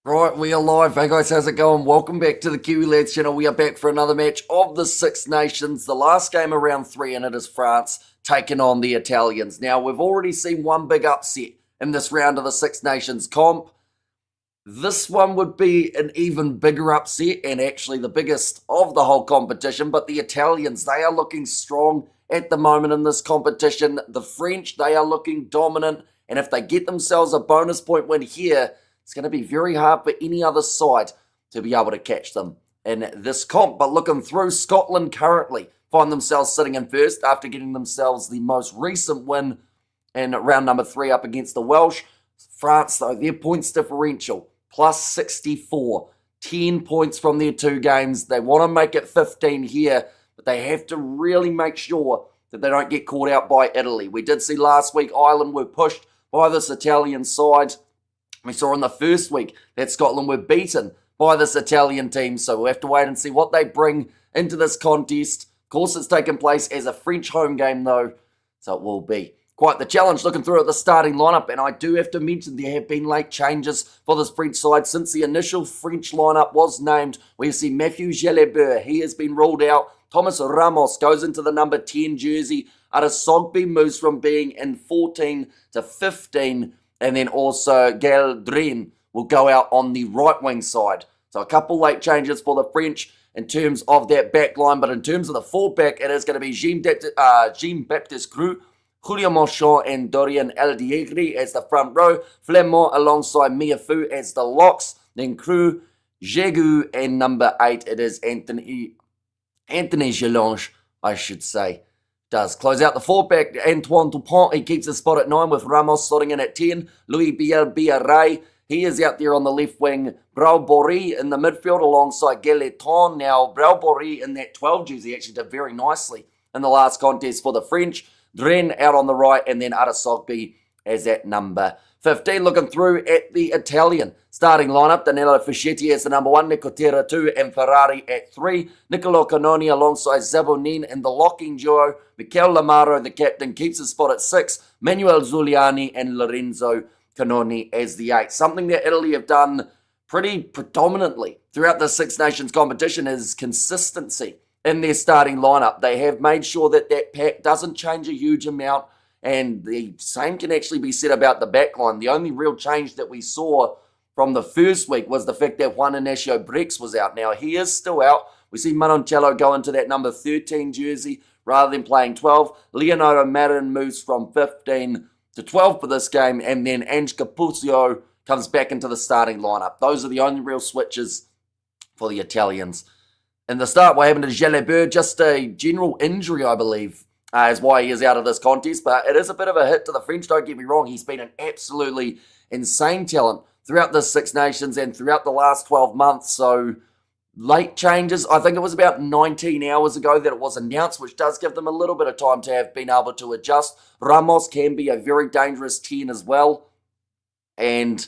Right, we are live. Hey guys, how's it going? Welcome back to the Kiwi Lads channel. We are back for another match of the Six Nations, the last game of round three, and it is France taking on the Italians. Now, we've already seen one big upset in this round of the Six Nations comp. This one would be an even bigger upset and actually the biggest of the whole competition, but the Italians, they are looking strong at the moment in this competition. The French, they are looking dominant, and if they get themselves a bonus point win here, it's going to be very hard for any other side to be able to catch them in this comp. But looking through, Scotland currently find themselves sitting in first after getting themselves the most recent win in round number 3 up against the Welsh. France, though, their points differential, plus 64. 10 points from their two games. They want to make it 15 here, but they have to really make sure that they don't get caught out by Italy. We did see last week Ireland were pushed by this Italian side. We saw in the first week that Scotland were beaten by this Italian team, so we'll have to wait and see what they bring into this contest. Of course, it's taking place as a French home game, though, so it will be quite the challenge looking through at the starting lineup. And I do have to mention there have been late changes for this French side since the initial French lineup was named. We see Mathieu Jalibert, he has been ruled out. Thomas Ramos goes into the number 10 jersey. Arasogby moves from being in 14 to 15. And then also Gael Drin will go out on the right wing side. So a couple late changes for the French in terms of that back line. But in terms of the fullback, it is going to be Jean-Baptiste Cru, Julio Mochon and Dorian Aldiegri as the front row. Flemont alongside Miafu as the locks. Then Cru, Jegu, and number 8, it is Anthony Gelange, I should say. Does close out the fullback. Antoine Dupont, he keeps his spot at 9 with Ramos slotting in at 10. Louis Biarray, he is out there on the left wing. Braubory in the midfield alongside Galeton. Now, Braubory in that 12 jersey actually did very nicely in the last contest for the French. Dren out on the right, and then Arasogby as at number 15. Looking through at the Italian starting lineup, Danilo Fischetti as the number 1, Nicotera 2, and Ferrari at 3. Nicolo Canoni alongside Zabonin in the locking duo. Mikel Lamaro, the captain, keeps his spot at 6. Manuel Zuliani and Lorenzo Canoni as the 8. Something that Italy have done pretty predominantly throughout the Six Nations competition is consistency in their starting lineup. They have made sure that that pack doesn't change a huge amount, and the same can actually be said about the backline. The only real change that we saw from the first week was the fact that Juan Inacio Brex was out. Now, he is still out. We see Manoncello go into that number 13 jersey rather than playing 12. Leonardo Marin moves from 15 to 12 for this game, and then Ange Capuzzo comes back into the starting lineup. Those are the only real switches for the Italians. In the start, what happened to Jalibert? Just a general injury, I believe, is why he is out of this contest. But it is a bit of a hit to the French, don't get me wrong. He's been an absolutely insane talent throughout the Six Nations and throughout the last 12 months. So, late changes. I think it was about 19 hours ago that it was announced, which does give them a little bit of time to have been able to adjust. Ramos can be a very dangerous 10 as well. And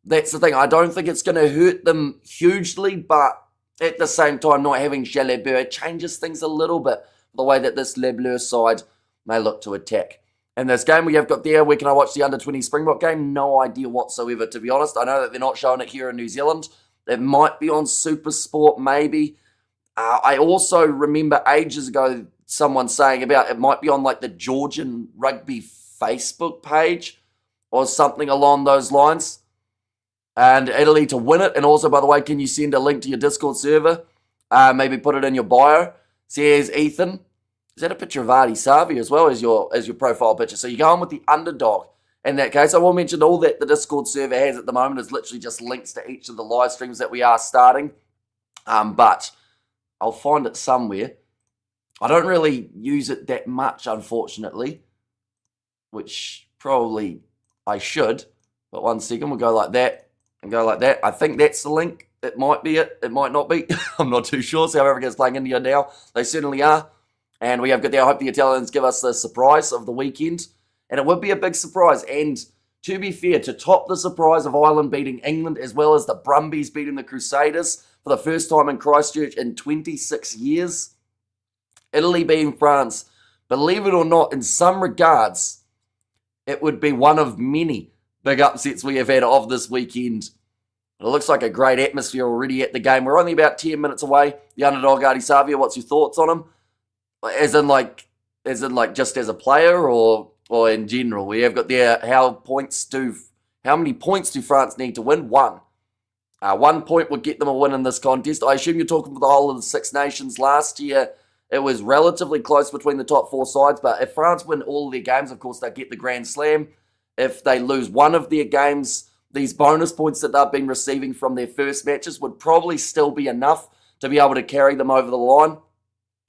that's the thing. I don't think it's going to hurt them hugely, but at the same time, not having Jalibert changes things a little bit, the way that this Le Bleu side may look to attack. In this game we have got there, where can I watch the under-20 Springbok game? No idea whatsoever, to be honest. I know that they're not showing it here in New Zealand. It might be on Super Sport, maybe. I also remember ages ago someone saying about it might be on like the Georgian Rugby Facebook page or something along those lines. And Italy to win it. And also, by the way, can you send a link to your Discord server? Maybe put it in your bio. Says Ethan. Is that a picture of Artie Savi as well as your profile picture? So you're going with the underdog in that case. I will mention all that the Discord server has at the moment is literally just links to each of the live streams that we are starting. But I'll find it somewhere. I don't really use it that much, unfortunately, which probably I should. But 1 second, we'll go like that. And go like that. I think that's the link. It might be it. It might not be. I'm not too sure. South Africa's playing India now. They certainly are. And we have got there. I hope the Italians give us the surprise of the weekend. And it would be a big surprise. And to be fair, to top the surprise of Ireland beating England, as well as the Brumbies beating the Crusaders for the first time in Christchurch in 26 years, Italy beating France, believe it or not, in some regards, it would be one of many big upsets we have had of this weekend. It looks like a great atmosphere already at the game. We're only about 10 minutes away. The underdog, Artie Savia, what's your thoughts on him? As in just as a player or in general? We have got there, how many points do France need to win? 1. 1 point would get them a win in this contest. I assume you're talking for the whole of the Six Nations. Last year, it was relatively close between the top 4 sides, but if France win all of their games, of course, they get the Grand Slam. If they lose one of their games, these bonus points that they've been receiving from their first matches would probably still be enough to be able to carry them over the line.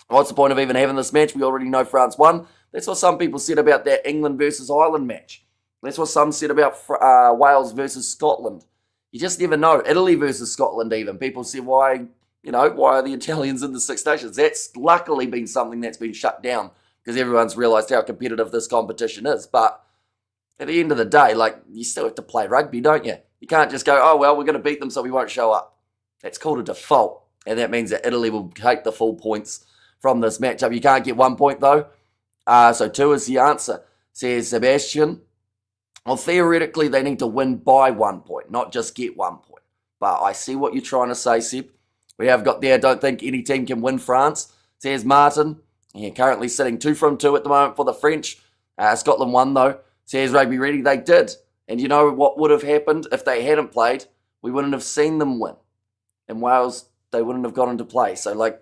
What's the point of even having this match? We already know France won. That's what some people said about that England versus Ireland match. That's what some said about Wales versus Scotland. You just never know. Italy versus Scotland even. People say, why are the Italians in the Six Nations? That's luckily been something that's been shut down because everyone's realised how competitive this competition is. But at the end of the day, you still have to play rugby, don't you? You can't just go, oh, well, we're going to beat them so we won't show up. That's called a default. And that means that Italy will take the full points from this matchup. You can't get 1 point, though. So 2 is the answer, says Sebastian. Well, theoretically, they need to win by 1 point, not just get 1 point. But I see what you're trying to say, Seb. We have got there, don't think any team can win France, says Martin. Yeah, currently sitting 2 from 2 at the moment for the French. Scotland won, though, says Rugby Ready. They did. And you know what would have happened if they hadn't played? We wouldn't have seen them win. In Wales, they wouldn't have gone into play. So,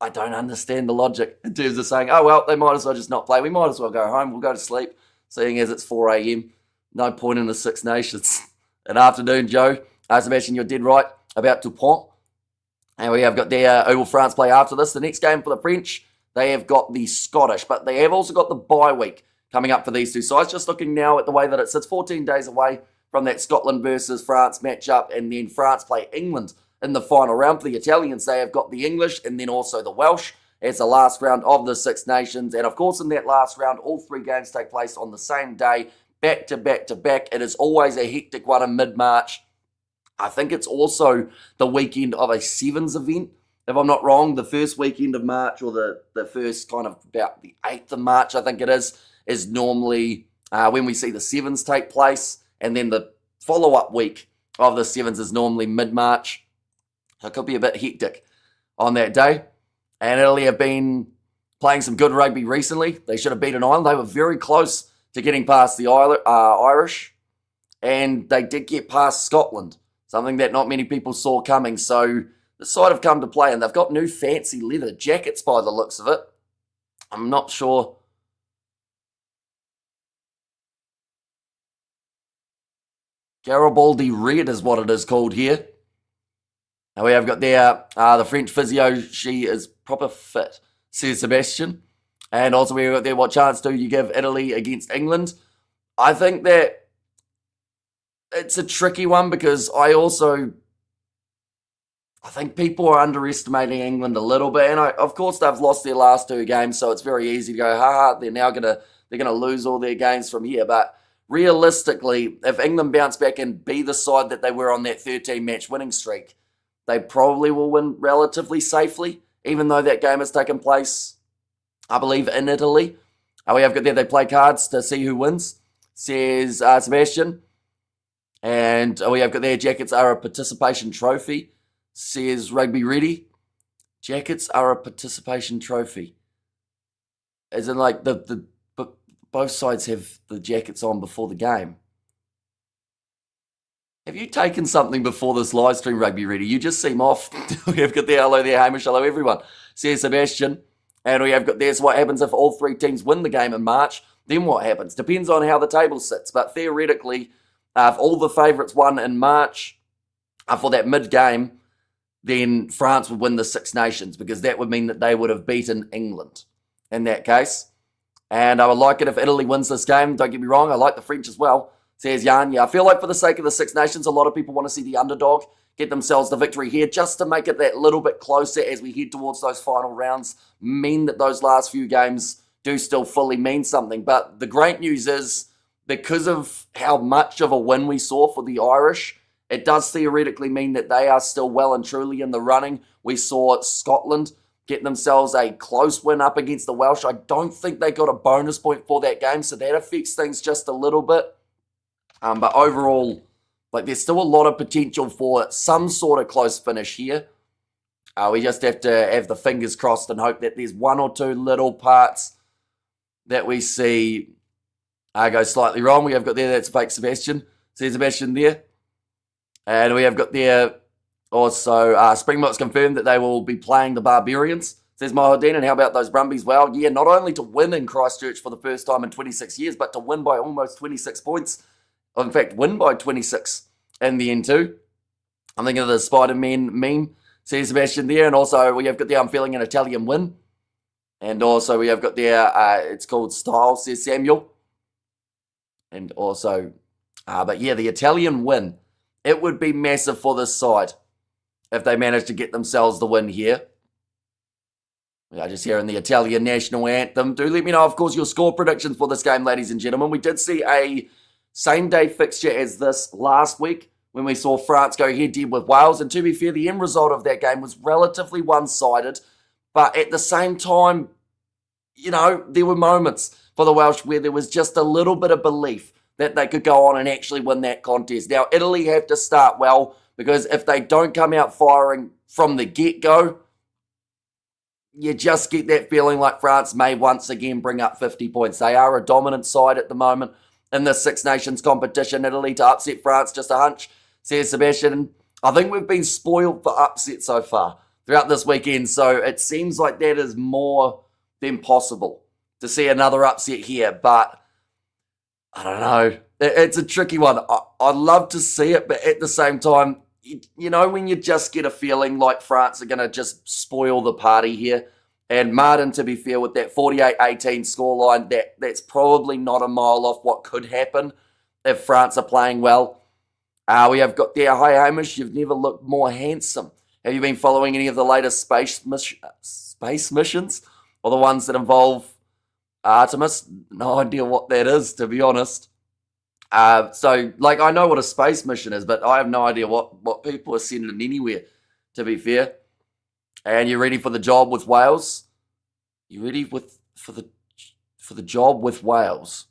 I don't understand the logic in terms of saying, oh, well, they might as well just not play. We might as well go home. We'll go to sleep, seeing as it's 4 a.m. No point in the Six Nations. Good afternoon, Joe. Sebastian, you're dead right about Dupont. And we have got there, who will France play after this? The next game for the French, they have got the Scottish, but they have also got the bye week coming up for these two sides. Just looking now at the way that it sits, 14 days away from that Scotland versus France matchup, and then France play England in the final round. For the Italians, they have got the English and then also the Welsh as the last round of the Six Nations. And of course, in that last round, all 3 games take place on the same day, back to back to back. It is always a hectic one in mid-March. I think it's also the weekend of a Sevens event, if I'm not wrong. The first weekend of March, or the first kind of about the 8th of March, I think it is normally when we see the Sevens take place. And then the follow-up week of the Sevens is normally mid-March. So it could be a bit hectic on that day. And Italy have been playing some good rugby recently. They should have beaten Ireland. They were very close to getting past the Irish. And they did get past Scotland, something that not many people saw coming. So the side have come to play, and they've got new fancy leather jackets by the looks of it. I'm not sure. Garibaldi Red is what it is called here. And we have got there the French physio. She is proper fit, says Sebastian. And also we have got there, what chance do you give Italy against England? I think that it's a tricky one because I think people are underestimating England a little bit. And of course they've lost their last 2 games, so it's very easy to go, they're now they're gonna lose all their games from here. But realistically, if England bounce back and be the side that they were on that 13-match winning streak, they probably will win relatively safely, even though that game has taken place, I believe, in Italy. We have got there, they play cards to see who wins, says Sebastian. And we have got there, jackets are a participation trophy, says Rugby Ready. Jackets are a participation trophy. As in, both sides have the jackets on before the game. Have you taken something before this live stream, Rugby Ready? You just seem off. We have got there, hello there, Hamish, hello everyone, says Sebastian. And we have got there, so what happens if all 3 teams win the game in March? Then what happens? Depends on how the table sits. But theoretically, if all the favourites won in March for that mid-game, then France would win the Six Nations, because that would mean that they would have beaten England in that case. And I would like it if Italy wins this game. Don't get me wrong, I like the French as well, says Jan. Yeah, I feel like for the sake of the Six Nations, a lot of people want to see the underdog get themselves the victory here, just to make it that little bit closer as we head towards those final rounds, mean that those last few games do still fully mean something. But the great news is, because of how much of a win we saw for the Irish, it does theoretically mean that they are still well and truly in the running. We saw Scotland get themselves a close win up against the Welsh. I don't think they got a bonus point for that game, so that affects things just a little bit. But overall, Like, there's still a lot of potential for some sort of close finish here. We just have to have the fingers crossed and hope that there's one or two little parts that we see go slightly wrong. We have got there, that's fake Sebastian. See Sebastian there. And we have got there also Springboks confirmed that they will be playing the Barbarians. Says Mahadine, and how about those Brumbies? Well, yeah, not only to win in Christchurch for the first time in 26 years, but to win by almost 26 points. In fact, win by 26 in the end too. I'm thinking of the Spider-Man meme. See Sebastian there, and also we have got there, I'm feeling an Italian win. And also we have got there, it's called Style, says Samuel. And also, but yeah, the Italian win. It would be massive for this side if they manage to get themselves the win here. We are just hearing the Italian national anthem. Do let me know, of course, your score predictions for this game, ladies and gentlemen. We did see a same-day fixture as this last week when we saw France go head-to-head with Wales. And to be fair, the end result of that game was relatively one-sided. But at the same time, you know, there were moments for the Welsh where there was just a little bit of belief that they could go on and actually win that contest. Now, Italy have to start well, because if they don't come out firing from the get-go, you just get that feeling like France may once again bring up 50 points. They are a dominant side at the moment in the Six Nations competition. Italy to upset France, just a hunch, says Sebastian. I think we've been spoiled for upset so far throughout this weekend, so it seems like that is more than possible to see another upset here, but I don't know. It's a tricky one. I'd love to see it, but at the same time, you know, when you just get a feeling like France are going to just spoil the party here. And Martin, to be fair, with that 48-18 scoreline, that's probably not a mile off what could happen if France are playing well. We have got there, hi Hamish, you've never looked more handsome. Have you been following any of the latest space missions? Or the ones that involve Artemis? No idea what that is, to be honest. So, like, I know what a space mission is, but I have no idea what people are sending anywhere, to be fair. And you ready for the job with Wales? You ready for the job with Wales?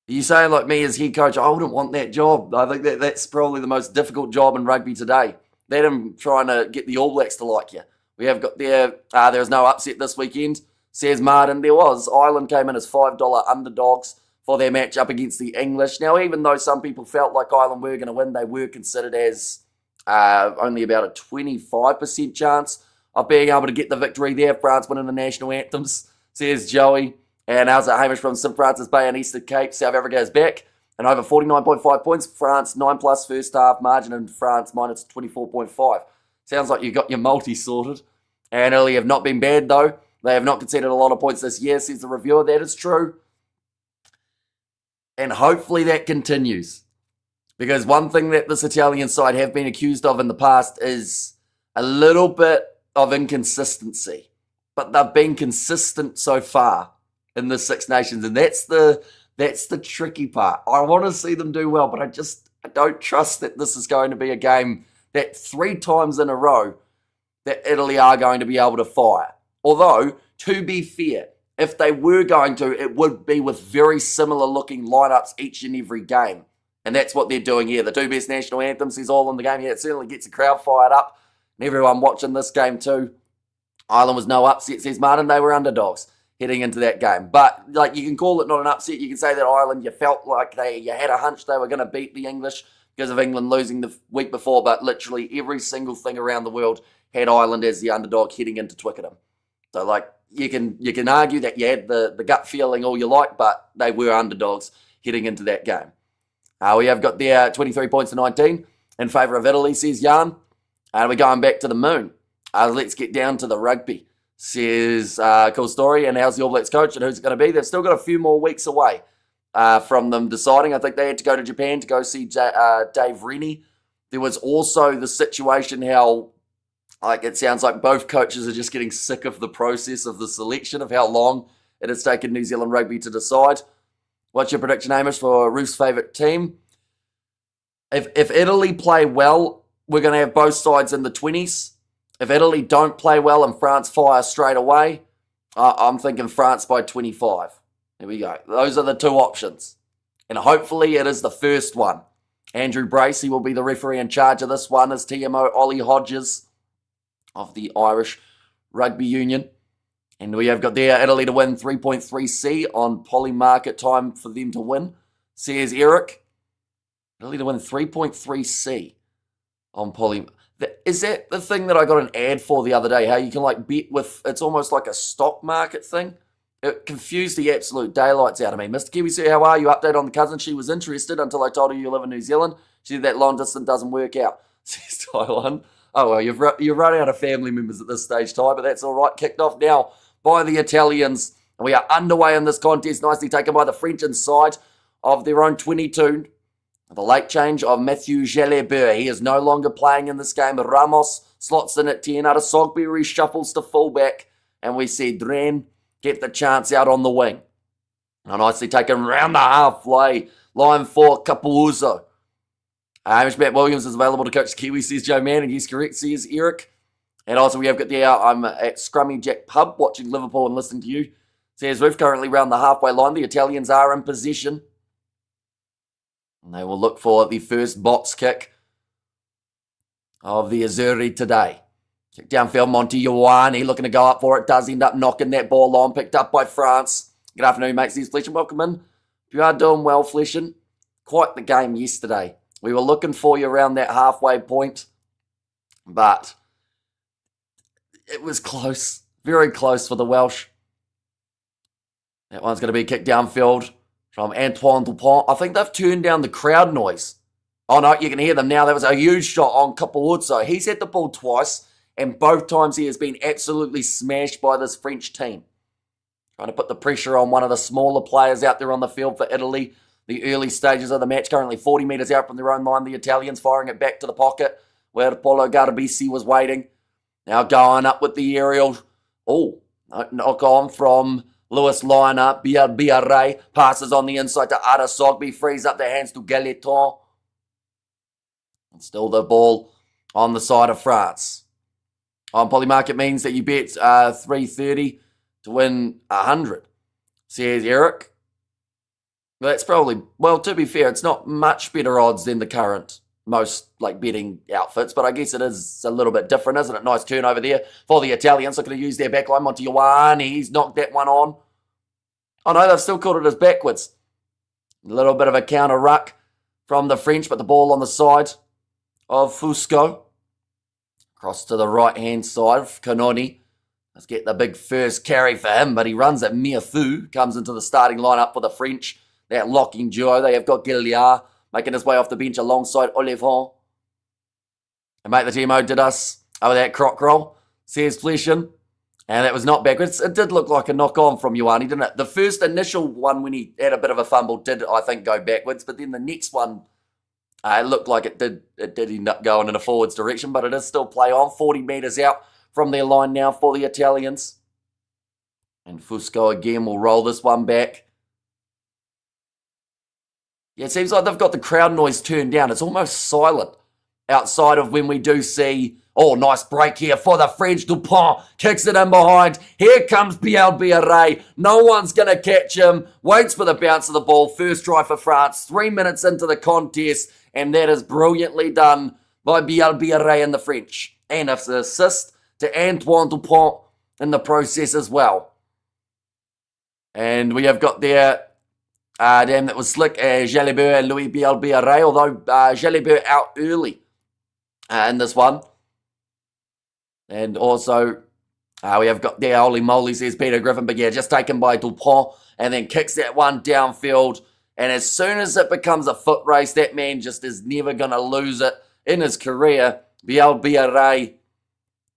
Are you saying, like me as head coach, I wouldn't want that job? I think that's probably the most difficult job in rugby today. That and trying to get the All Blacks to like you. We have got there was no upset this weekend, says Martin. There was. Ireland came in as $5 underdogs for their match up against the English. Now, even though some people felt like Ireland were going to win, they were considered as only about a 25% chance of being able to get the victory there. France winning the national anthems, says Joey. And how's it, Hamish from St. Francis Bay and Eastern Cape? South Africa is back. And over 49.5 points. France 9+ first half margin, and France minus 24.5. Sounds like you got your multi sorted. And Italy have not been bad, though. They have not conceded a lot of points this year, says the reviewer. That is true. And hopefully that continues. Because one thing that this Italian side have been accused of in the past is a little bit of inconsistency. But they've been consistent so far in the Six Nations. And that's the tricky part. I want to see them do well, but I don't trust that this is going to be a game that 3 times in a row that Italy are going to be able to fire. Although, to be fair, if they were going to, it would be with very similar looking lineups each and every game. And that's what they're doing here. The 2 best national anthems is all in the game. Yeah, it certainly gets the crowd fired up. And everyone watching this game too. Ireland was no upset, says Martin. They were underdogs heading into that game. But like, you can call it not an upset. You can say that Ireland, you felt like you had a hunch they were going to beat the English because of England losing the week before. But literally every single thing around the world had Ireland as the underdog heading into Twickenham. So like, you can argue that you had the gut feeling all you like, but they were underdogs heading into that game. We have got there 23 points to 19 in favour of Italy, says Jan. And we're going back to the moon. Let's get down to the rugby, says cool story. And how's the All Blacks coach and who's it going to be? They've still got a few more weeks away from them deciding. I think they had to go to Japan to go see Dave Rennie. There was also the situation how, like, it sounds like both coaches are just getting sick of the process of the selection, of how long it has taken New Zealand rugby to decide. What's your prediction, Amish, for Ruth's favourite team? If Italy play well, we're going to have both sides in the 20s. If Italy don't play well and France fire straight away, I'm thinking France by 25. There we go. Those are the 2 options. And hopefully it is the first one. Andrew Bracey will be the referee in charge of this one as TMO Ollie Hodges of the Irish Rugby Union. And we have got there Italy to win 3.3C on Poly market time for them to win, says Eric. Italy to win 3.3C on Poly. Is that the thing that I got an ad for the other day? How you can like bet with, it's almost like a stock market thing. It confused the absolute daylights out of me. Mr. Kiwi, sir, how are you? Update on the cousin. She was interested until I told her you live in New Zealand. She said that long distance doesn't work out. Says Taiwan. Oh, well, you've run out of family members at this stage, Ty, but that's all right. Kicked off now by the Italians. And we are underway in this contest, nicely taken by the French inside of their own 22. The late change of Mathieu Jalibert. He is no longer playing in this game. Ramos slots in at 10. Sogby reshuffles to fullback. And we see Dren get the chance out on the wing. Now nicely taken round the halfway line for Capuzzo. Hamish Matt Williams is available to coach Kiwi, says Joe Mann. And yes, correct, says Eric. And also we have got I'm at Scrummy Jack Pub watching Liverpool and listening to you. Says we've currently round the halfway line. The Italians are in possession. And they will look for the first box kick of the Azzurri today. Kick downfield, Monty Ioane looking to go up for it. Does end up knocking that ball on. Picked up by France. Good afternoon, mates. These Flesh and welcome in. If you are doing well, Fleshin, quite the game yesterday. We were looking for you around that halfway point. But it was close. Very close for the Welsh. That one's going to be kicked downfield from Antoine Dupont. I think they've turned down the crowd noise. Oh no, you can hear them now. That was a huge shot on Capuzzo. He's had the ball twice, and both times he has been absolutely smashed by this French team. Trying to put the pressure on one of the smaller players out there on the field for Italy. The early stages of the match, currently 40 metres out from their own line. The Italians firing it back to the pocket where Polo Garbisi was waiting. Now going up with the aerial. Oh, knock on from Lewis Liner, Biarray, passes on the inside to Ada Sogby, frees up the hands to Gailleton. And still the ball on the side of France. On Polymarket means that you bet 330 to win 100, says Eric. That's probably, well, to be fair, it's not much better odds than the current most like betting outfits, but I guess it is a little bit different, isn't it? Nice turnover there for the Italians, looking to use their backline. Monty Ioane, he's knocked that one on. Oh no, they've still called it as backwards. A little bit of a counter ruck from the French, but the ball on the side of Fusco. Cross to the right-hand side of Canoni. Let's get the big first carry for him, but he runs at Miafu, comes into the starting lineup for the French. That locking duo, they have got Gilliard making his way off the bench alongside Olivon. And mate, the TMO did us over that croc roll, says Fleshin. And it was not backwards. It did look like a knock-on from Ioane, didn't it? The first initial one when he had a bit of a fumble did, I think, go backwards. But then the next one, it looked like it did end up going in a forwards direction. But it is still play on. 40 metres out from their line now for the Italians. And Fusco again will roll this one back. Yeah, it seems like they've got the crowd noise turned down. It's almost silent outside of when we do see, oh, nice break here for the French. Dupont kicks it in behind. Here comes Biarray. No one's going to catch him. Waits for the bounce of the ball. First try for France. 3 minutes into the contest, and that is brilliantly done by Biarray and the French. And an assist to Antoine Dupont in the process as well. And we have got there, damn, that was slick, Jalibert and Louis Biarray, although Jalibert out early in this one. And also, we have got there, holy moly, says Peter Griffin, but yeah, just taken by Dupont, and then kicks that one downfield. And as soon as it becomes a foot race, that man just is never going to lose it in his career. Biarray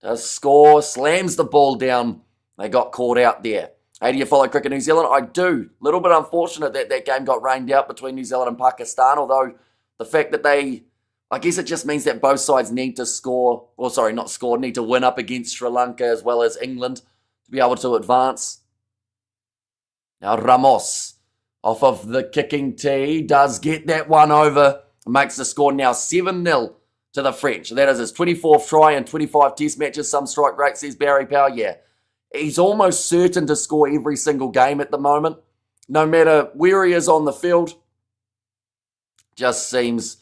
does score, slams the ball down. They got caught out there. Hey, do you follow Cricket New Zealand? I do. Little bit unfortunate that that game got rained out between New Zealand and Pakistan, although the fact that I guess it just means that both sides need to score, or sorry, not score, need to win up against Sri Lanka as well as England to be able to advance. Now Ramos, off of the kicking tee, does get that one over, makes the score now 7-0 to the French. That is his 24th try in 25 test matches. Some strike rate, says Barry Powell, yeah. He's almost certain to score every single game at the moment, no matter where he is on the field. Just seems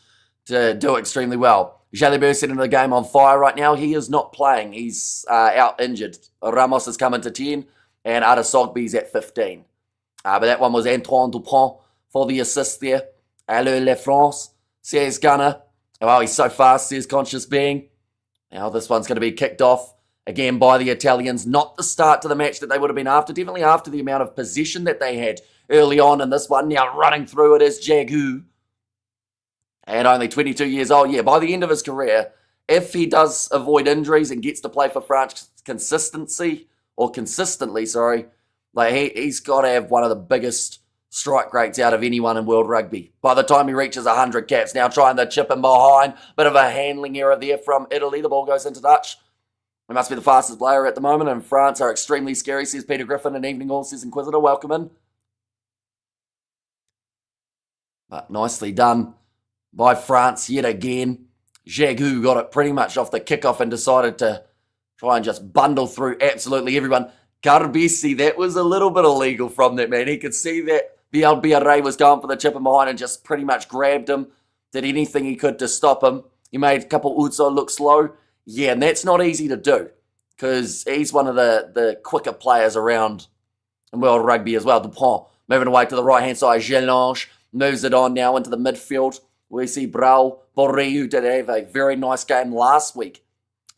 to do extremely well. Jalibert setting the game on fire right now. He is not playing. He's out injured. Ramos has come into 10 and Adesogbi's at 15. But that one was Antoine Dupont for the assist there. Allez la France, says Gunner. Oh, he's so fast, says Conscious Being. Now this one's going to be kicked off again by the Italians. Not the start to the match that they would have been after. Definitely after the amount of possession that they had early on in this one. Now running through it is Jagu. And only 22 years old. Yeah, by the end of his career, if he does avoid injuries and gets to play for France consistently, like he's got to have one of the biggest strike rates out of anyone in world rugby. By the time he reaches 100 caps, now trying to chip him behind. Bit of a handling error there from Italy. The ball goes into touch. He must be the fastest player at the moment, and France are extremely scary, says Peter Griffin. And Evening All, says Inquisitor. Welcome in. But nicely done by France yet again. Jagu got it pretty much off the kickoff and decided to try and just bundle through absolutely everyone. Carbisi, that was a little bit illegal from that man. He could see that Bielbiaré was going for the chip in behind and just pretty much grabbed him. Did anything he could to stop him. He made a couple Uzzo look slow. Yeah, and that's not easy to do because he's one of the quicker players around in world rugby as well. Dupont moving away to the right-hand side. Gelange moves it on now into the midfield. We see Brau Borri, who did have a very nice game last week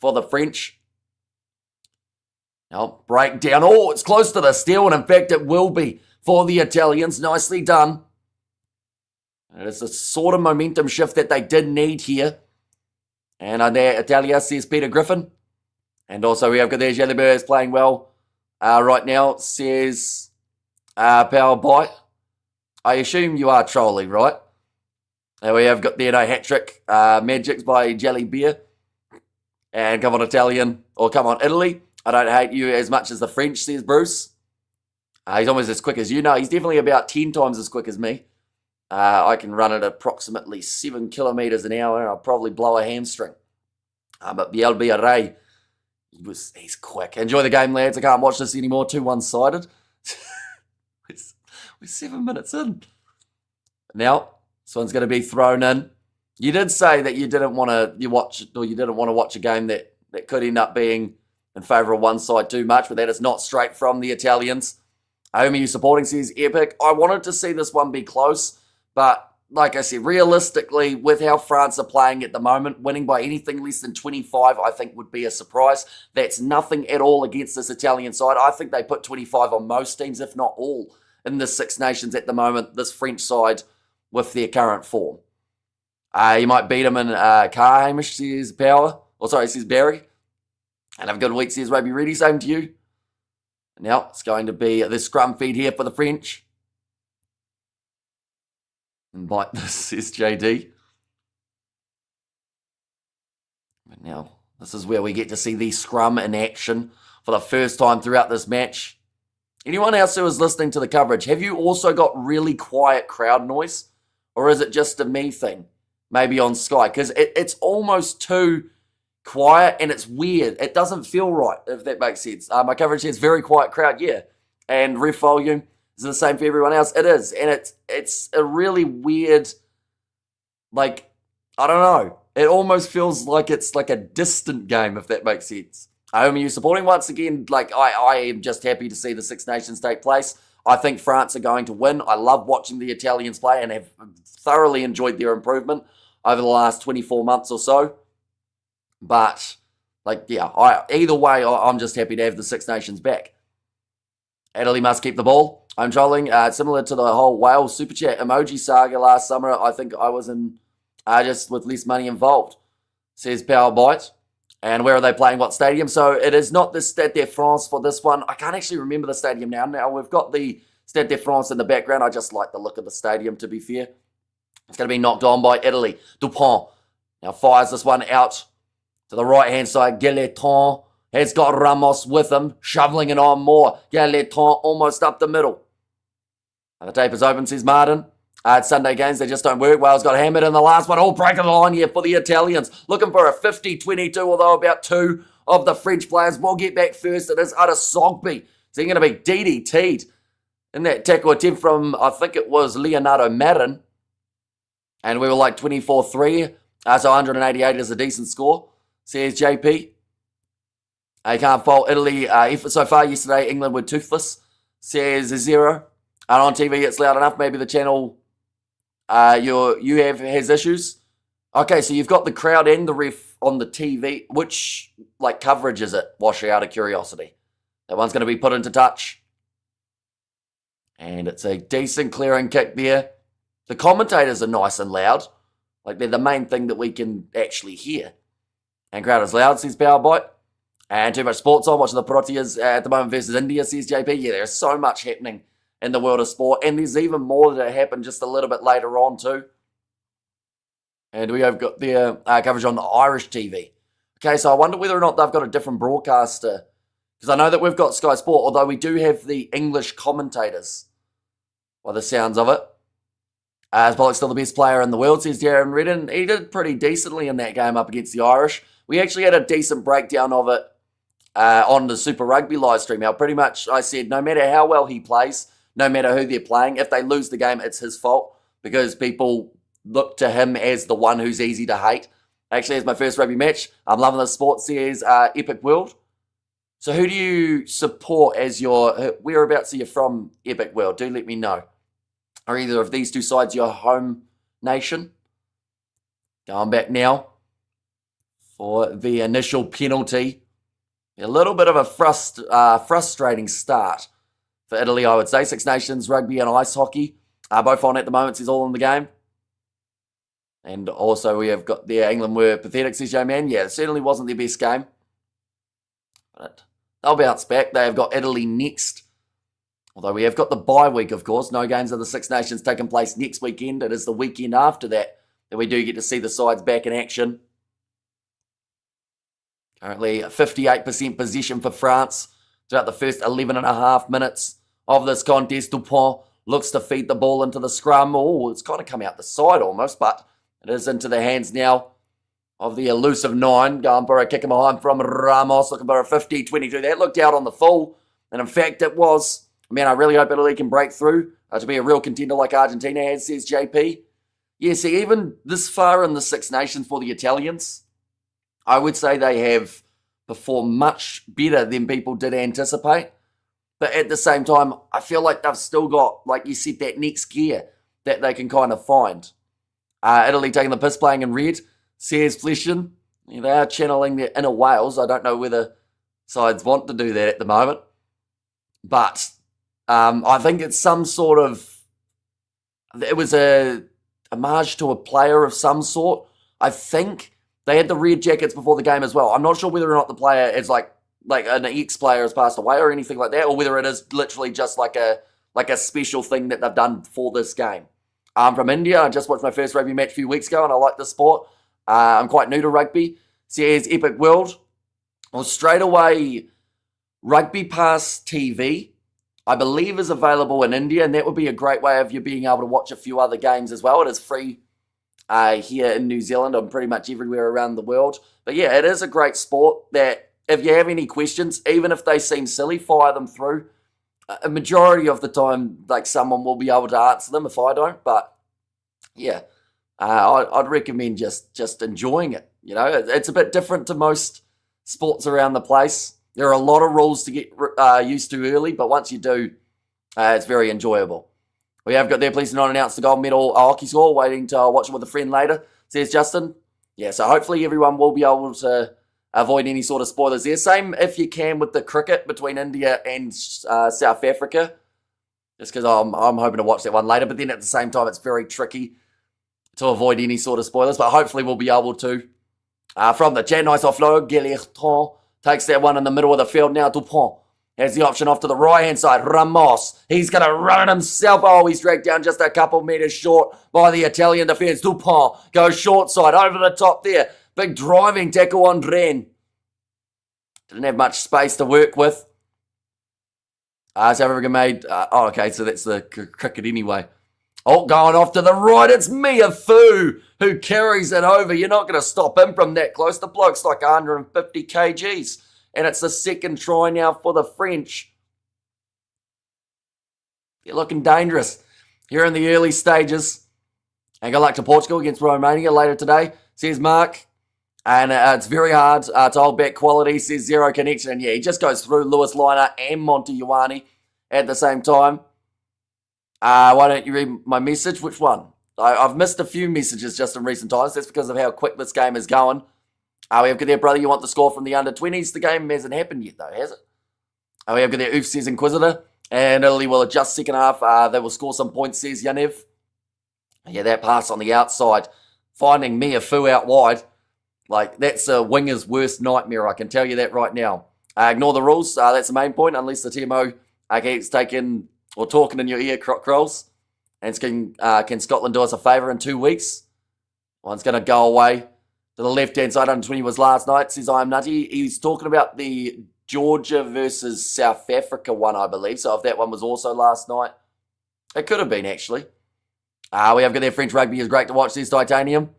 for the French. Now, breakdown. Oh, it's close to the steal, and in fact, it will be for the Italians. Nicely done. And it's the sort of momentum shift that they did need here. And there, Italia, says Peter Griffin. And also, we have Kader Jalibert is playing well right now, says Power Bite. I assume you are trolling, right? And we have got the hat-trick magics by Jelly Beer. And come on, Italian, or come on, Italy. I don't hate you as much as the French, says Bruce. He's almost as quick as you. No, he's definitely about 10 times as quick as me. I can run at approximately 7 kilometers an hour, and I'll probably blow a hamstring. But Bielbiaré, he's quick. Enjoy the game, lads. I can't watch this anymore. Too one-sided. We're 7 minutes in. Now, this one's going to be thrown in. You did say that you didn't want to watch a game that could end up being in favour of one side too much, but that is not straight from the Italians. Whom are you supporting, says Epic. I wanted to see this one be close, but like I said, realistically, with how France are playing at the moment, winning by anything less than 25, I think would be a surprise. That's nothing at all against this Italian side. I think they put 25 on most teams, if not all, in the Six Nations at the moment, this French side with their current form. You might beat them in car, Hamish, says says Barry. And have a good week, says Rugby Ready. Same to you. Now it's going to be the scrum feed here for the French. And bite this, says JD. But now this is where we get to see the scrum in action for the first time throughout this match. Anyone else who is listening to the coverage, have you also got really quiet crowd noise? Or is it just a me thing? Maybe on Sky. Because it's almost too quiet and it's weird. It doesn't feel right, if that makes sense. My coverage here is very quiet crowd, yeah. And ref volume is the same for everyone else. It is. And it's a really weird, like, I don't know. It almost feels like it's like a distant game, if that makes sense. Whom are you supporting? Once again, like, I am just happy to see the Six Nations take place. I think France are going to win. I love watching the Italians play and have thoroughly enjoyed their improvement over the last 24 months or so. But, like, yeah, either way, I'm just happy to have the Six Nations back. Italy must keep the ball. I'm trolling. Similar to the whole Wales Super Chat emoji saga last summer, I think I was in just with less money involved, says Power Bite. And where are they playing? What stadium? So it is not the Stade de France for this one. I can't actually remember the stadium now. Now we've got the Stade de France in the background. I just like the look of the stadium, to be fair. It's going to be knocked on by Italy. Dupont now fires this one out to the right-hand side. Gailleton has got Ramos with him, shoveling it on more. Gailleton almost up the middle. And the tape is open, says Martin. It's Sunday games, they just don't work. Wales got hammered in the last one. All breaking the line here for the Italians. Looking for a 50-22, although about two of the French players will get back first. It is Adesogbi. So he's going to be DDT'd in that tackle attempt from, I think it was Leonardo Marin. And we were like 24-3. So 188 is a decent score, says JP. I can't fault Italy. So far yesterday, England were toothless, says 0. And on TV, it's loud enough. Maybe the channel you have has issues. Okay, so you've got the crowd and the ref on the TV. Which coverage is it? Wash out of curiosity. That one's going to be put into touch. And it's a decent clearing kick there. The commentators are nice and loud. They're the main thing that we can actually hear. And crowd is loud, says Powerbite. And too much sports on. Watching the Proteas at the moment versus India, says JP. Yeah, there's so much happening in the world of sport. And there's even more that happen just a little bit later on too. And we have got their coverage on the Irish TV. Okay, so I wonder whether or not they've got a different broadcaster. Because I know that we've got Sky Sport, although we do have the English commentators. By the sounds of it. Is Pollock still the best player in the world, says Darren Redden. He did pretty decently in that game up against the Irish. We actually had a decent breakdown of it on the Super Rugby live stream. Now, pretty much I said no matter how well he plays, no matter who they're playing, if they lose the game, it's his fault. Because people look to him as the one who's easy to hate. Actually, it's my first rugby match. I'm loving the sport, says Epic World. So who do you support as your... Whereabouts are you from, Epic World? Do let me know. Are either of these two sides your home nation? Going back now for the initial penalty. A little bit of a frustrating start for Italy, I would say. Six Nations, rugby and ice hockey. Both on at the moment, says all in the game. And also we have got the England were pathetic, says Joe Man. Yeah, it certainly wasn't their best game. But they'll bounce back. They have got Italy next. Although we have got the bye week, of course. No games of the Six Nations taking place next weekend. It is the weekend after that we do get to see the sides back in action. Currently 58% possession for France throughout the first 11.5 minutes of this contest. Dupont looks to feed the ball into the scrum. Oh, it's kind of come out the side almost, but it is into the hands now of the elusive 9. Going for a kick behind from Ramos. Looking for a 50-22. That looked out on the full. And in fact, it was... Man, I really hope Italy can break through to be a real contender like Argentina has, says JP. Yeah, see, even this far in the Six Nations for the Italians, I would say they have performed much better than people did anticipate. But at the same time, I feel like they've still got, like you said, that next gear that they can kind of find. Italy taking the piss, playing in red, says Fleshin. Yeah, they are channeling their inner Wales. I don't know whether sides want to do that at the moment. But... I think it's some sort of... It was a homage to a player of some sort. I think they had the red jackets before the game as well. I'm not sure whether or not the player is like an ex-player has passed away or anything like that, or whether it is literally just like a special thing that they've done for this game. I'm from India. I just watched my first rugby match a few weeks ago, and I like the sport. I'm quite new to rugby. Says Epic World. Well, straight away, Rugby Pass TV... I believe is available in India, and that would be a great way of you being able to watch a few other games as well. It is free here in New Zealand and pretty much everywhere around the world. But yeah, it is a great sport that if you have any questions, even if they seem silly, fire them through. A majority of the time, someone will be able to answer them if I don't. But yeah, I'd recommend just enjoying it. You know, it's a bit different to most sports around the place. There are a lot of rules to get used to early, but once you do, it's very enjoyable. We have got there, please do not announce the gold medal hockey score, waiting to watch it with a friend later, says Justin. Yeah, so hopefully everyone will be able to avoid any sort of spoilers there. Same if you can with the cricket between India and South Africa, just because I'm hoping to watch that one later, but then at the same time, it's very tricky to avoid any sort of spoilers, but hopefully we'll be able to. From the chat, nice offload, Guilherton takes that one in the middle of the field. Now Dupont has the option off to the right-hand side. Ramos, he's going to run it himself. Oh, he's dragged down just a couple metres short by the Italian defence. Dupont goes short side, over the top there. Big driving tackle on Dren. Didn't have much space to work with. South Africa made... okay, so that's the cricket anyway. Oh, going off to the right, it's Mia Fu who carries it over. You're not going to stop him from that close. The bloke's like 150 kgs. And it's the second try now for the French. They're looking dangerous here in the early stages. And good luck to Portugal against Romania later today. says Mark. And it's very hard to hold back quality, says Zero Connection. And yeah, he just goes through Lewis Liner and Monty Ioane at the same time. Why don't you read my message? Which one? I've missed a few messages just in recent times. That's because of how quick this game is going. We have good there, brother. You want the score from the under-20s? The game hasn't happened yet, though, has it? We have good there. Oof, says Inquisitor. And Italy will adjust second half. They will score some points, says Yanev. Yeah, that pass on the outside. Finding Mia Fu out wide. Like, that's a winger's worst nightmare, I can tell you that right now. Ignore the rules. That's the main point, unless the TMO keeps taking or talking in your ear, Crolls. And can Scotland do us a favour in 2 weeks? One's going to go away. To the left-hand side, under 20 was last night, says I'm Nutty. He's talking about the Georgia versus South Africa one, I believe. So if that one was also last night, it could have been, actually. We have got there. French Rugby is great to watch, says Titanium.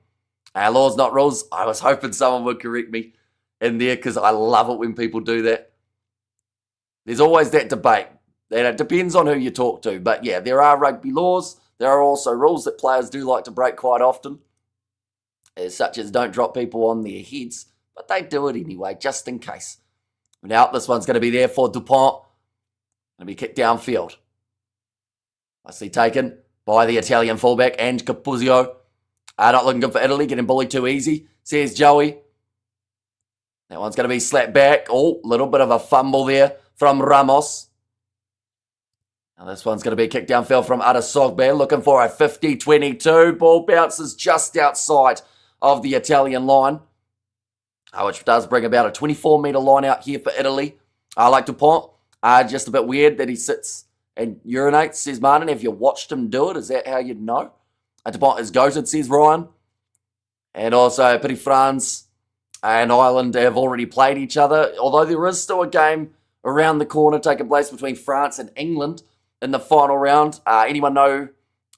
Laws, not rules. I was hoping someone would correct me in there because I love it when people do that. There's always that debate. And it depends on who you talk to. But yeah, there are rugby laws. There are also rules that players do like to break quite often. Such as don't drop people on their heads. But they do it anyway, just in case. Now, this one's going to be there for Dupont. Going to be kicked downfield. I see taken by the Italian fullback, and Capuzio. Not looking good for Italy, getting bullied too easy, says Joey. That one's going to be slapped back. Oh, little bit of a fumble there from Ramos. Now this one's going to be kicked downfield from Adesogbe, looking for a 50-22. Ball bounces just outside of the Italian line, which does bring about a 24-metre line out here for Italy. I like Dupont. Just a bit weird that he sits and urinates, says Martin. Have you watched him do it? Is that how you'd know? Dupont is goated, says Ryan. And also, Petit France and Ireland have already played each other, although there is still a game around the corner taking place between France and England in the final round. Anyone know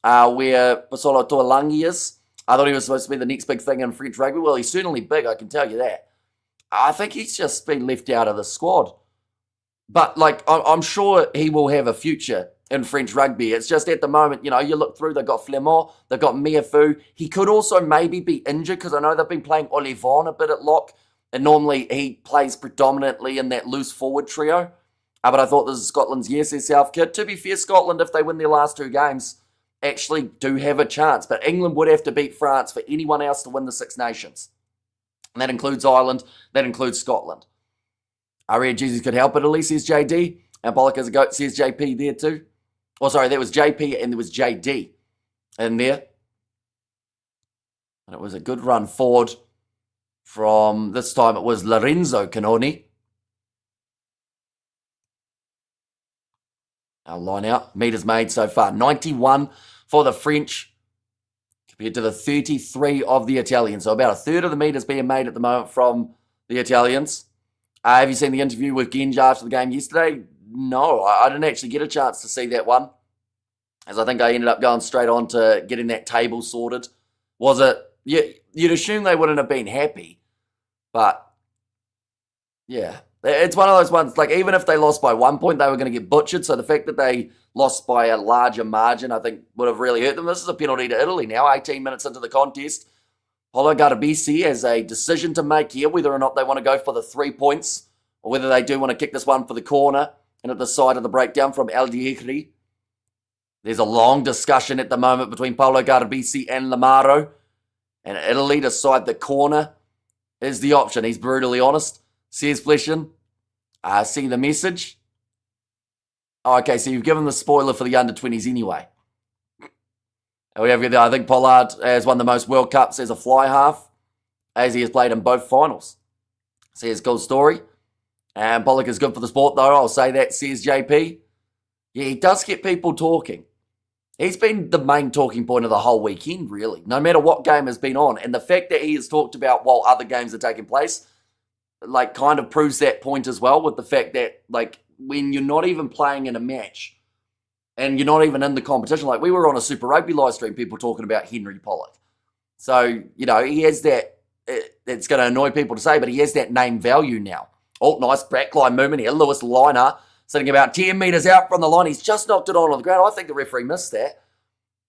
where Pasolo Tuolangi is? I thought he was supposed to be the next big thing in French rugby. Well, he's certainly big, I can tell you that. I think he's just been left out of the squad. But, I'm sure he will have a future in French rugby. It's just at the moment, you look through, they've got Flemont, they've got Miafu. He could also maybe be injured because I know they've been playing Olivon a bit at lock, and normally he plays predominantly in that loose forward trio. But I thought this is Scotland's year, says Southkid. To be fair, Scotland, if they win their last 2 games, actually do have a chance. But England would have to beat France for anyone else to win the Six Nations. And that includes Ireland, that includes Scotland. I read Jesus could help Italy, says JD. And Pollock is a goat, says JP there too. Oh, sorry, there was JP and there was JD in there. And it was a good run forward from, this time it was Lorenzo Canoni. Our line out. Meters made so far. 91 for the French compared to the 33 of the Italians. So about a third of the meters being made at the moment from the Italians. Have you seen the interview with Genja after the game yesterday? No, I didn't actually get a chance to see that one, as I think I ended up going straight on to getting that table sorted. Was it? You'd assume they wouldn't have been happy, but yeah, it's one of those ones, even if they lost by 1 point, they were going to get butchered, so the fact that they lost by a larger margin, I think, would have really hurt them. This is a penalty to Italy now, 18 minutes into the contest. Paulo Garbisi has a decision to make here, whether or not they want to go for the 3 points, or whether they do want to kick this one for the corner, and at the side of the breakdown from El Diegri. There's a long discussion at the moment between Paulo Garbisi and Lamaro, and Italy decide the corner is the option. He's brutally honest, says Fleshin. See the message? Oh, okay, so you've given the spoiler for the under-20s anyway. I think Pollard has won the most World Cups as a fly half, as he has played in both finals. Says cool story. And Pollock is good for the sport, though. I'll say that, says JP. Yeah, he does get people talking. He's been the main talking point of the whole weekend, really, no matter what game has been on. And the fact that he has talked about while other games are taking place, kind of proves that point as well, with the fact that, when you're not even playing in a match and you're not even in the competition, we were on a Super Rugby live stream, people talking about Henry Pollock. So, he has that, it's going to annoy people to say, but he has that name value now. Oh, nice backline movement here. Lewis Liner sitting about 10 metres out from the line. He's just knocked it on the ground. I think the referee missed that.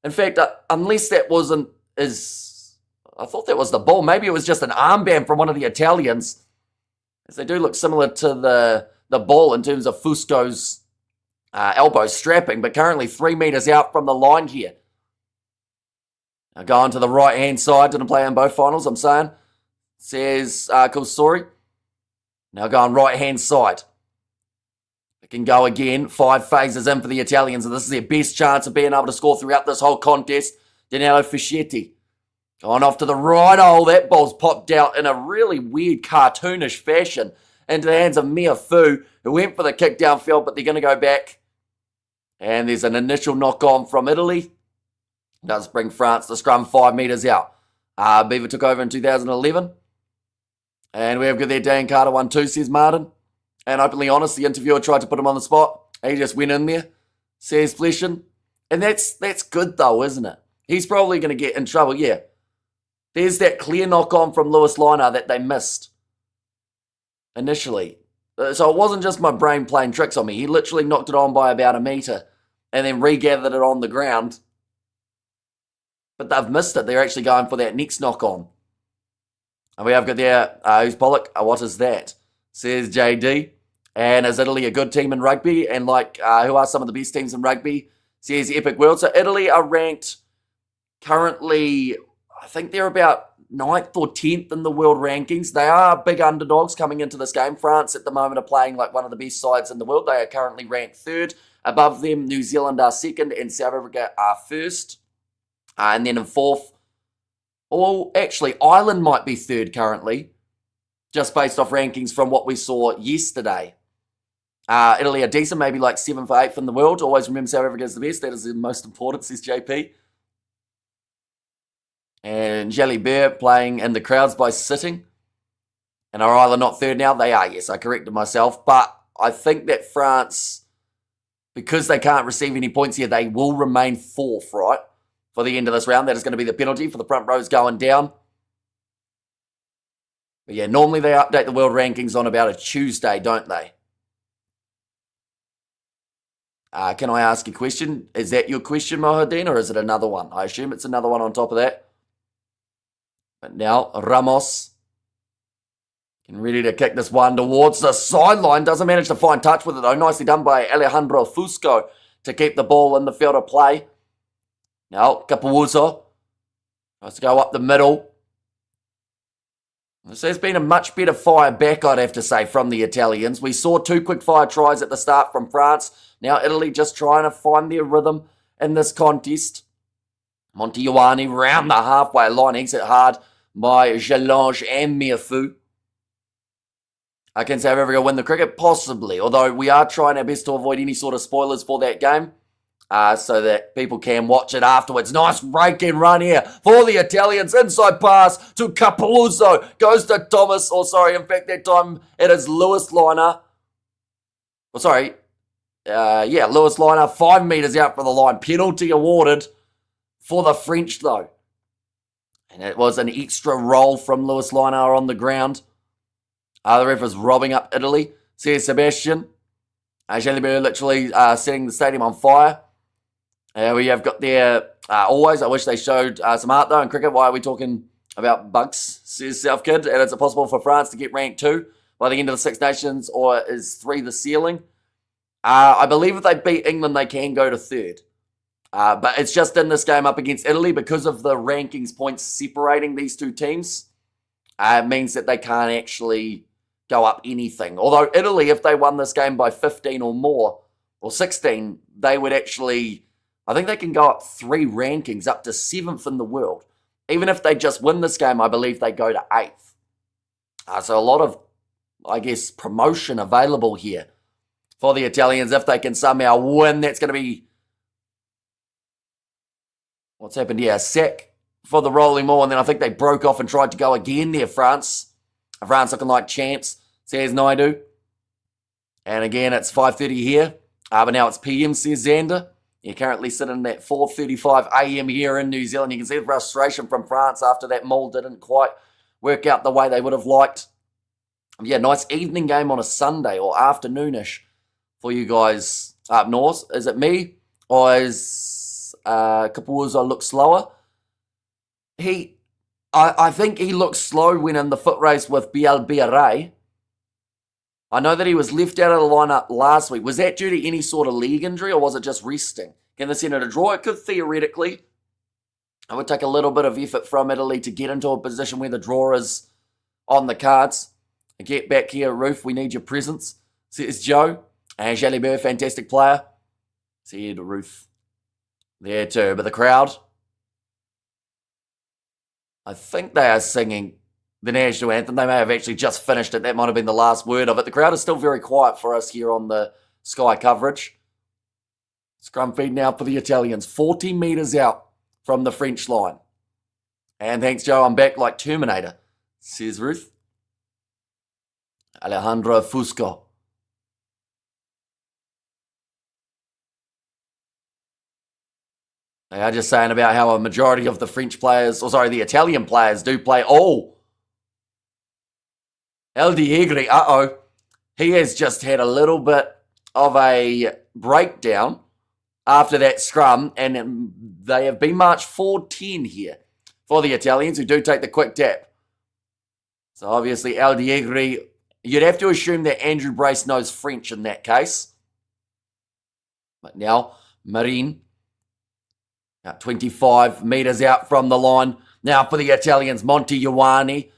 In fact, unless that wasn't his... I thought that was the ball. Maybe it was just an armband from one of the Italians, as they do look similar to the ball in terms of Fusco's elbow strapping, but currently 3 meters out from the line here. Now going to the right-hand side. Didn't play in both finals, I'm saying. Says Kulsori. Now going right-hand side. It can go again. 5 phases in for the Italians, and this is their best chance of being able to score throughout this whole contest. Danilo Fischetti. Going off to the right. Oh, that ball's popped out in a really weird cartoonish fashion into the hands of Mia Fu, who went for the kick downfield, but they're going to go back. And there's an initial knock-on from Italy. Does bring France the scrum 5 meters out. Beaver took over in 2011. And we have good there. Dan Carter 1-2, says Martin. And openly honest, the interviewer tried to put him on the spot. He just went in there, says Fleshin. And that's good though, isn't it? He's probably going to get in trouble, yeah. There's that clear knock-on from Lewis Liner that they missed initially. So it wasn't just my brain playing tricks on me. He literally knocked it on by about a meter and then regathered it on the ground. But they've missed it. They're actually going for that next knock-on. And we have got there, who's Pollock? What is that? Says JD. And is Italy a good team in rugby? And like, who are some of the best teams in rugby? Says Epic World. So Italy are ranked currently, I think they're about 9th or 10th in the world rankings. They are big underdogs coming into this game. France at the moment are playing like one of the best sides in the world. They are currently ranked 3rd. Above them, New Zealand are 2nd and South Africa are 1st. And then in 4th, or actually Ireland might be 3rd currently, just based off rankings from what we saw yesterday. Italy are decent, maybe like 7th or 8th in the world. Always remember South Africa is the best. That is the most important, says JP. And Jelly Bear playing in the crowds by sitting. And are Ireland not 3rd now? They are, yes. I corrected myself. But I think that France, because they can't receive any points here, they will remain 4th, right? For the end of this round. That is going to be the penalty for the front rows going down. But yeah, normally they update the world rankings on about a Tuesday, don't they? Can I ask a question? Is that your question, Mohadin, or is it another one? I assume it's another one on top of that. But now, Ramos getting ready to kick this one towards the sideline. Doesn't manage to find touch with it, though. Nicely done by Alejandro Fusco to keep the ball in the field of play. Now, Capuzzo tries to go up the middle. This has been a much better fire back, I'd have to say, from the Italians. We saw 2 quick fire tries at the start from France. Now Italy just trying to find their rhythm in this contest. Montijuani round the halfway line. Exit hard by Jalange and Miafu. Can South Africa win the cricket? Possibly. Although we are trying our best to avoid any sort of spoilers for that game. So that people can watch it afterwards. Nice rake and run here for the Italians. Inside pass to Capuzzo. Goes to Thomas. In fact, that time it is Lewis Liner. Lewis Liner 5 meters out from the line. Penalty awarded for the French, though. And it was an extra roll from Lewis Liner on the ground. The ref is robbing up Italy. Says Sebastian. Jalibert literally setting the stadium on fire. We have got there, always, I wish they showed some art though in cricket. Why are we talking about bugs, says Southkid. And is it possible for France to get ranked 2 by the end of the Six Nations, or is 3 the ceiling? I believe if they beat England, they can go to 3rd. But it's just in this game up against Italy, because of the rankings points separating these 2 teams, it means that they can't actually go up anything. Although Italy, if they won this game by 15 or more, or 16, they would actually, I think they can go up 3 rankings, up to 7th in the world. Even if they just win this game, I believe they go to 8th. So a lot of, I guess, promotion available here for the Italians if they can somehow win. That's going to be, what's happened here? A sack for the Rolling Maul, and then I think they broke off and tried to go again there, France. France looking like champs, says Naidu. And again, it's 5:30 here, but now it's PM, says Xander. You're currently sitting at 4:35 a.m. here in New Zealand. You can see the frustration from France after that Maul didn't quite work out the way they would have liked. Yeah, nice evening game on a Sunday or afternoonish for you guys up north. Is it me, or is Kapurza look slower? I think he looked slow when in the foot race with Bielbiaré. I know that he was left out of the lineup last week. Was that due to any sort of leg injury or was it just resting? Can this end it a draw? It could theoretically. It would take a little bit of effort from Italy to get into a position where the draw is on the cards. Get back here, Ruth. We need your presence, says Joe. And Jalibert, fantastic player. Said Ruth. There too. But the crowd, I think they are singing the national anthem. They may have actually just finished it. That might have been the last word of it. The crowd is still very quiet for us here on the Sky coverage. Scrum feed now for the Italians. 40 metres out from the French line. And thanks, Joe. I'm back like Terminator, says Ruth. Alejandro Fusco. They are just saying about how a majority of the French players, the Italian players do play. Oh, El Diegre, he has just had a little bit of a breakdown after that scrum, and they have been marched 4-10 here for the Italians, who do take the quick tap. So obviously El Diegre, you'd have to assume that Andrew Brace knows French in that case. But now, Marine, 25 metres out from the line. Now for the Italians, Monty Ioane,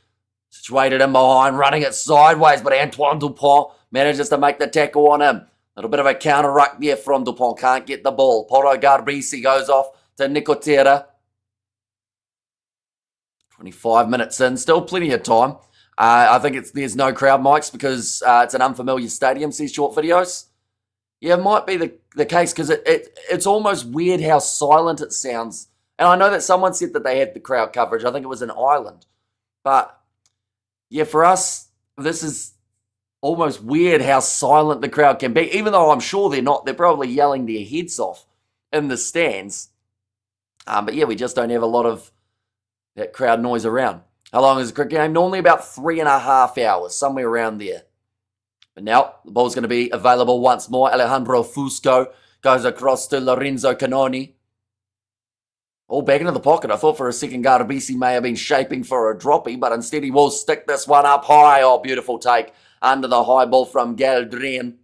situated in behind, running it sideways, but Antoine Dupont manages to make the tackle on him. A little bit of a counter-ruck there from Dupont, can't get the ball. Porto Garbisi goes off to Nicotera. 25 minutes in, still plenty of time. I think there's no crowd mics because it's an unfamiliar stadium, says Short Videos. Yeah, it might be the case because it's almost weird how silent it sounds. And I know that someone said that they had the crowd coverage. I think it was in Ireland. But, yeah, for us, this is almost weird how silent the crowd can be. Even though I'm sure they're not. They're probably yelling their heads off in the stands. But, yeah, we just don't have a lot of that crowd noise around. How long is the cricket game? Normally about 3.5 hours, somewhere around there. But now, the ball's going to be available once more. Alejandro Fusco goes across to Lorenzo Canoni. All back into the pocket. I thought for a second Garbisi may have been shaping for a droppy, but instead he will stick this one up high. Oh, beautiful take under the high ball from Galdrian.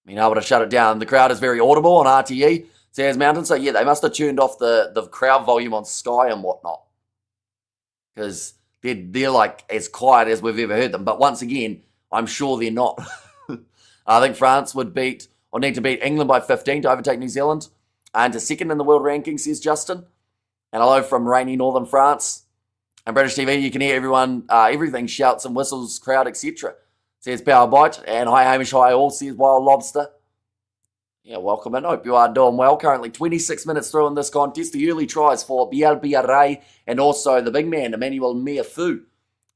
Being able to shut it down. The crowd is very audible on RTE, says Mountain. So, yeah, they must have turned off the crowd volume on Sky and whatnot. Because they're like as quiet as we've ever heard them. But once again, I'm sure they're not. I think France would need to beat England by 15 to overtake New Zealand. And to second in the world rankings, says Justin. And hello from rainy northern France. And British TV, you can hear everyone, everything, shouts and whistles, crowd, etc. Says Power Bite. And hi Hamish, hi all, says Wild Lobster. Yeah, welcome in. Hope you are doing well. Currently 26 minutes through in this contest. The early tries for Bielbiaré and also the big man, Emmanuel Meafu,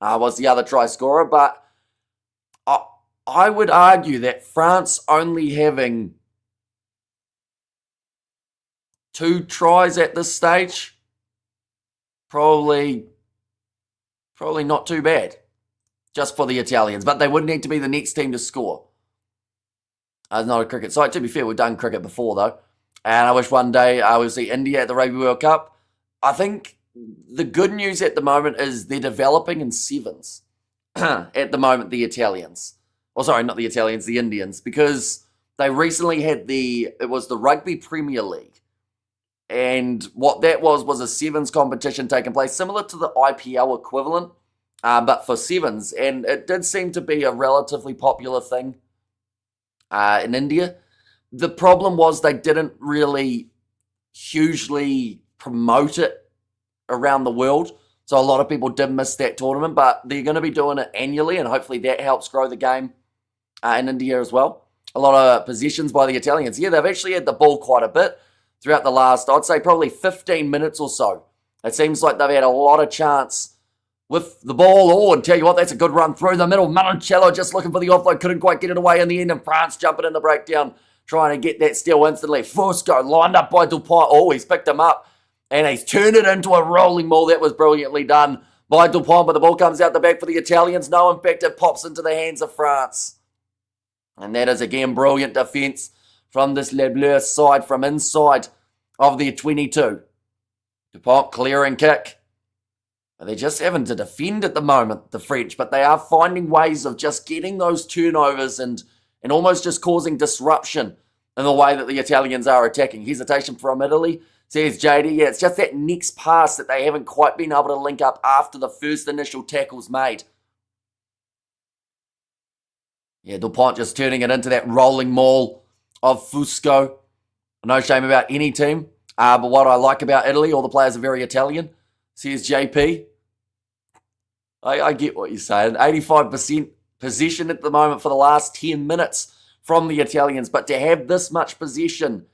was the other try scorer. But I would argue that France only having 2 tries at this stage, probably not too bad, just for the Italians. But they would need to be the next team to score. It's not a cricket site. To be fair, we've done cricket before, though. And I wish one day we'll see India at the Rugby World Cup. I think the good news at the moment is they're developing in sevens. At the moment, the Italians. Oh, sorry, not the Italians, the Indians. Because they recently had it was the Rugby Premier League. And what that was a sevens competition taking place, similar to the IPL equivalent, but for sevens. And it did seem to be a relatively popular thing in India. The problem was they didn't really hugely promote it around the world. So a lot of people did miss that tournament, but they're going to be doing it annually, and hopefully that helps grow the game in India as well. A lot of possessions by the Italians. Yeah, they've actually had the ball quite a bit throughout the last, I'd say probably 15 minutes or so. It seems like they've had a lot of chance with the ball. Oh, and tell you what, that's a good run through the middle. Malincello just looking for the offload, couldn't quite get it away in the end, and France jumping in the breakdown, trying to get that steal instantly. Fusco lined up by Dupont. Oh, he's picked him up, and he's turned it into a rolling ball. That was brilliantly done by Dupont, but the ball comes out the back for the Italians. No, in fact, it pops into the hands of France. And that is, again, brilliant defence from this Le Bleu side from inside of their 22. Dupont clearing kick. They're just having to defend at the moment, the French, but they are finding ways of just getting those turnovers and almost just causing disruption in the way that the Italians are attacking. Hesitation from Italy, says JD. Yeah, it's just that next pass that they haven't quite been able to link up after the first initial tackle's made. Yeah, Dupont just turning it into that rolling maul of Fusco. No shame about any team, but what I like about Italy, all the players are very Italian, says JP. I get what you're saying. 85% possession at the moment for the last 10 minutes from the Italians. But to have this much possession,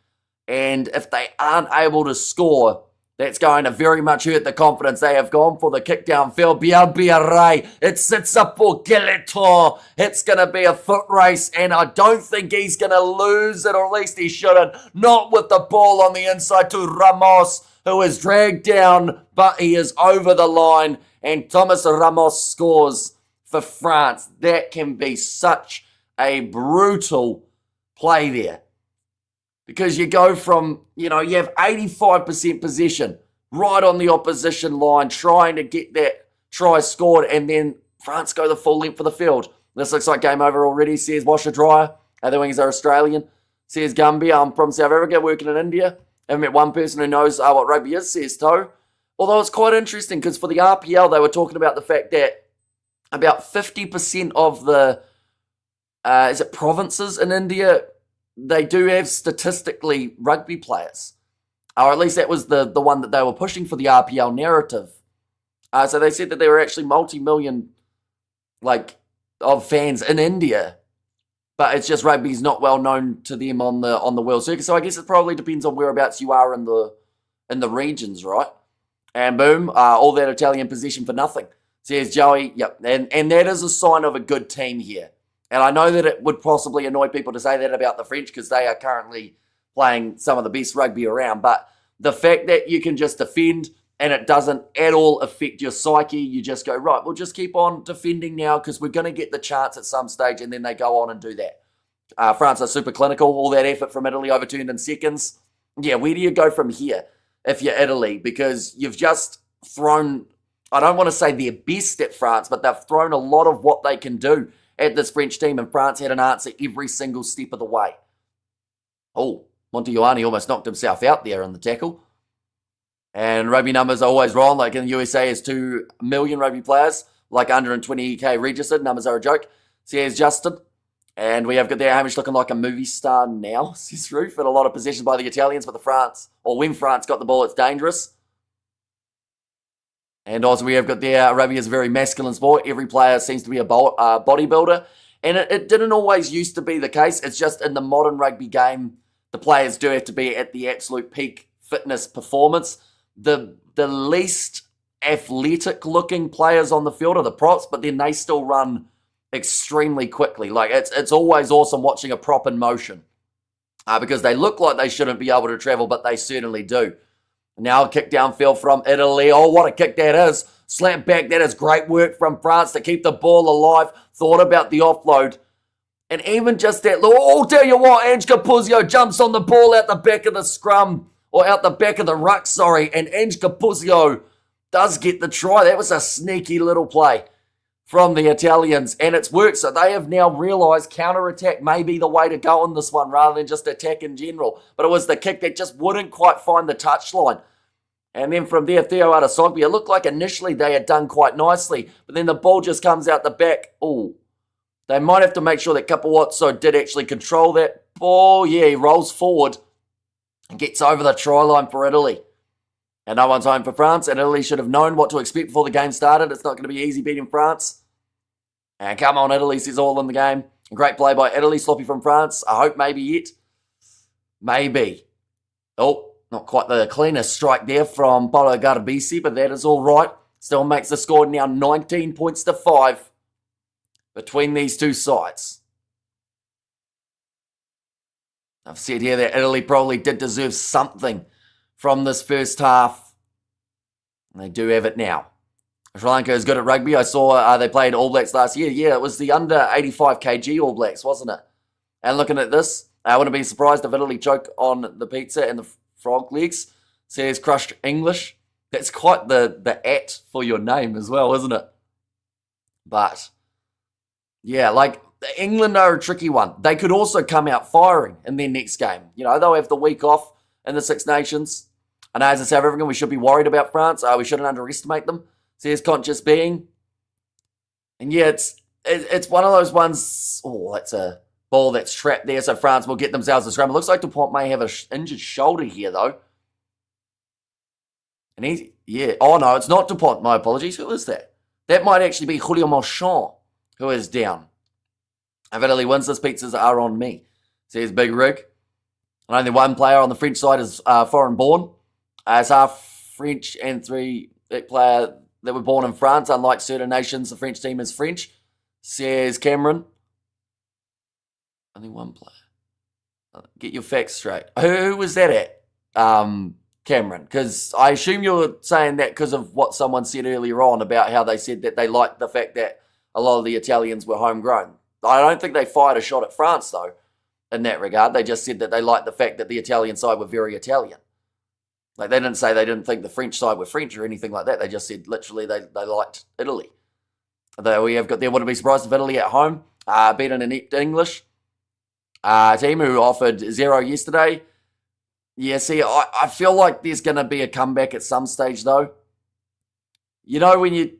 and if they aren't able to score, that's going to very much hurt the confidence. They have gone for the kick downfield. Bielbiaray. It sits up for Gilleton. It's going to be a foot race, and I don't think he's going to lose it, or at least he shouldn't. Not with the ball on the inside to Ramos, who is dragged down, but he is over the line. And Thomas Ramos scores for France. That can be such a brutal play there. Because you go from, you have 85% possession right on the opposition line, trying to get that try scored, and then France go the full length for the field. This looks like game over already, says Washer Dryer. The wings are Australian, says Gumby. I'm from South Africa, working in India. I've met one person who knows what rugby is, says Toe. Although it's quite interesting, because for the RPL, they were talking about the fact that about 50% of the, provinces in India, they do have statistically rugby players. Or at least that was the one that they were pushing for the RPL narrative. So they said that there were actually multi-million, of fans in India. But it's just rugby's not well known to them on the world circuit. So I guess it probably depends on whereabouts you are in the regions, right? And boom, all that Italian possession for nothing. Says Joey, yep. And that is a sign of a good team here. And I know that it would possibly annoy people to say that about the French, because they are currently playing some of the best rugby around. But the fact that you can just defend and it doesn't at all affect your psyche, you just go, right, we'll just keep on defending now because we're going to get the chance at some stage, and then they go on and do that. France are super clinical. All that effort from Italy overturned in seconds. Yeah, where do you go from here if you're Italy? Because you've just thrown, I don't want to say their best at France, but they've thrown a lot of what they can do at this French team, and France had an answer every single step of the way. Oh, Montejoani almost knocked himself out there in the tackle. And rugby numbers are always wrong. Like in the USA, is 2 million rugby players, like 120k registered. Numbers are a joke. So here's Justin. And we have got there Hamish looking like a movie star now, says Ruth. And a lot of possessions by the Italians, but when France got the ball, it's dangerous. And also we have got there, rugby is a very masculine sport. Every player seems to be a bodybuilder. And it didn't always used to be the case. It's just in the modern rugby game, the players do have to be at the absolute peak fitness performance. The least athletic looking players on the field are the props, but then they still run extremely quickly. Like it's always awesome watching a prop in motion because they look like they shouldn't be able to travel, but they certainly do. Now a kick downfield from Italy. Oh, what a kick that is. Slap back. That is great work from France to keep the ball alive. Thought about the offload. And even just that, oh, tell you what, Ange Capuzzo jumps on the ball out the back of the scrum, or out the back of the ruck, sorry, and Ange Capuzzo does get the try. That was a sneaky little play from the Italians, and it's worked. So they have now realised counter-attack may be the way to go on this one rather than just attack in general. But it was the kick that just wouldn't quite find the touchline. And then from there, Theo Adesogbi, it looked like initially they had done quite nicely, but then the ball just comes out the back. Oh, they might have to make sure that Capozzo did actually control that ball. Yeah, he rolls forward and gets over the try line for Italy. And no one's home for France, and Italy should have known what to expect before the game started. It's not going to be easy beating France. And come on, Italy, says all in the game. Great play by Italy, sloppy from France. I hope maybe yet. Maybe. Oh, not quite the cleanest strike there from Paulo Garbisi, but that is all right. Still makes the score now 19 points to 5 between these two sides. I've said here that Italy probably did deserve something from this first half. And they do have it now. Sri Lanka is good at rugby. I saw they played All Blacks last year. Yeah, it was the under 85 kg All Blacks, wasn't it? And looking at this, I wouldn't be surprised if Italy choke on the pizza and the frog legs. Says Crushed English. That's quite the at for your name as well, isn't it? But, yeah, like, England are a tricky one. They could also come out firing in their next game. You know, they'll have the week off in the Six Nations. And as a South African, we should be worried about France. We shouldn't underestimate them. Says conscious being. And yeah, it's one of those ones. Oh, that's a ball that's trapped there. So France will get themselves a scrum. It looks like Dupont may have an injured shoulder here, though. And oh no, it's not Dupont. My apologies. Who is that? That might actually be Julio Marchand, who is down. If Italy wins, this pizzas are on me. Says Big Rig. And only one player on the French side is foreign born. It's half French and 3 player that were born in France. Unlike certain nations, the French team is French. Says Cameron. Only one player. Get your facts straight. Who was that at, Cameron? Because I assume you're saying that because of what someone said earlier on about how they said that they liked the fact that a lot of the Italians were homegrown. I don't think they fired a shot at France, though, in that regard. They just said that they liked the fact that the Italian side were very Italian. Like, they didn't say they didn't think the French side were French or anything like that. They just said, literally, they liked Italy. There wouldn't be surprised if Italy at home beat an inept English team who offered 0 yesterday. Yeah, see, I feel like there's going to be a comeback at some stage, though. You know, when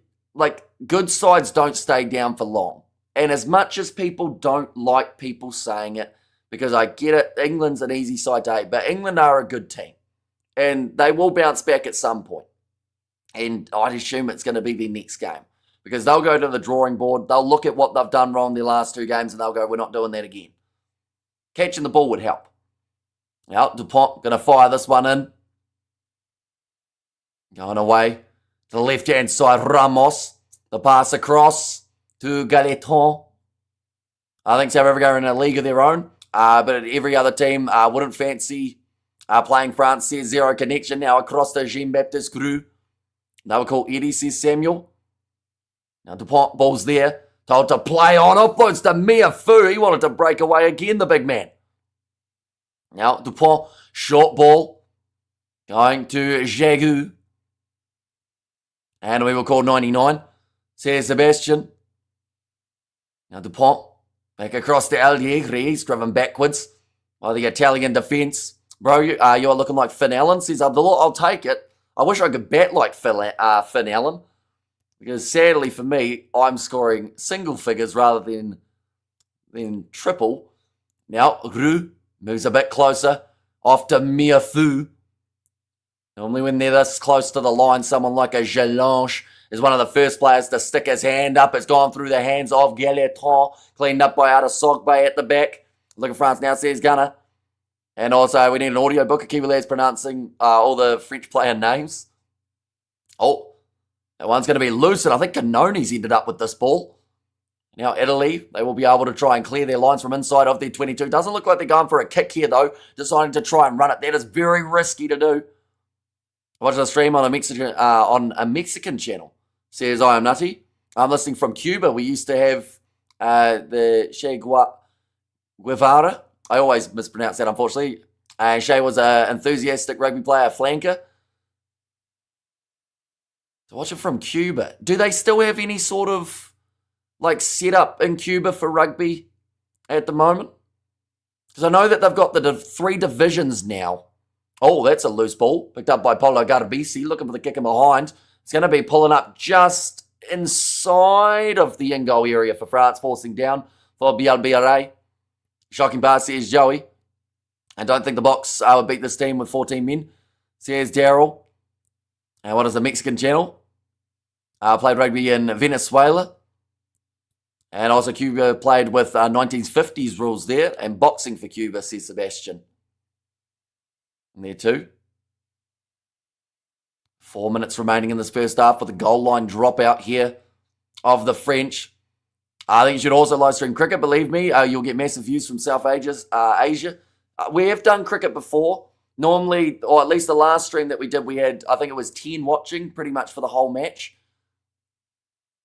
good sides don't stay down for long. And as much as people don't like people saying it, because I get it, England's an easy side to hate, but England are a good team. And they will bounce back at some point. And I'd assume it's going to be their next game. Because they'll go to the drawing board, they'll look at what they've done wrong their last 2 games, and they'll go, we're not doing that again. Catching the ball would help. Now, Dupont going to fire this one in. Going away to the left-hand side, Ramos. The pass across to Gailleton. I think South Africa are in a league of their own, but every other team wouldn't fancy playing France. Says 0 connection. Now across to Jean-Baptiste Grue. They were called Eddie, says Samuel. Now Dupont, ball's there. Told to play on. Offloads to Mia Fu. He wanted to break away again, the big man. Now Dupont, short ball. Going to Jagu. And we will call 99. Says Sebastian. Now Dupont, back across to Allegri. He's driven backwards by the Italian defence. Bro, you're looking like Finn Allen, says Abdullah. I'll take it. I wish I could bat like Finn Allen. Because sadly for me, I'm scoring single figures rather than triple. Now, Rue moves a bit closer. Off to Miafu. Normally when they're this close to the line, someone like a Jalange is one of the first players to stick his hand up. It's gone through the hands of Gailleton. Cleaned up by Adesogbe at the back. Look at France now, says Gunner. And also, we need an audio book of Kiwi lads pronouncing all the French player names. Oh, that one's going to be loose, and I think Canone's ended up with this ball. Now, Italy, they will be able to try and clear their lines from inside of their 22. Doesn't look like they're going for a kick here, though. Deciding to try and run it. That is very risky to do. Watch the stream on a Mexican channel. Says, I am Nutty. I'm listening from Cuba. We used to have the Che Guevara. I always mispronounce that, unfortunately. Che was an enthusiastic rugby player, flanker. So watch it from Cuba. Do they still have any sort of setup in Cuba for rugby at the moment? Because I know that they've got the 3 divisions now. Oh, that's a loose ball. Picked up by Polo Garbisi. Looking for the kick in behind. It's going to be pulling up just inside of the in-goal area for France, forcing down for Bielbiare. Shocking pass, says Joey. I don't think the box would beat this team with 14 men, says Daryl. And what is the Mexican channel? Played rugby in Venezuela. And also Cuba played with 1950s rules there. And boxing for Cuba, says Sebastian. And there too. 4 minutes remaining in this first half with a goal line dropout here of the French. I think you should also live stream cricket, believe me. You'll get massive views from South Asia. We have done cricket before. Normally, or at least the last stream that we did, we had, I think it was 10 watching pretty much for the whole match.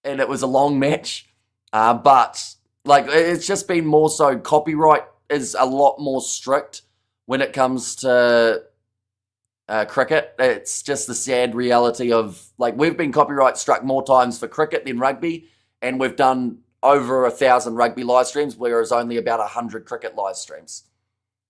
And it was a long match. But it's just been more so copyright is a lot more strict when it comes to cricket. It's just the sad reality of, like, we've been copyright struck more times for cricket than rugby, and we've done over 1,000 rugby live streams, whereas only about 100 cricket live streams.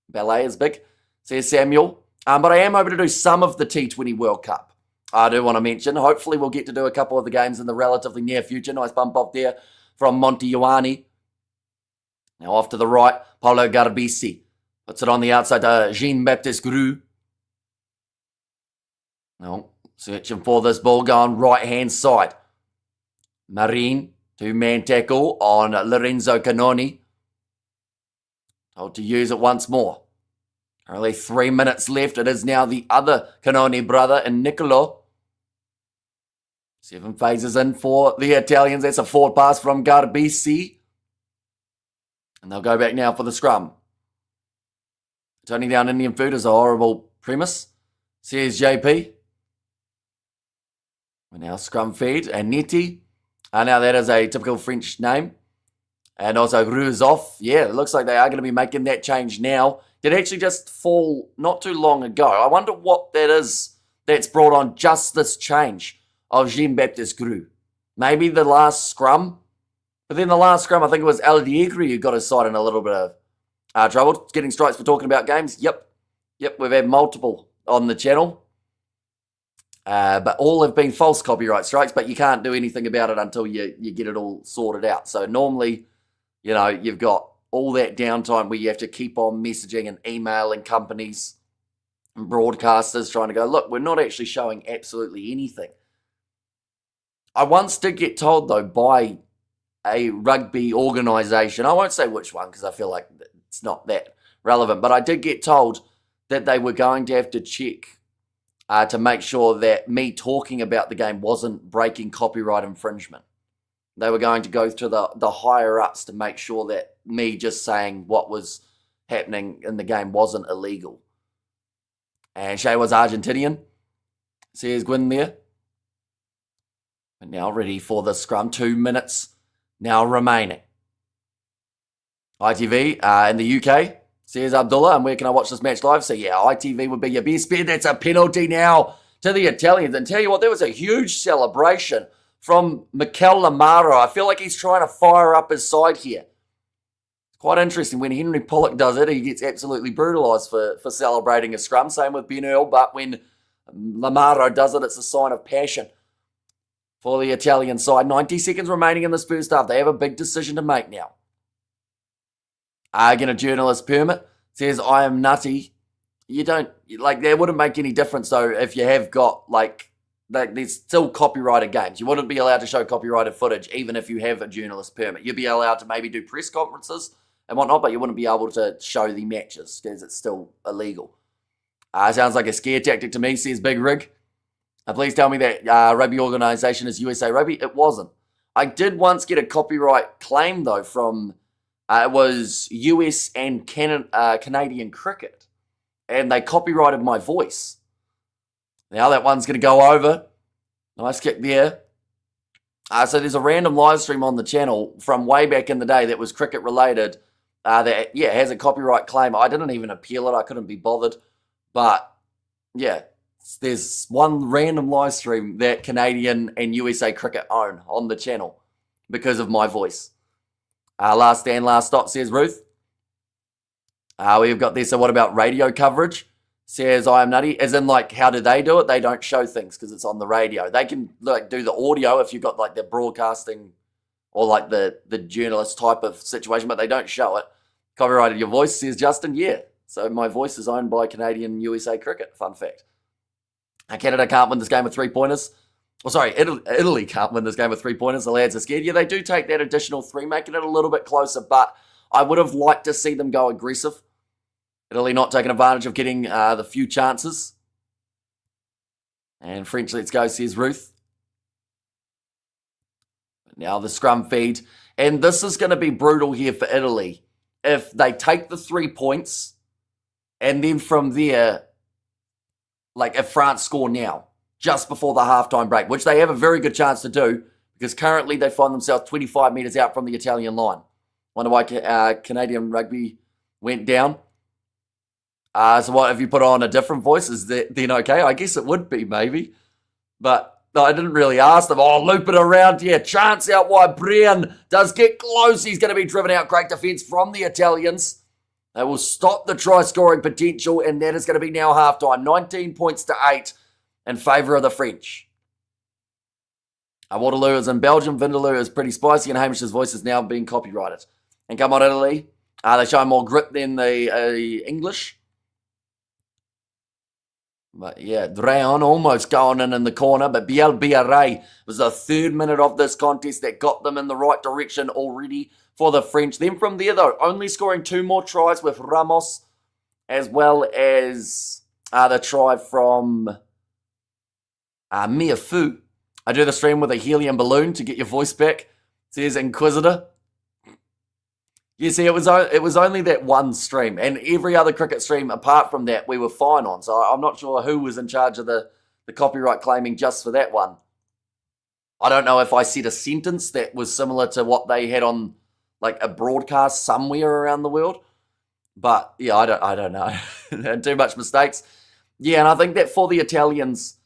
Ballet is big, says Samuel. But I am hoping to do some of the T20 World Cup. I do want to mention, hopefully we'll get to do a couple of the games in the relatively near future. Nice bump off there from Monty Ioane. Now off to the right, Paolo Garbisi. Puts it on the outside to Jean-Baptiste Grue. No, searching for this ball going right-hand side. Marine, two-man tackle on Lorenzo Canoni. Told to use it once more. Only 3 minutes left. It is now the other Canoni brother in Nicolo. 7 phases in for the Italians. That's a forward pass from Garbisi. And they'll go back now for the scrum. Turning down Indian food is a horrible premise, says JP. We're now scrum feed and Neti. Now that is a typical French name. And also Rue's off. Yeah, it looks like they are going to be making that change now. Did actually just fall not too long ago. I wonder what that is that's brought on just this change of Jean-Baptiste Grue. Maybe the last scrum. But then the last scrum, I think it was Aldiegri who got his side in a little bit of trouble. Getting strikes for talking about games. Yep, we've had multiple on the channel. But all have been false copyright strikes, but you can't do anything about it until you get it all sorted out. So normally, you've got all that downtime where you have to keep on messaging and emailing companies and broadcasters trying to go, look, we're not actually showing absolutely anything. I once did get told, though, by a rugby organisation, I won't say which one because I feel like it's not that relevant, but I did get told that they were going to have to check to make sure that me talking about the game wasn't breaking copyright infringement. They were going to go to the higher-ups to make sure that me just saying what was happening in the game wasn't illegal. And Shea was Argentinian, says Gwyn there. But now ready for the scrum. 2 minutes now remaining. ITV in the UK, says Abdullah, and where can I watch this match live? So yeah, ITV would be your best bet. That's a penalty now to the Italians. And tell you what, there was a huge celebration from Mikel Lamaro. I feel like he's trying to fire up his side here. It's quite interesting. When Henry Pollock does it, he gets absolutely brutalised for celebrating a scrum. Same with Ben Earl, but when Lamaro does it, it's a sign of passion for the Italian side. 90 seconds remaining in this first half. They have a big decision to make now. Again, a journalist permit says, I am nutty. You don't, that wouldn't make any difference, though, if you have got, there's still copyrighted games. You wouldn't be allowed to show copyrighted footage, even if you have a journalist permit. You'd be allowed to maybe do press conferences and whatnot, but you wouldn't be able to show the matches because it's still illegal. Sounds like a scare tactic to me, says Big Rig. Please tell me that rugby organisation is USA Rugby. It wasn't. I did once get a copyright claim, though, from, it was US and Canadian cricket. And they copyrighted my voice. Now that one's going to go over. Nice kick there. So there's a random live stream on the channel from way back in the day that was cricket related. That has a copyright claim. I didn't even appeal it. I couldn't be bothered. But yeah, there's one random live stream that Canadian and USA cricket own on the channel because of my voice. Last stand, last stop, says Ruth. We've got this. So what about radio coverage? Says I am nutty. As in, how do they do it? They don't show things because it's on the radio. They can do the audio if you've got the broadcasting or the journalist type of situation, but they don't show it. Copyrighted your voice, says Justin. Yeah. So my voice is owned by Canadian USA cricket. Fun fact. Canada can't win this game with 3-pointers. Italy can't win this game with 3-pointers. The lads are scared. Yeah, they do take that additional 3, making it a little bit closer, but I would have liked to see them go aggressive. Italy not taking advantage of getting the few chances. And French, let's go, says Ruth. Now the scrum feed. And this is going to be brutal here for Italy. If they take the 3 points, and then from there, if France score now, just before the halftime break, which they have a very good chance to do, because currently they find themselves 25 metres out from the Italian line. Wonder why Canadian rugby went down. So what, if you put on a different voice, is that then okay? I guess it would be, maybe. But no, I didn't really ask them. Oh, loop it around here. Chance out wide. Brian does get close. He's going to be driven out. Great defence from the Italians. They will stop the try-scoring potential, and that is going to be now half-time. 19 points to 8 in favour of the French. Waterloo is in Belgium. Vindaloo is pretty spicy, and Hamish's voice is now being copyrighted. And come on, Italy. They show more grit than the English. But yeah, Drayon almost going in the corner, but Biel Biarray was the 3rd minute of this contest that got them in the right direction already for the French. Then from there, though, only scoring 2 more tries with Ramos, as well as the try from Miafu. I do the stream with a helium balloon to get your voice back, says Inquisitor. You see, it was only that one stream, and every other cricket stream apart from that we were fine on. So I'm not sure who was in charge of the copyright claiming just for that one. I don't know if I said a sentence that was similar to what they had on like a broadcast somewhere around the world. But yeah, I don't know. Too much mistakes. Yeah, and I think that for the Italians,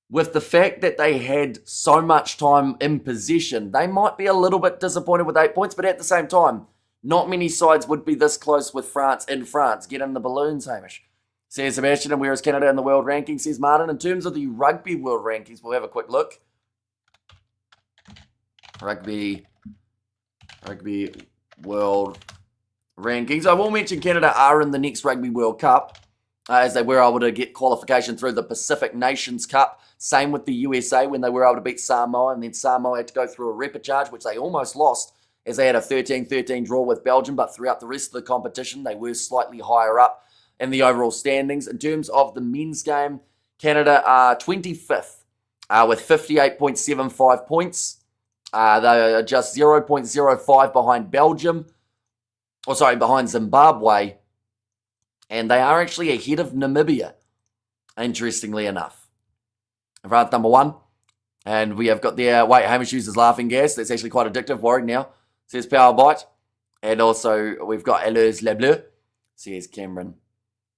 with the fact that they had so much time in possession, they might be a little bit disappointed with 8 points, but at the same time, not many sides would be this close with France in France. Get in the balloons, Hamish. Says Sebastian, and where is Canada in the world rankings, says Martin. In terms of the rugby world rankings, we'll have a quick look. Rugby world rankings. I will mention Canada are in the next Rugby World Cup, as they were able to get qualification through the Pacific Nations Cup. Same with the USA when they were able to beat Samoa, and then Samoa had to go through a repechage, which they almost lost, as they had a 13-13 draw with Belgium, but throughout the rest of the competition, they were slightly higher up in the overall standings. In terms of the men's game, Canada are 25th with 58.75 points. They are just 0.05 behind Belgium, behind Zimbabwe, and they are actually ahead of Namibia, interestingly enough. France number 1, and we have got their, Hamish uses laughing gas. That's actually quite addictive. Worried now, says Power Bite. And also, we've got Allures Le Bleu, says Cameron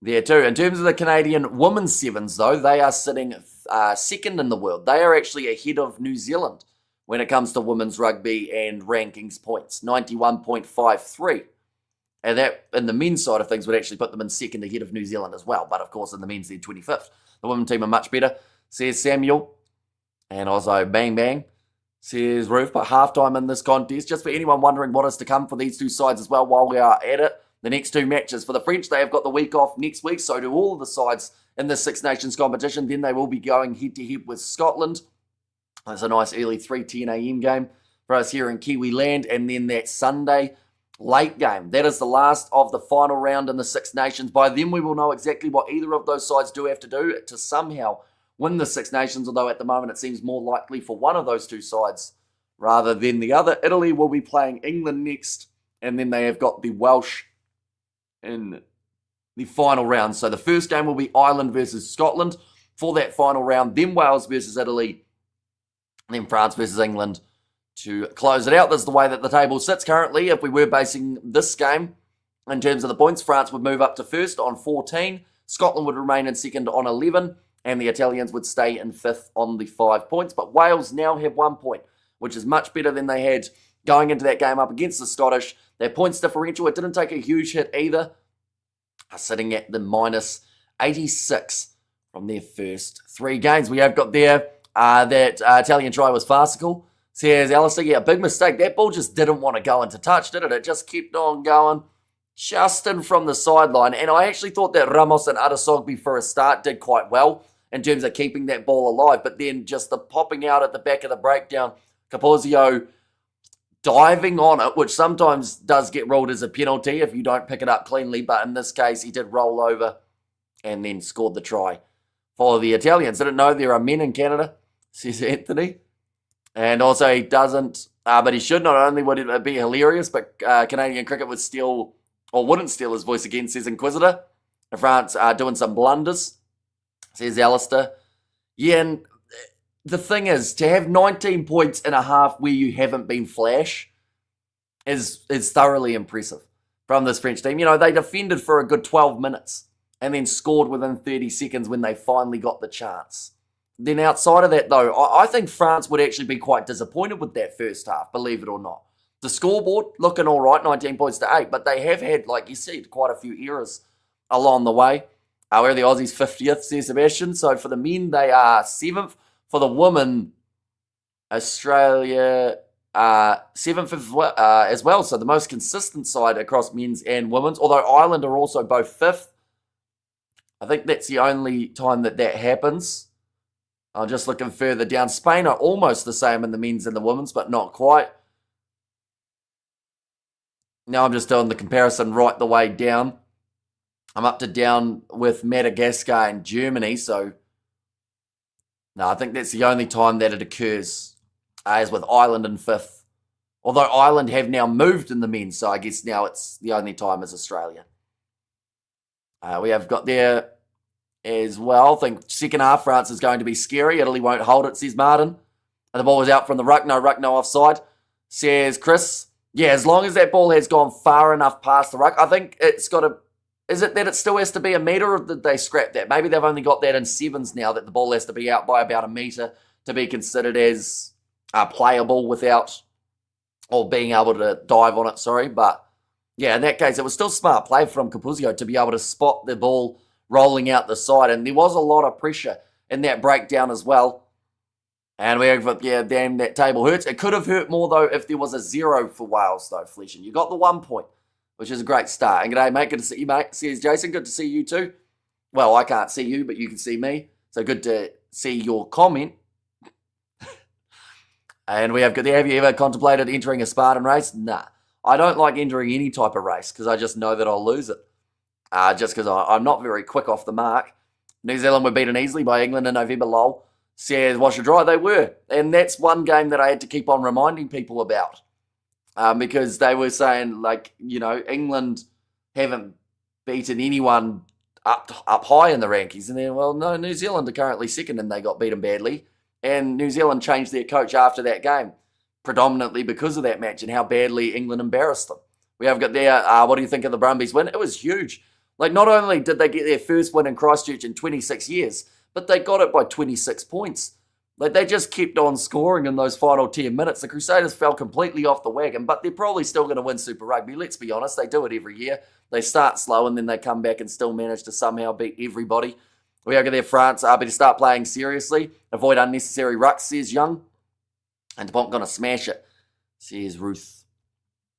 there too. In terms of the Canadian women's sevens, though, they are sitting 2nd in the world. They are actually ahead of New Zealand when it comes to women's rugby and rankings points, 91.53. And that, in the men's side of things, would actually put them in 2nd ahead of New Zealand as well. But, of course, in the men's, they're 25th. The women's team are much better, says Samuel. And also, bang, bang, says Roof. But halftime in this contest, just for anyone wondering what is to come for these two sides as well while we are at it, the next 2 matches. For the French, they have got the week off next week. So do all of the sides in the Six Nations competition. Then they will be going head-to-head with Scotland. That's a nice early 3:10 a.m. game for us here in Kiwi land. And then that Sunday late game. That is the last of the final round in the Six Nations. By then we will know exactly what either of those sides do have to do to somehow win the Six Nations, although at the moment it seems more likely for one of those two sides rather than the other. Italy will be playing England next, and then they have got the Welsh in the final round. So the first game will be Ireland versus Scotland for that final round, then Wales versus Italy, then France versus England to close it out. This is the way that the table sits currently. If we were basing this game in terms of the points, France would move up to first on 14, Scotland would remain in second on 11, and the Italians would stay in 5th on the 5 points. But Wales now have 1 point, which is much better than they had going into that game up against the Scottish. Their points differential, it didn't take a huge hit either, sitting at the minus 86 from their first 3 games. We have got there that Italian try was farcical. Says Alistair, yeah, big mistake. That ball just didn't want to go into touch, did it? It just kept on going just in from the sideline. And I actually thought that Ramos and Adesogbi for a start did quite well in terms of keeping that ball alive. But then just the popping out at the back of the breakdown, Capozio diving on it, which sometimes does get ruled as a penalty if you don't pick it up cleanly. But in this case, he did roll over and then scored the try for the Italians. Didn't know there are men in Canada, says Anthony. And also he doesn't, but he should. Not only would it be hilarious, but Canadian cricket would steal, or wouldn't steal his voice again, says Inquisitor. France are doing some blunders, says Alistair. Yeah, and the thing is, to have 19 points in a half where you haven't been flash is thoroughly impressive from this French team. You know, they defended for a good 12 minutes and then scored within 30 seconds when they finally got the chance. Then outside of that, though, I think France would actually be quite disappointed with that first half, believe it or not. The scoreboard looking all right, 19 points to 8, but they have had, like you said, quite a few errors along the way. We're the Aussies 50th, says Sebastian. So for the men, they are 7th. For the women, Australia 7th as well. So the most consistent side across men's and women's, although Ireland are also both 5th. I think that's the only time that happens. I'm just looking further down. Spain are almost the same in the men's and the women's, but not quite. Now I'm just doing the comparison right the way down. I'm up to down with Madagascar and Germany, so no, I think that's the only time that it occurs, is with Ireland in 5th. Although Ireland have now moved in the men, so I guess now it's the only time as Australia. We have got there as well. I think second half, France is going to be scary. Italy won't hold it, says Martin. And the ball was out from the ruck. No offside, says Chris. Yeah, as long as that ball has gone far enough past the ruck, I think it's got to... Is it that it still has to be a metre, or did they scrap that? Maybe they've only got that in sevens now, that the ball has to be out by about a metre to be considered as playable without, or being able to dive on it, sorry. But yeah, in that case, it was still smart play from Capuzzo to be able to spot the ball rolling out the side. And there was a lot of pressure in that breakdown as well. And we have, yeah, damn, that table hurts. It could have hurt more, though, if there was a 0 for Wales, though, Fletcher. You got the 1 point, which is a great start. And g'day, mate. Good to see you, mate. Says Jason. Good to see you too. Well, I can't see you, but you can see me. So good to see your comment. And we have got there. Have you ever contemplated entering a Spartan race? Nah. I don't like entering any type of race because I just know that I'll lose it. Just because I'm not very quick off the mark. New Zealand were beaten easily by England in November, lol. Says wash or dry. They were. And that's one game that I had to keep on reminding people about. Because they were saying, like, you know, England haven't beaten anyone up high in the rankings. And then, well, no, New Zealand are currently second and they got beaten badly. And New Zealand changed their coach after that game, predominantly because of that match and how badly England embarrassed them. We have got there, what do you think of the Brumbies win? It was huge. Like, not only did they get their first win in Christchurch in 26 years, but they got it by 26 points. Like, they just kept on scoring in those final 10 minutes. The Crusaders fell completely off the wagon, but they're probably still going to win Super Rugby. Let's be honest, they do it every year. They start slow and then they come back and still manage to somehow beat everybody. We are going there, France, better start playing seriously. Avoid unnecessary rucks, says Young. And Bonk going to smash it, says Ruth.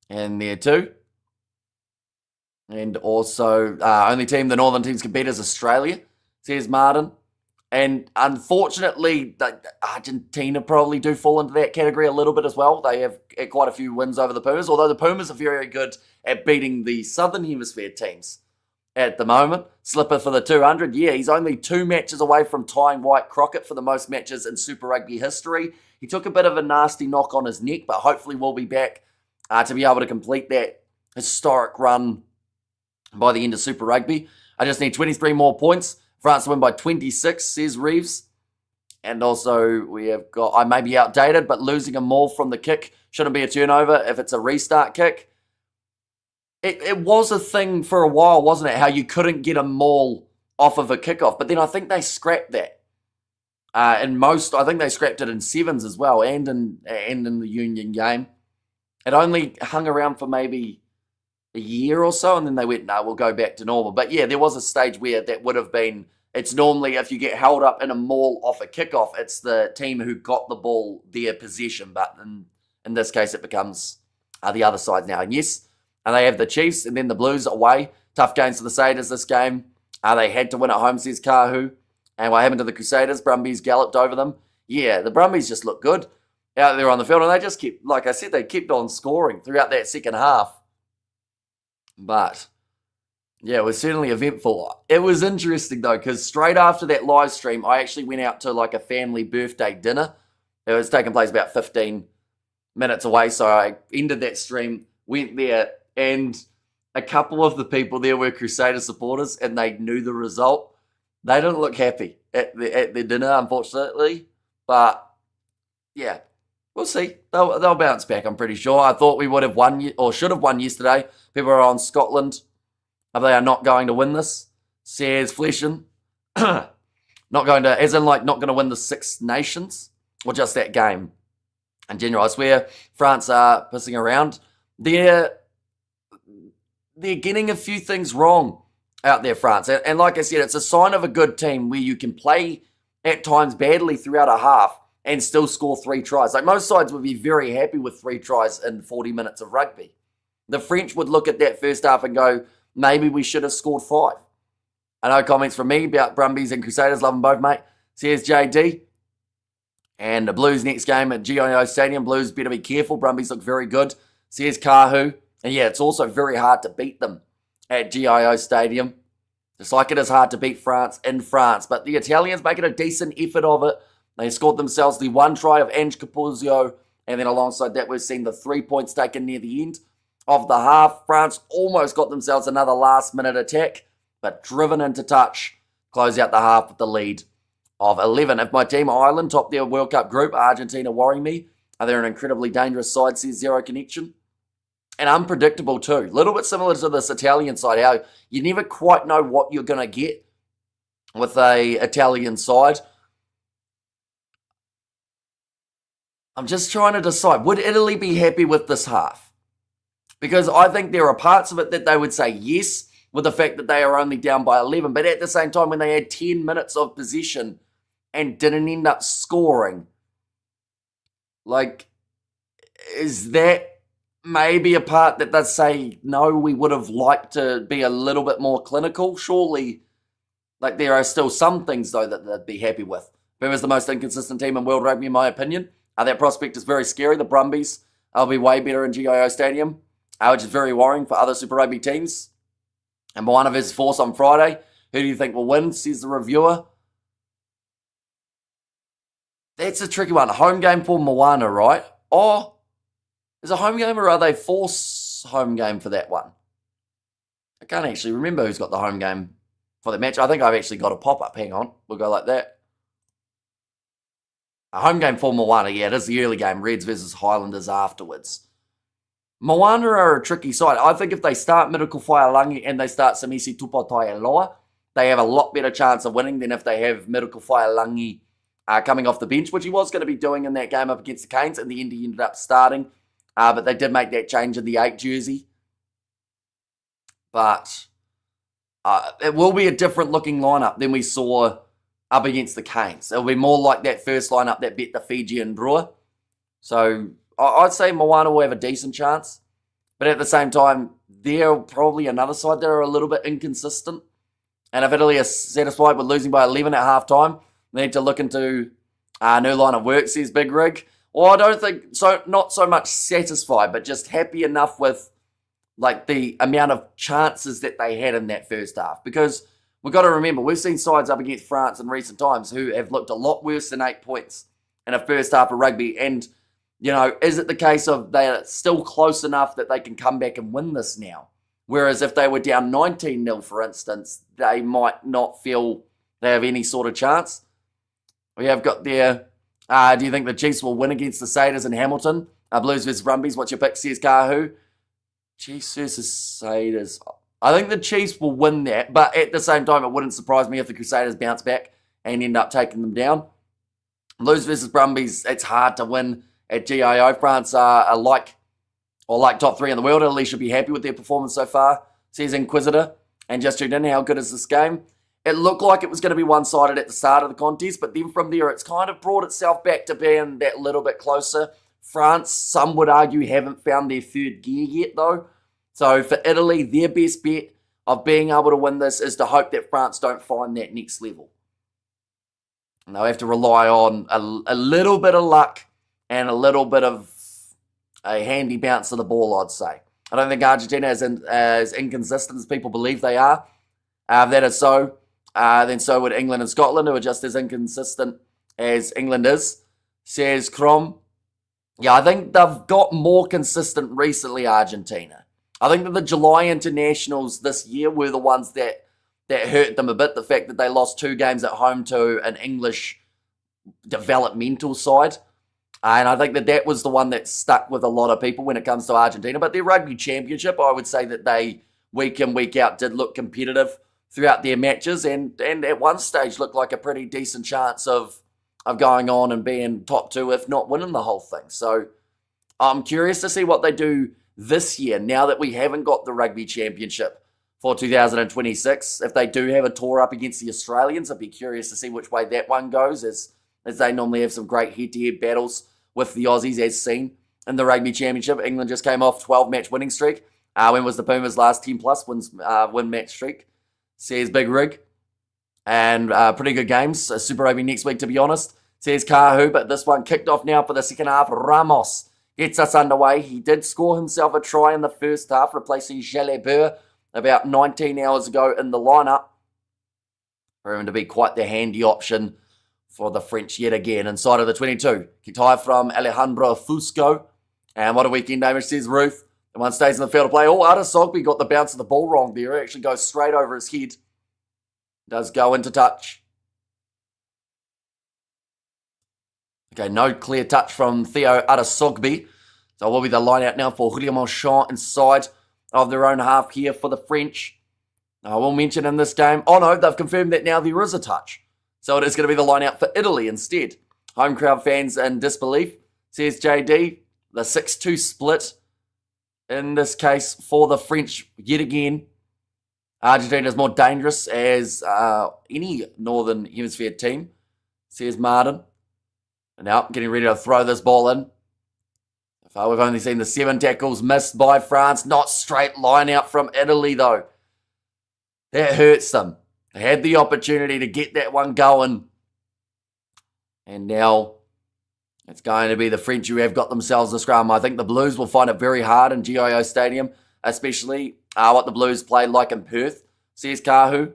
And there too. And also, only team the Northern teams can beat is Australia, says Martin. And unfortunately, Argentina probably do fall into that category a little bit as well. They have quite a few wins over the Pumas, although the Pumas are very good at beating the Southern Hemisphere teams at the moment. Slipper for the 200. Yeah, he's only 2 matches away from tying White Crockett for the most matches in Super Rugby history. He took a bit of a nasty knock on his neck, but hopefully we'll be back to be able to complete that historic run by the end of Super Rugby. I just need 23 more points. France to win by 26, says Reeves. And also, we have got, I may be outdated, but losing a maul from the kick shouldn't be a turnover if it's a restart kick. It was a thing for a while, wasn't it? How you couldn't get a maul off of a kickoff. But then I think they scrapped that. I think they scrapped it in sevens as well, and in the Union game. It only hung around for maybe a year or so, and then they went, no, we'll go back to normal. But yeah, there was a stage where that would have been, it's normally if you get held up in a maul off a kickoff, it's the team who got the ball their possession. But in this case, it becomes the other side now. And yes, and they have the Chiefs and then the Blues away. Tough games for the Satyrs this game. They had to win at home, says Kahu. And what happened to the Crusaders? Brumbies galloped over them. Yeah, the Brumbies just looked good out there on the field. And they just kept, like I said, they kept on scoring throughout that second half. But, yeah, it was certainly eventful. It was interesting, though, because straight after that live stream, I actually went out to, like, a family birthday dinner. It was taking place about 15 minutes away, so I ended that stream, went there, and a couple of the people there were Crusader supporters, and they knew the result. They didn't look happy at their dinner, unfortunately. But, yeah, we'll see. They'll bounce back, I'm pretty sure. I thought we would have won, or should have won yesterday. People are on Scotland. They are not going to win this, says Fleshin, not going to, as in like not going to win the Six Nations, or just that game in general. I swear France are pissing around. They're getting a few things wrong out there, France. And like I said, it's a sign of a good team where you can play at times badly throughout a half and still score 3 tries. Like most sides would be very happy with 3 tries in 40 minutes of rugby. The French would look at that first half and go, maybe we should have scored 5. I know comments from me about Brumbies and Crusaders. Love them both, mate. Says JD. And the Blues next game at GIO Stadium. Blues better be careful. Brumbies look very good. Says Kahu. And yeah, it's also very hard to beat them at GIO Stadium. Just like it is hard to beat France in France. But the Italians making a decent effort of it. They scored themselves the 1 try of Ange Capuzzo. And then alongside that, we've seen the 3 points taken near the end of the half. France almost got themselves another last-minute attack, but driven into touch, close out the half with the lead of 11. If my team, Ireland, top their World Cup group, Argentina worrying me. Are they an incredibly dangerous side, says Zero Connection? And unpredictable too. A little bit similar to this Italian side, how you never quite know what you're going to get with a Italian side. I'm just trying to decide, would Italy be happy with this half? Because I think there are parts of it that they would say yes, with the fact that they are only down by 11. But at the same time, when they had 10 minutes of possession and didn't end up scoring, like, is that maybe a part that they say, no, we would have liked to be a little bit more clinical? Surely, like, there are still some things, though, that they'd be happy with. Who is the most inconsistent team in world rugby, in my opinion? That prospect is very scary. The Brumbies will be way better in GIO Stadium, which is very worrying for other Super Rugby teams. And one of his force on Friday. Who do you think will win, says the reviewer? That's a tricky one. Home game for Moana, right? Or is it a home game or are they force home game for that one? I can't actually remember who's got the home game for the match. I think I've actually got a pop-up. Hang on. We'll go like that. A home game for Moana. Yeah, it is the early game. Reds versus Highlanders afterwards. Moana are a tricky side. I think if they start Miracle Whaialangi and they start Samisi Tupatoialoa, they have a lot better chance of winning than if they have Miracle Whaialangi coming off the bench, which he was going to be doing in that game up against the Canes. In the end, he ended up starting. But they did make that change in the 8 jersey. But it will be a different looking lineup than we saw up against the Canes. It'll be more like that first lineup that beat the Fijian Brewer. So I'd say Moana will have a decent chance. But at the same time, they're probably another side that are a little bit inconsistent. And if Italy is satisfied with losing by 11 at halftime, they need to look into a new line of work, says Big Rig. Well, I don't think so. Not so much satisfied, but just happy enough with like the amount of chances that they had in that first half. Because we've got to remember, we've seen sides up against France in recent times who have looked a lot worse than 8 points in a first half of rugby. And, you know, is it the case of they're still close enough that they can come back and win this now? Whereas if they were down 19-0, for instance, they might not feel they have any sort of chance. We have got there, do you think the Chiefs will win against the Satyrs in Hamilton? Blues versus Brumbies, what's your pick, says Kahu? Chiefs versus Satyrs. I think the Chiefs will win that, but at the same time, it wouldn't surprise me if the Crusaders bounce back and end up taking them down. Blues versus Brumbies, it's hard to win at GIO. France are like top 3 in the world. Italy should be happy with their performance so far, says Inquisitor. And just tuned in, how good is this game? It looked like it was going to be one-sided at the start of the contest, but then from there, it's kind of brought itself back to being that little bit closer. France, some would argue, haven't found their third gear yet, though. So for Italy, their best bet of being able to win this is to hope that France don't find that next level. And they'll have to rely on a little bit of luck and a little bit of a handy bounce of the ball, I'd say. I don't think Argentina is as inconsistent as people believe they are. If that is so, then so would England and Scotland, who are just as inconsistent as England is, says Crom. Yeah, I think they've got more consistent recently, Argentina. I think that the July internationals this year were the ones that hurt them a bit. The fact that they lost 2 games at home to an English developmental side. And I think that was the one that stuck with a lot of people when it comes to Argentina. But their rugby championship, I would say that they, week in, week out, did look competitive throughout their matches, and at one stage looked like a pretty decent chance of going on and being top 2, if not winning the whole thing. So I'm curious to see what they do this year, now that we haven't got the Rugby Championship for 2026. If they do have a tour up against the Australians, I'd be curious to see which way that one goes, as they normally have some great head-to-head battles with the Aussies, as seen in the Rugby Championship. England just came off 12-match winning streak. When was the Pumas' last 10-plus win match streak? Says Big Rig. And pretty good games. Super Rugby next week, to be honest. Says Kahu, but this one kicked off now for the second half. Ramos gets us underway. He did score himself a try in the first half, replacing Jalabert about 19 hours ago in the lineup. Proving to be quite the handy option for the French yet again. Inside of the 22. Kicked high from Alejandro Fusco. And what a weekend damage, says Ruth. And one stays in the field of play. Oh, Adesogbe got the bounce of the ball wrong there. It actually goes straight over his head. Does go into touch. Okay, no clear touch from Theo Adesogbe. So it will be the line out now for Julien Monchamp inside of their own half here for the French. I will mention in this game, oh no, they've confirmed that now there is a touch. So it is going to be the line out for Italy instead. Home crowd fans in disbelief, says JD. The 6-2 split in this case for the French yet again. Argentina is more dangerous as any Northern Hemisphere team, says Martin. And now getting ready to throw this ball in. So far we've only seen the 7 tackles missed by France. Not straight line out from Italy though. That hurts them. They had the opportunity to get that one going. And now it's going to be the French who have got themselves the scrum. I think the Blues will find it very hard in GIO Stadium, especially what the Blues played like in Perth, says Kahu.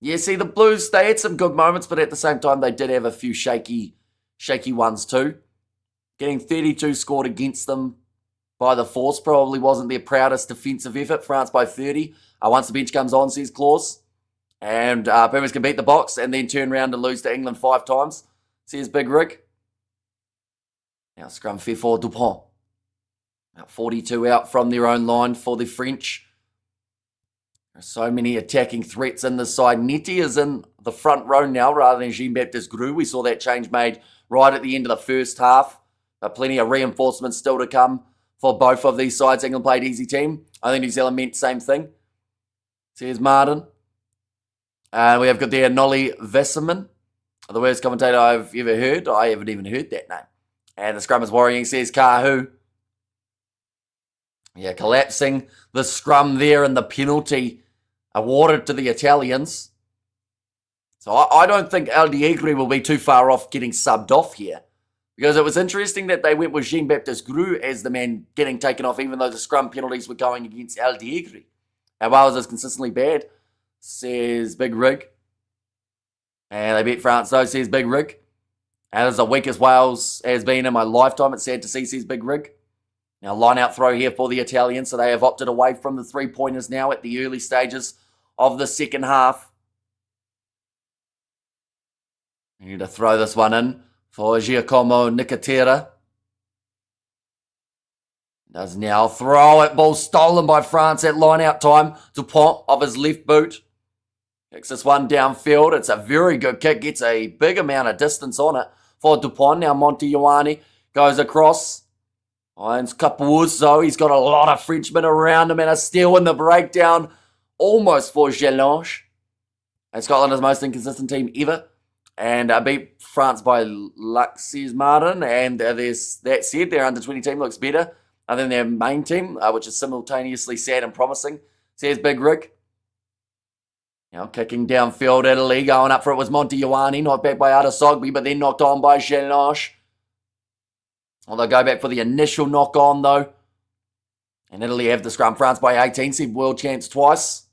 Yeah, see, the Blues, they had some good moments, but at the same time, they did have a few shaky ones too. Getting 32 scored against them by the Force probably wasn't their proudest defensive effort. France by 30. Once the bench comes on, says Claus. And Pumas can beat the Box and then turn around and lose to England 5 times, says Big Rig. Now scrum fair for Dupont. About 42 out from their own line for the French. There are so many attacking threats in this side. Netty is in the front row now rather than Jean-Baptiste Grue. We saw that change made right at the end of the first half. Plenty of reinforcements still to come for both of these sides. England played easy team. I think New Zealand meant the same thing, says Martin. We have got there Nolly Vesserman, the worst commentator I've ever heard. I haven't even heard that name. And the scrum is worrying, says Kahu. Yeah, collapsing the scrum there and the penalty awarded to the Italians. So I don't think Aldiegri will be too far off getting subbed off here. Because it was interesting that they went with Jean-Baptiste Grue as the man getting taken off, even though the scrum penalties were going against Aldiegri. And Wales is consistently bad, says Big Rig. And they beat France though, says Big Rig. And it's the weakest Wales has been in my lifetime. It's sad to see, says Big Rig. Now line out throw here for the Italians. So they have opted away from the 3-pointers now at the early stages of the second half. We need to throw this one in for Giacomo Nicotera. Does now throw it. Ball stolen by France at line out time. Dupont of his left boot. Kicks this one downfield. It's a very good kick. Gets a big amount of distance on it for Dupont. Now Monty Ioane goes across. Finds Capuzzo. He's got a lot of Frenchmen around him and a steal in the breakdown. Almost for Gelange. And Scotland is the most inconsistent team ever. And beat France by luck, says Martin. And that said, their under-20 team looks better than their main team, which is simultaneously sad and promising, says Big Rig. Now kicking downfield, Italy. Going up for it was Monty Ioane. Knocked back by Adesogbe, but then knocked on by Gelange. Well, they'll go back for the initial knock on, though. And Italy have the scrum. France by 18, see world champs twice.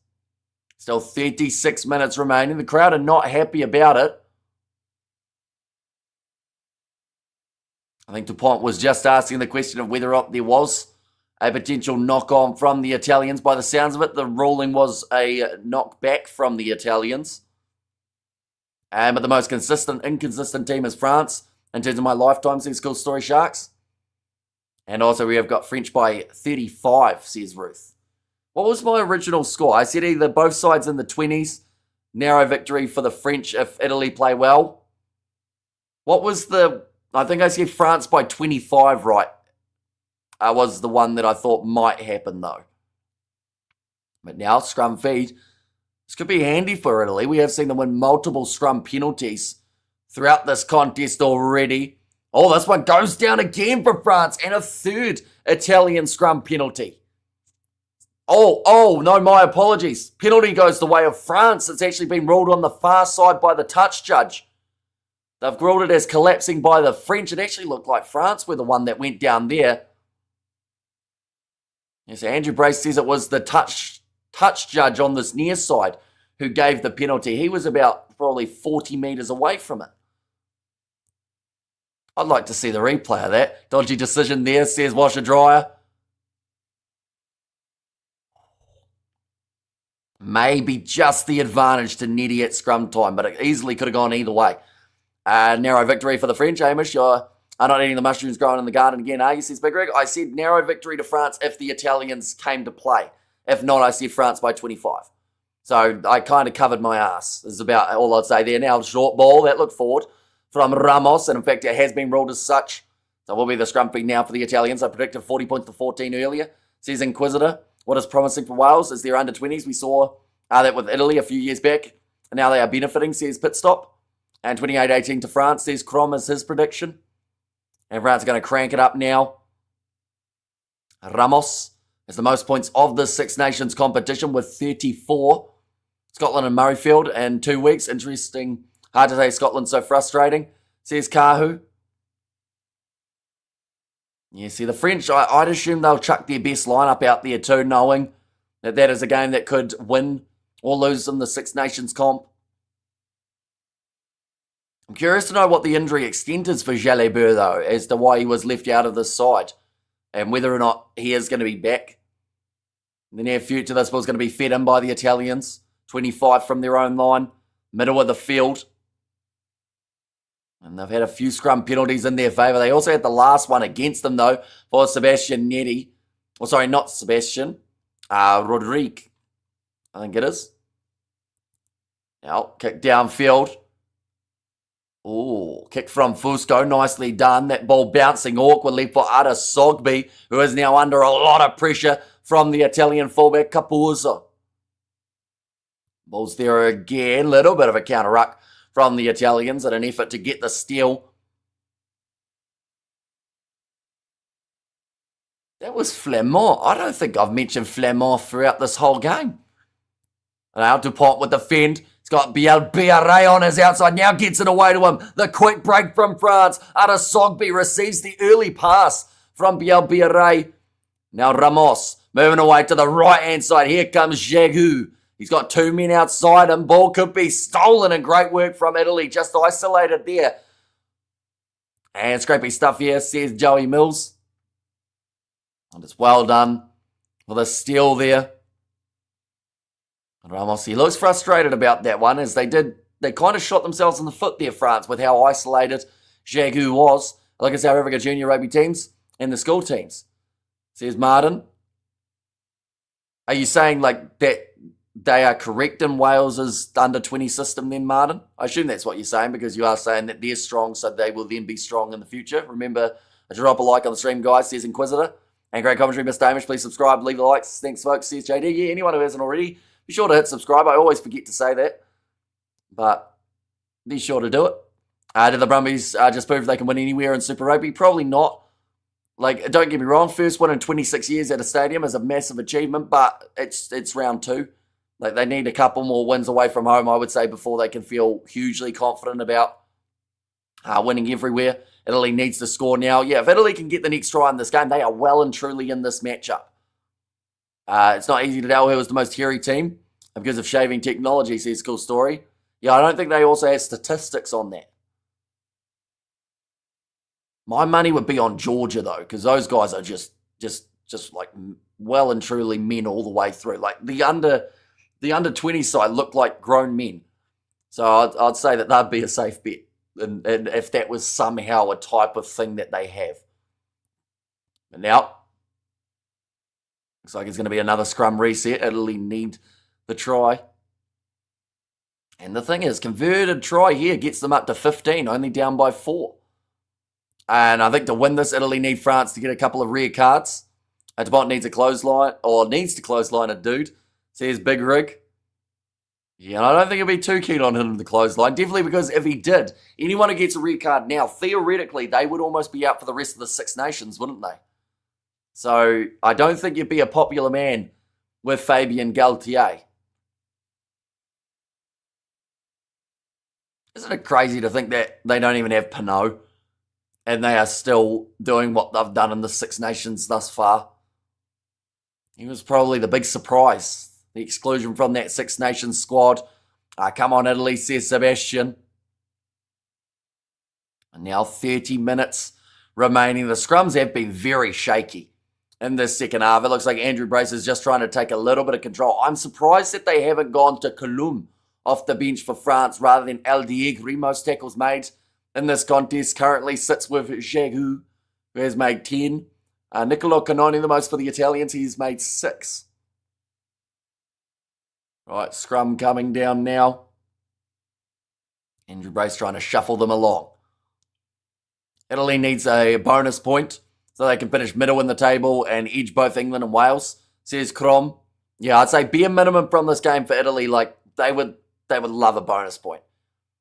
Still 36 minutes remaining. The crowd are not happy about it. I think Dupont was just asking the question of whether or not there was a potential knock-on from the Italians. By the sounds of it, the ruling was a knock-back from the Italians. But the most inconsistent team is France. In terms of my lifetime, says Cool Story Sharks. And also we have got French by 35, says Ruth. What was my original score? I said either both sides in the 20s, narrow victory for the French if Italy play well. What was I think I said France by 25, right? Was the one that I thought might happen, though. But now, scrum feed. This could be handy for Italy. We have seen them win multiple scrum penalties throughout this contest already. Oh, this one goes down again for France, and a third Italian scrum penalty. Oh, no, my apologies. Penalty goes the way of France. It's actually been ruled on the far side by the touch judge. They've ruled it as collapsing by the French. It actually looked like France were the one that went down there. Yes, Andrew Brace says it was the touch judge on this near side who gave the penalty. He was about probably 40 metres away from it. I'd like to see the replay of that. Dodgy decision there, says Washer Dryer. Maybe just the advantage to Netty at scrum time, but it easily could have gone either way. Narrow victory for the French. Hamish, you're not eating the mushrooms growing in the garden again, are you, says Big Rig? I said narrow victory to France if the Italians came to play. If not, I said France by 25. So I kind of covered my ass. This is about all I'd say there. Now, short ball, that looked forward from Ramos, and in fact, it has been ruled as such. So will be the scrum feed now for the Italians. I predicted 40 points to 14 earlier, says Inquisitor. What is promising for Wales is their under-20s. We saw that with Italy a few years back, and now they are benefiting, says Pitstop. And 28-18 to France, says Crom is his prediction. And France are going to crank it up now. Ramos has the most points of the Six Nations competition with 34. Scotland and Murrayfield in 2 weeks. Interesting. Hard to say Scotland's so frustrating, says Kahu. Yeah, see, the French, I'd assume they'll chuck their best lineup out there too, knowing that is a game that could win or lose in the Six Nations comp. I'm curious to know what the injury extent is for Jalibert, though, as to why he was left out of this side, and whether or not he is going to be back in the near future. This ball's going to be fed in by the Italians. 25 from their own line, middle of the field. And they've had a few scrum penalties in their favour. They also had the last one against them, though, for Sebastian Netty. Oh, sorry, not Sebastian. Rodrigue, I think it is. Now, kick downfield. Oh, kick from Fusco, nicely done. That ball bouncing awkwardly for Ada Sogby, who is now under a lot of pressure from the Italian fullback Capuzzo. Ball's there again. Little bit of a counter-ruck from the Italians in an effort to get the steal. That was Flamand. I don't think I've mentioned Flamand throughout this whole game. Now Dupont with the fend. He's got Biel on his outside. Now gets it away to him. The quick break from France. Ada Sogby receives the early pass from Biel. Now Ramos moving away to the right-hand side. Here comes Jagu. He's got 2 men outside him. Ball could be stolen, and great work from Italy. Just isolated there. And scrapey stuff here, says Joey Mills. And it's well done for the steal there. Ramos, he looks frustrated about that one, as they kind of shot themselves in the foot there, France, with how isolated Jagu was. Look at South Africa junior rugby teams and the school teams. Says Martin. Are you saying like that they are correct in Wales's under-20 system then, Martin? I assume that's what you're saying, because you are saying that they're strong, so they will then be strong in the future. Remember, drop a like on the stream, guys, says Inquisitor. And great commentary, Mr. Hamish. Please subscribe, leave a like. Thanks, folks, says JD. Yeah, anyone who hasn't already, be sure to hit subscribe. I always forget to say that, but be sure to do it. Did the Brumbies just prove they can win anywhere in Super Rugby? Probably not. Like, don't get me wrong, first win in 26 years at a stadium is a massive achievement, but it's round 2. Like, they need a couple more wins away from home, I would say, before they can feel hugely confident about winning everywhere. Italy needs to score now. Yeah, if Italy can get the next try in this game, they are well and truly in this matchup. It's not easy to tell who was the most hairy team because of shaving technology, says Cool Story. Yeah, I don't think they also have statistics on that. My money would be on Georgia, though, because those guys are just like well and truly men all the way through. Like, the under 20 side looked like grown men. So I'd say that that'd be a safe bet. And if that was somehow a type of thing that they have. And now, Looks like it's going to be another scrum reset. Italy need the try. And the thing is, converted try here gets them up to 15, only down by 4. And I think to win this, Italy need France to get a couple of rare cards. Dupont needs a clothesline, or needs to clothesline a dude. Says Big Rig. Yeah, and I don't think he'll be too keen on hitting the clothesline. Definitely because if he did, anyone who gets a red card now, theoretically, they would almost be out for the rest of the Six Nations, wouldn't they? So I don't think you'd be a popular man with Fabien Galtier. Isn't it crazy to think that they don't even have Pinot and they are still doing what they've done in the Six Nations thus far? He was probably the big surprise. The exclusion from that Six Nations squad. Come on, Italy, says Sebastian. And now 30 minutes remaining. The scrums have been very shaky in this second half. It looks like Andrew Brace is just trying to take a little bit of control. I'm surprised that they haven't gone to Colum off the bench for France rather than El Diegre. Most tackles made in this contest currently sits with Giroud, who has made 10. Niccolò Canoni, the most for the Italians, he's made 6. Right, scrum coming down now. Andrew Brace trying to shuffle them along. Italy needs a bonus point so they can finish middle in the table and edge both England and Wales, says Crom. Yeah, I'd say bare minimum from this game for Italy. Like, they would love a bonus point.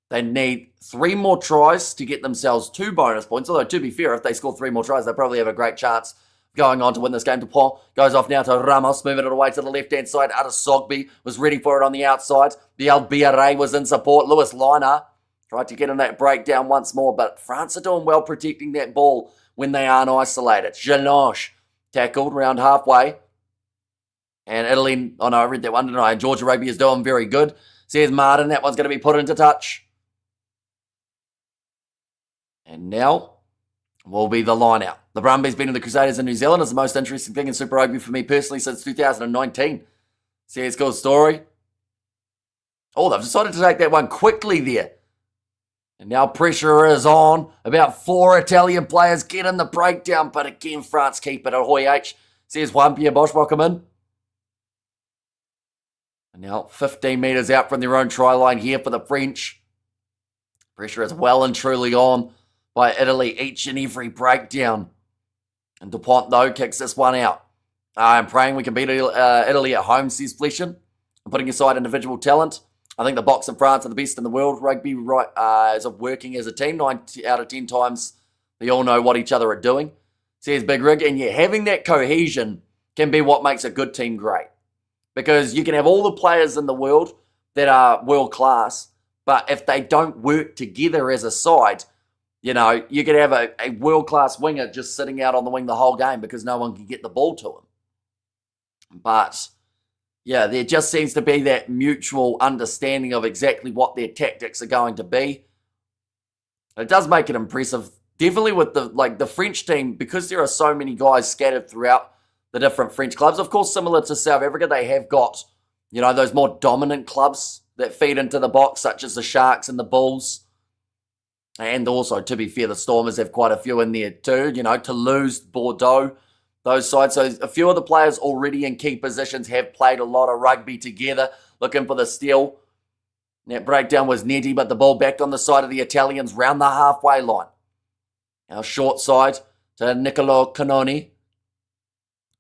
They need 3 more tries to get themselves 2 bonus points. Although, to be fair, if they score 3 more tries, they probably have a great chance going on to win this game. Dupont goes off now to Ramos, moving it away to the left-hand side. Sogby was ready for it on the outside. The Albiere was in support. Lewis Liner tried to get in that breakdown once more, but France are doing well protecting that ball when they aren't isolated. Jelange tackled around halfway. And Italy, oh no, I read that one, didn't I? And Georgia Rugby is doing very good. Says Martin, that one's going to be put into touch. And now will be the line out. The Brumbies beating the Crusaders in New Zealand is the most interesting thing in Super Rugby for me personally since 2019. Says good story. Oh, they've decided to take that one quickly there. And now pressure is on. About 4 Italian players get in the breakdown, but again, France keep it. Ahoy H says Juan Pierre Bosch, welcome in. And now 15 metres out from their own try line here for the French. Pressure is well and truly on by Italy each and every breakdown. And Dupont, though, kicks this one out. I'm praying we can beat Italy at home, says Fleshen. I'm putting aside individual talent. I think the Box and France are the best in the world. Rugby is working as a team. 9 out of 10 times they all know what each other are doing, says Big Rig. And yeah, having that cohesion can be what makes a good team great. Because you can have all the players in the world that are world class, but if they don't work together as a side, you know, you could have a world-class winger just sitting out on the wing the whole game because no one can get the ball to him. But, yeah, there just seems to be that mutual understanding of exactly what their tactics are going to be. It does make it impressive. Definitely with the French team, because there are so many guys scattered throughout the different French clubs. Of course, similar to South Africa, they have got, you know, those more dominant clubs that feed into the box, such as the Sharks and the Bulls. And also, to be fair, the Stormers have quite a few in there too. You know, Toulouse, Bordeaux, those sides. So a few of the players already in key positions have played a lot of rugby together, looking for the steal. That breakdown was netty, but the ball back on the side of the Italians round the halfway line. Now short side to Niccolò Canoni.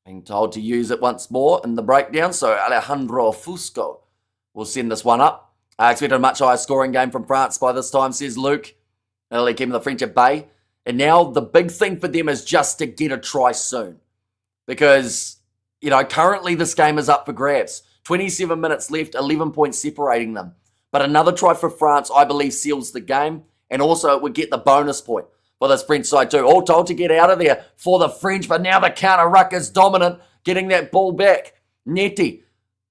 Being told to use it once more in the breakdown. So Alejandro Fusco will send this one up. I expected a much higher scoring game from France by this time, says Luke. Italy keeping the French at bay. And now the big thing for them is just to get a try soon. Because, you know, currently this game is up for grabs. 27 minutes left, 11 points separating them. But another try for France, I believe, seals the game. And also it would get the bonus point for this French side too. All told to get out of there for the French. But now the counter-ruck is dominant, getting that ball back. Netti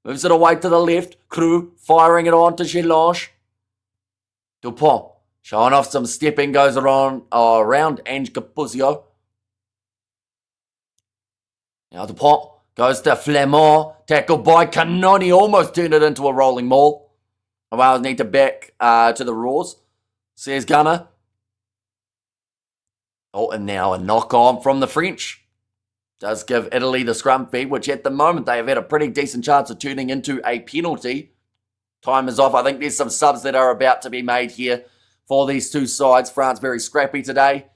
moves it away to the left. Crew firing it on to Jelange. Dupont showing off some stepping, goes around Ange Capuzio. Now Dupont goes to Flamand, tackled by Canoni, almost turned it into a rolling maul. Wales need to back to the Roars, says Gunner. Oh, and now a knock on from the French. Does give Italy the scrum feed, which at the moment they have had a pretty decent chance of turning into a penalty. Time is off. I think there's some subs that are about to be made here for these two sides. France very scrappy today.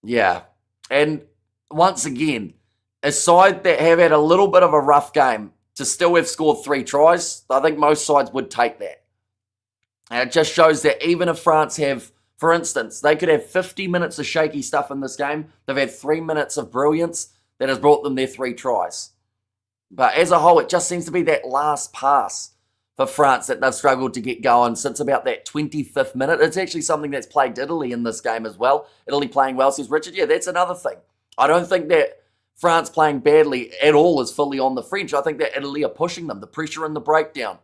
Yeah. And once again, a side that have had a little bit of a rough game to still have scored 3 tries, I think most sides would take that. And it just shows that even if France have, for instance, they could have 50 minutes of shaky stuff in this game, they've had 3 minutes of brilliance that has brought them their 3 tries. But as a whole, it just seems to be that last pass for France that they've struggled to get going since about that 25th minute. It's actually something that's plagued Italy in this game as well. Italy playing well, says Richard. Yeah, that's another thing. I don't think that France playing badly at all is fully on the French. I think that Italy are pushing them, the pressure in the breakdown,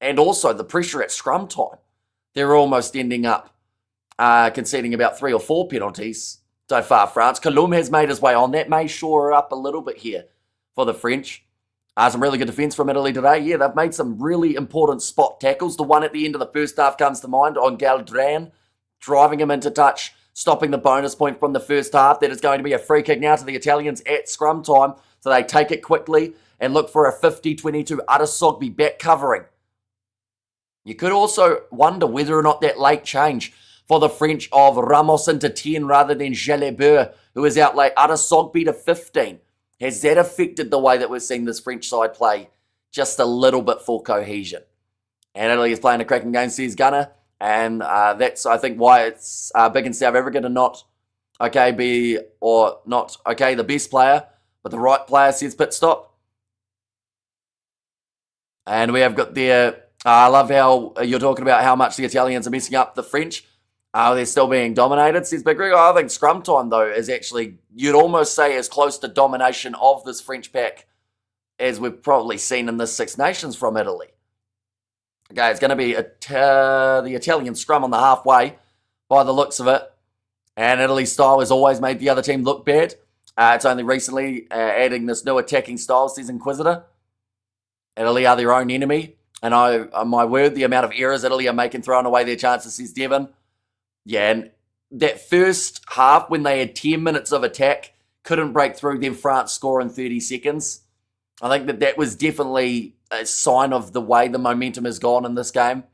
and also the pressure at scrum time. They're almost ending up conceding about 3 or 4 penalties so far, France. Colombe has made his way on. That may shore up a little bit here for the French. Some really good defence from Italy today. Yeah, they've made some really important spot tackles. The one at the end of the first half comes to mind on Galdran, driving him into touch, stopping the bonus point from the first half. That is going to be a free kick now to the Italians at scrum time. So they take it quickly and look for a 50-22 Adesogbi back covering. You could also wonder whether or not that late change for the French of Ramos into 10 rather than Jalabert, who is out late, Adesogbi to 15. Has that affected the way that we're seeing this French side play just a little bit for cohesion? And Italy is playing a cracking game, says Gunner. And that's, I think, why it's big in South Africa to not, be, or not, the best player, but the right player, says Pitstop. And we have got there, I love how you're talking about how much the Italians are messing up the French. They're still being dominated, says Big Rig. I think scrum time, though, is actually, you'd almost say, as close to domination of this French pack as we've probably seen in this Six Nations from Italy. Okay, it's going to be the Italian scrum on the halfway by the looks of it. And Italy's style has always made the other team look bad. It's only recently adding this new attacking style, says Inquisitor. Italy are their own enemy. And my word, the amount of errors Italy are making throwing away their chances, says Devon. Yeah, and that first half when they had 10 minutes of attack, couldn't break through, then France score in 30 seconds. I think that was definitely a sign of the way the momentum has gone in this game.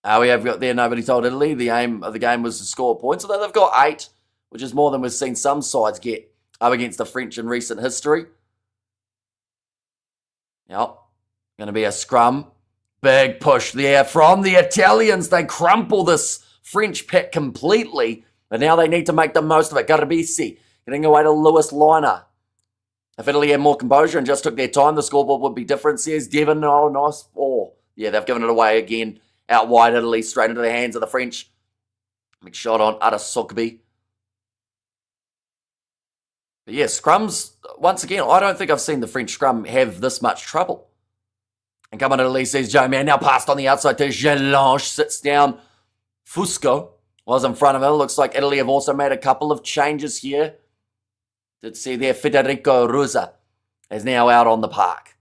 We have got there, nobody told Italy. The aim of the game was to score points, although they've got 8, which is more than we've seen some sides get up against the French in recent history. Yep, going to be a scrum. Big push there from the Italians. They crumple this French pack completely, but now they need to make the most of it. Garbisi getting away to Lewis Liner. If Italy had more composure and just took their time, the scoreboard would be different, says Devon. Oh, nice. Oh, yeah, they've given it away again. Out wide, Italy, straight into the hands of the French. Big shot on Adesogbi. But yeah, scrums, once again, I don't think I've seen the French scrum have this much trouble. And come on, Italy, says Joe Man. Now passed on the outside to Gelange. Sits down. Fusco was in front of him. Looks like Italy have also made a couple of changes here. Did see there Federico Ruza is now out on the park.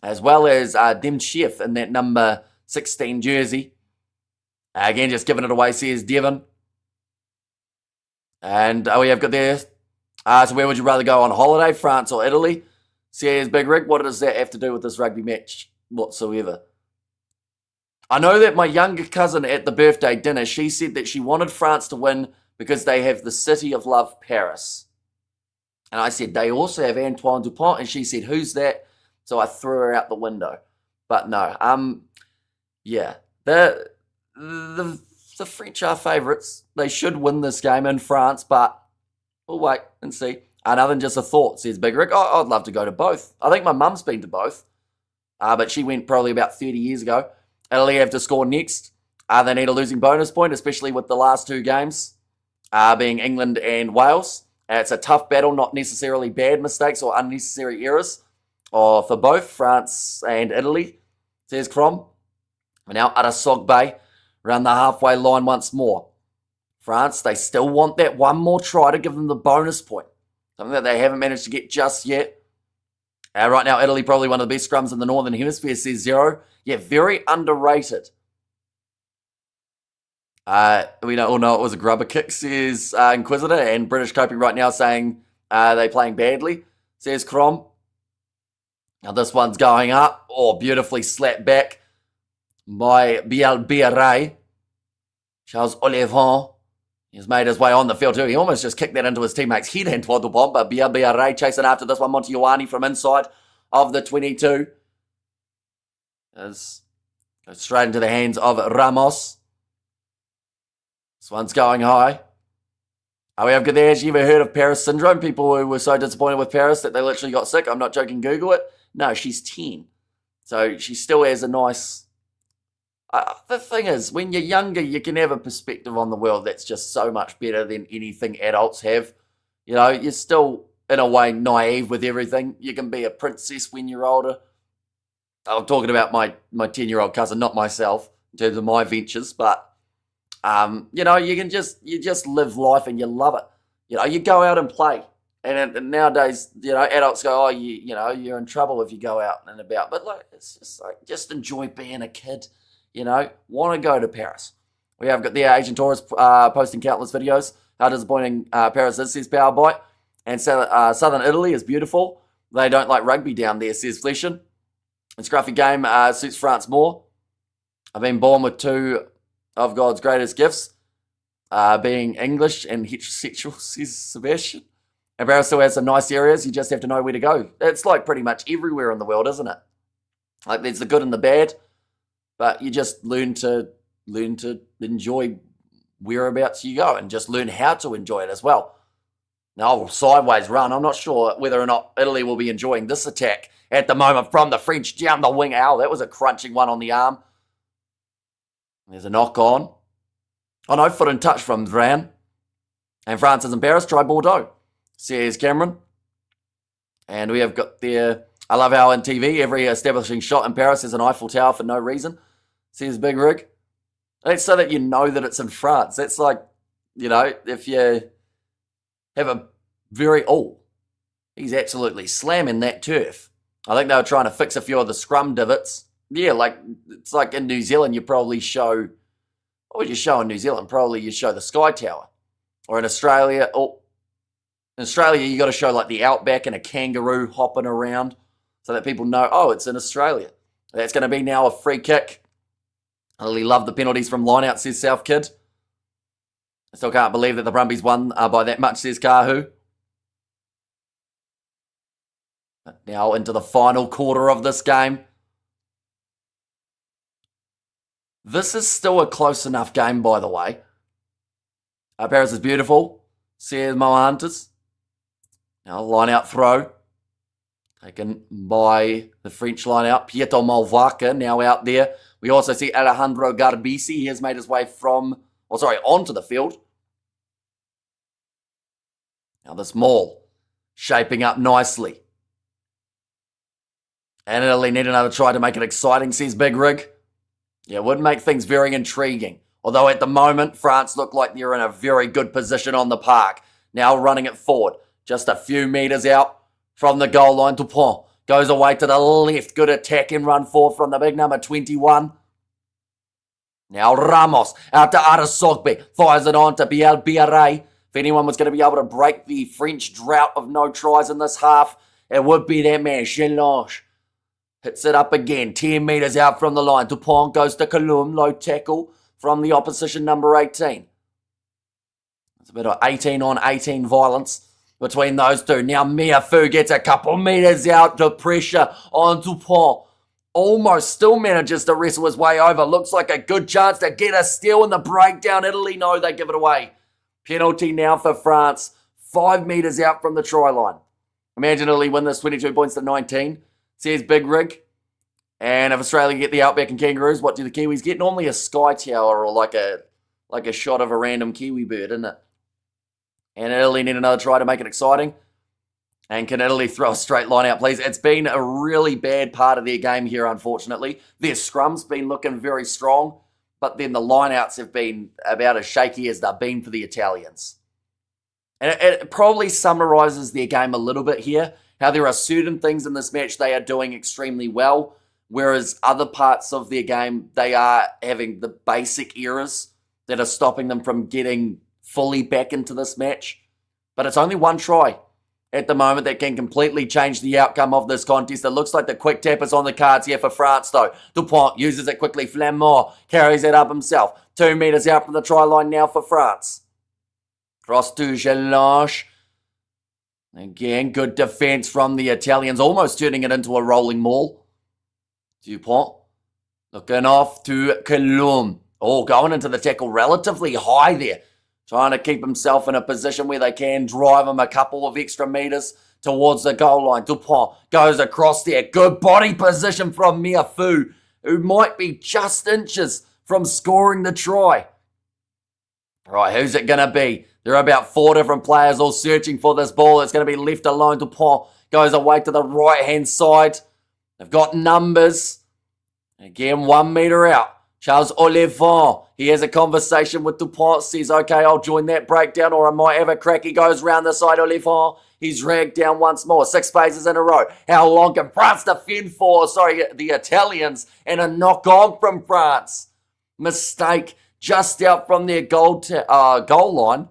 As well as Demchev in that number 16 jersey. Again, just giving it away, says Devon. And we have got there. So where would you rather go on holiday, France or Italy? Says Big Rick. What does that have to do with this rugby match whatsoever? I know that my younger cousin at the birthday dinner, she said that she wanted France to win because they have the City of Love, Paris. And I said, they also have Antoine Dupont. And she said, who's that? So I threw her out the window. But no, yeah. The French are favourites. They should win this game in France, but we'll wait and see. Other than just a thought, says Big Rick. Oh, I'd love to go to both. I think my mum's been to both. But she went probably about 30 years ago. Italy have to score next. They need a losing bonus point, especially with the last 2 games being England and Wales. It's a tough battle, not necessarily bad mistakes or unnecessary errors for both France and Italy, says Crom. And now Adesogbi around the halfway line once more. France, they still want that one more try to give them the bonus point. Something that they haven't managed to get just yet. Right now, Italy probably one of the best scrums in the Northern Hemisphere, says Zero. Yeah, very underrated. We all know it was a grubber kick, says Inquisitor, and British Copy right now saying Are they playing badly? Says Crom. Now this one's going up. Oh, beautifully slapped back by Bielbiaré. Charles Olivon. He's made his way on the field too. He almost just kicked that into his teammate's head and toward the bomb, but Bielbiaré chasing after this one. Montijuani from inside of the 22. Goes straight into the hands of Ramos. This one's going high. Have you ever heard of Paris syndrome? People who were so disappointed with Paris that they literally got sick. I'm not joking. Google it. No, she's 10. So she still has a nice... the thing is, when you're younger, you can have a perspective on the world that's just so much better than anything adults have. You know, you're still, in a way, naive with everything. You can be a princess when you're older. I'm talking about my 10-year-old cousin, not myself, in terms of my ventures, but... you know, you just live life and you love it. You know, you go out and play. And nowadays, you know, adults go, oh, you know, you're in trouble if you go out and about. But like, it's just like, just enjoy being a kid. You know, want to go to Paris. We have got the Asian tourists posting countless videos. How disappointing Paris is, says Powerbite. And southern Italy is beautiful. They don't like rugby down there, says Fleshin. The scruffy game suits France more. I've been born with two of God's greatest gifts, being English and heterosexual, says Sebastian. And Paris still has some nice areas. You just have to know where to go. It's like pretty much everywhere in the world, isn't it? Like there's the good and the bad, but you just learn to enjoy whereabouts you go and just learn how to enjoy it as well. Now, sideways run. I'm not sure whether or not Italy will be enjoying this attack at the moment from the French down the wing. Ow, that was a crunching one on the arm. There's a knock on. Oh no, foot and touch from Dran. And France is in Paris. Try Bordeaux, says Cameron. And we have got there. I love how on TV every establishing shot in Paris is an Eiffel Tower for no reason, says Big Rig. That's so that you know that it's in France. That's like, you know, if you have a very... Oh, he's absolutely slamming that turf. I think they were trying to fix a few of the scrum divots. Yeah, like, it's like in New Zealand, you probably show... What would you show in New Zealand? Probably you show the Sky Tower. Or in Australia... Oh, in Australia, you got to show like the outback and a kangaroo hopping around so that people know, oh, it's in Australia. That's going to be now a free kick. I really love the penalties from line-out, says South Kid. I still can't believe that the Brumbies won by that much, says Kahu. But now into the final quarter of this game. This is still a close enough game, by the way. Paris is beautiful, says Mo Hunters. Now line-out throw. Taken by the French line-out. Pietro Malvaca now out there. We also see Alejandro Garbisi. He has made his way onto the field. Now this maul shaping up nicely. And Italy need another try to make it exciting, says Big Rig. Yeah, it would make things very intriguing. Although at the moment, France look like they're in a very good position on the park. Now running it forward. Just a few metres out from the goal line. Dupont goes away to the left. Good attack and run forward from the big number 21. Now Ramos out to Arasogbe. Fires it on to Bielbiaré. If anyone was going to be able to break the French drought of no tries in this half, it would be that man, Chelange. Hits it up again, 10 metres out from the line. Dupont goes to Kalum, low tackle from the opposition number 18. It's a bit of 18 on 18 violence between those two. Now Miafu gets a couple metres out to pressure on Dupont. Almost still manages to wrestle his way over. Looks like a good chance to get a steal in the breakdown. Italy, no, they give it away. Penalty now for France. 5 metres out from the try line. Imagine Italy win this 22 points to 19. Says Big Rig. And if Australia get the Outback and Kangaroos, what do the Kiwis get? Normally a Sky Tower or like a shot of a random Kiwi bird, isn't it? And Italy need another try to make it exciting. And can Italy throw a straight line out, please? It's been a really bad part of their game here, unfortunately. Their scrum's been looking very strong, but then the lineouts have been about as shaky as they've been for the Italians. And it probably summarises their game a little bit here. How there are certain things in this match they are doing extremely well, whereas other parts of their game, they are having the basic errors that are stopping them from getting fully back into this match. But it's only one try. at the moment that can completely change the outcome of this contest. It looks like the quick tap is on the cards here for France, though. Dupont uses it quickly. Flamand carries it up himself. 2 metres out from the try line now for France. Cross to Gelange. Again, good defence from the Italians, almost turning it into a rolling maul. Dupont looking off to Colomb. Oh, going into the tackle relatively high there. Trying to keep himself in a position where they can drive him a couple of extra metres towards the goal line. Dupont goes across there. Good body position from Miafu, who might be just inches from scoring the try. Right, who's it going to be? There are about 4 different players all searching for this ball. It's going to be left alone. Dupont goes away to the right-hand side. They've got numbers. Again, 1 metre out. Charles Olivon, he has a conversation with Dupont, says, okay, I'll join that breakdown or I might have a crack. He goes round the side, Olivon. He's dragged down once more. 6 phases in a row. How long can France defend for? Sorry, the Italians. And a knock on from France. Mistake just out from their goal line.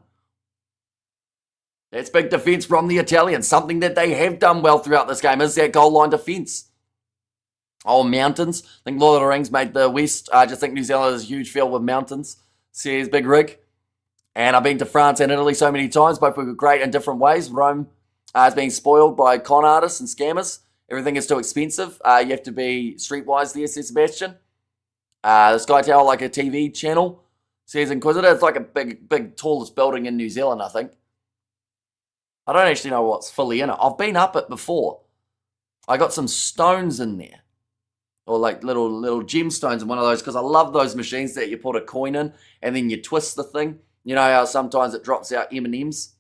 That's big defence from the Italians. Something that they have done well throughout this game is that goal line defence. Oh, mountains. I think Lord of the Rings made the West. I just think New Zealand is a huge field with mountains. Says Big Rig. And I've been to France and Italy so many times. Both were great in different ways. Rome is being spoiled by con artists and scammers. Everything is too expensive. You have to be streetwise there, says Sebastian. The Sky Tower, like a TV channel, says Inquisitor. It's like a big, tallest building in New Zealand, I think. I don't actually know what's fully in it. I've been up it before. I got some stones in there. Or like little gemstones in one of those, because I love those machines that you put a coin in and then you twist the thing. You know how sometimes it drops out M&Ms?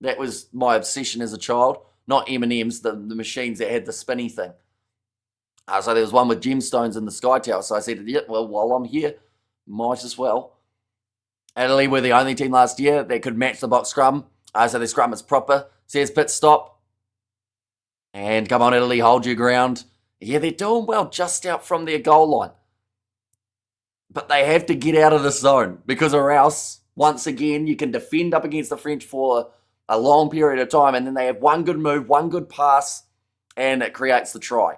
That was my obsession as a child. Not M&Ms, the machines that had the spinny thing. So there was one with gemstones in the Sky Tower. So I said, yeah, well, while I'm here, might as well. Italy were the only team last year that could match the box scrum. So their scrum is proper. Says pit stop. And come on, Italy, hold your ground. Yeah, they're doing well just out from their goal line. But they have to get out of the zone, because or else, once again, you can defend up against the French for a long period of time, and then they have one good move, one good pass, and it creates the try.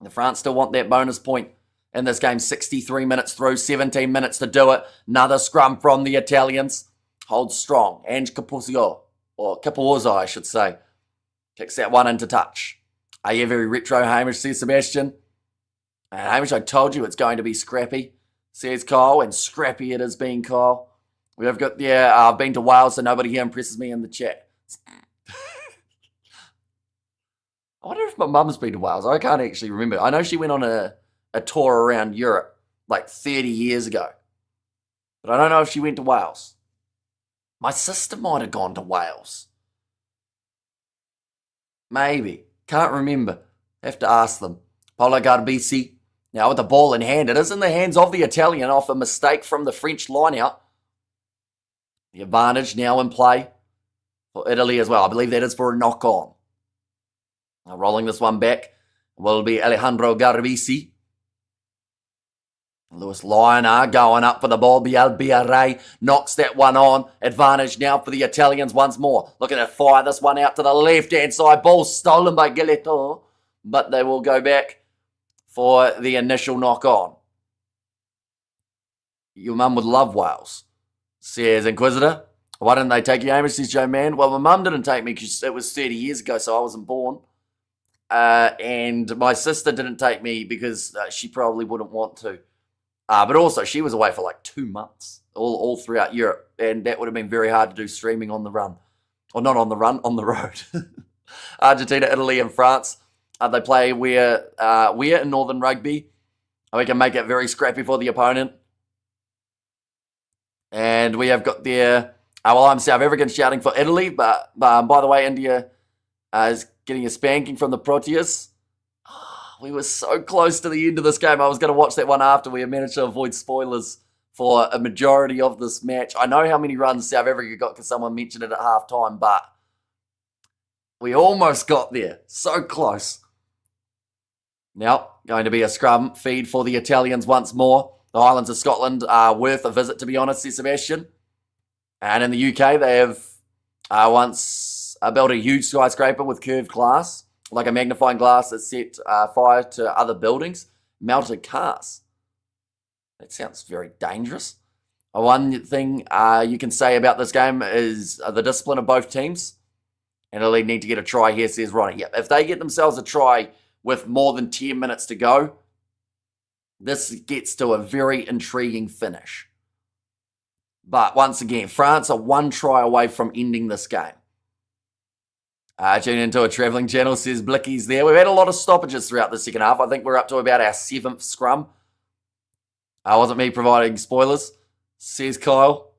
The France still want that bonus point in this game. 63 minutes through, 17 minutes to do it. Another scrum from the Italians. Holds strong. Ange Capuzzo, or Capuzzo, I should say, kicks that one into touch. Are you very retro, Hamish, says Sebastian. And Hamish, I told you it's going to be scrappy, says Kyle, and scrappy it has been, Kyle. We've got, I've been to Wales, so nobody here impresses me in the chat. I wonder if my mum's been to Wales. I can't actually remember. I know she went on a tour around Europe like 30 years ago. But I don't know if she went to Wales. My sister might have gone to Wales. Maybe. Can't remember. Have to ask them. Paolo Garbisi. Now with the ball in hand. It is in the hands of the Italian off a mistake from the French line-out. The advantage now in play for Italy as well. I believe that is for a knock-on. Now rolling this one back will be Alejandro Garbisi. Lewis Lioner going up for the ball. Bielbiaré knocks that one on. Advantage now for the Italians once more. Looking to fire this one out to the left-hand side. Ball stolen by Giletto. But they will go back for the initial knock-on. Your mum would love Wales, says Inquisitor. Why didn't they take you, Amish, says Joe Man? Well, my mum didn't take me because it was 30 years ago, so I wasn't born. And my sister didn't take me because she probably wouldn't want to. But also, she was away for like 2 months, all throughout Europe. And that would have been very hard to do streaming on the run. Or not on the run, on the road. Argentina, Italy, and France. They play where in Northern Rugby. We can make it very scrappy for the opponent. And we have got there... I'm South African shouting for Italy. But by the way, India is getting a spanking from the Proteas. We were so close to the end of this game. I was going to watch that one after. We had managed to avoid spoilers for a majority of this match. I know how many runs South Africa got because someone mentioned it at halftime, but we almost got there. So close. Now, going to be a scrum feed for the Italians once more. The Highlands of Scotland are worth a visit, to be honest, says Sebastian. And in the UK, they have once built a huge skyscraper with curved glass, like a magnifying glass that set fire to other buildings, melted cars. That sounds very dangerous. One thing you can say about this game is the discipline of both teams. And Italy need to get a try here, says Ronnie. Yep, if they get themselves a try with more than 10 minutes to go, this gets to a very intriguing finish. But once again, France are one try away from ending this game. Tune into a travelling channel, says Blicky's there. We've had a lot of stoppages throughout the second half. I think we're up to about our 7th scrum. Wasn't me providing spoilers, says Kyle.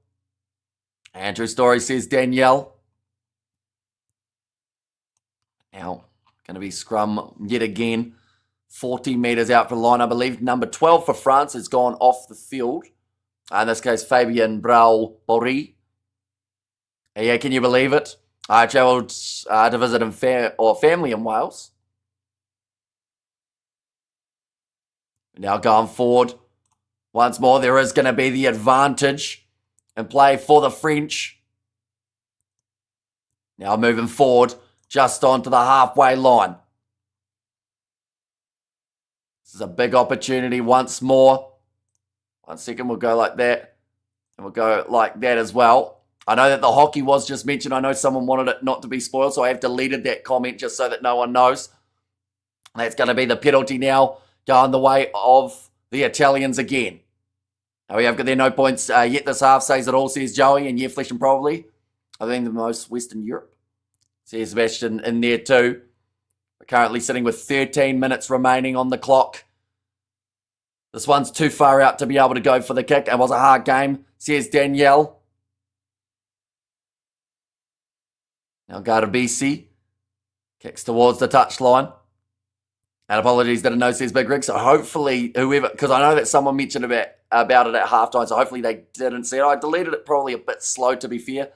And true story, says Danielle. Now, going to be scrum yet again. 40 metres out for line, I believe. Number 12 for France has gone off the field. In this case, Fabien Brau-Bory. Yeah, can you believe it? I travelled to visit family in Wales. Now going forward. Once more, there is going to be the advantage and play for the French. Now moving forward, just onto the halfway line. This is a big opportunity once more. 1 second, we'll go like that. And we'll go like that as well. I know that the hockey was just mentioned. I know someone wanted it not to be spoiled, so I have deleted that comment just so that no one knows. That's going to be the penalty now, going the way of the Italians again. Now we have got there no points yet this half, says it all, says Joey, and yeah, Flesh and probably. I think the most Western Europe. Says Sebastian in there too. We're currently sitting with 13 minutes remaining on the clock. This one's too far out to be able to go for the kick. It was a hard game, says Danielle. Now Garbisi kicks towards the touchline. And apologies, didn't know, says Big Rig. So hopefully whoever, because I know that someone mentioned about it at halftime, so hopefully they didn't see it. I deleted it probably a bit slow, to be fair.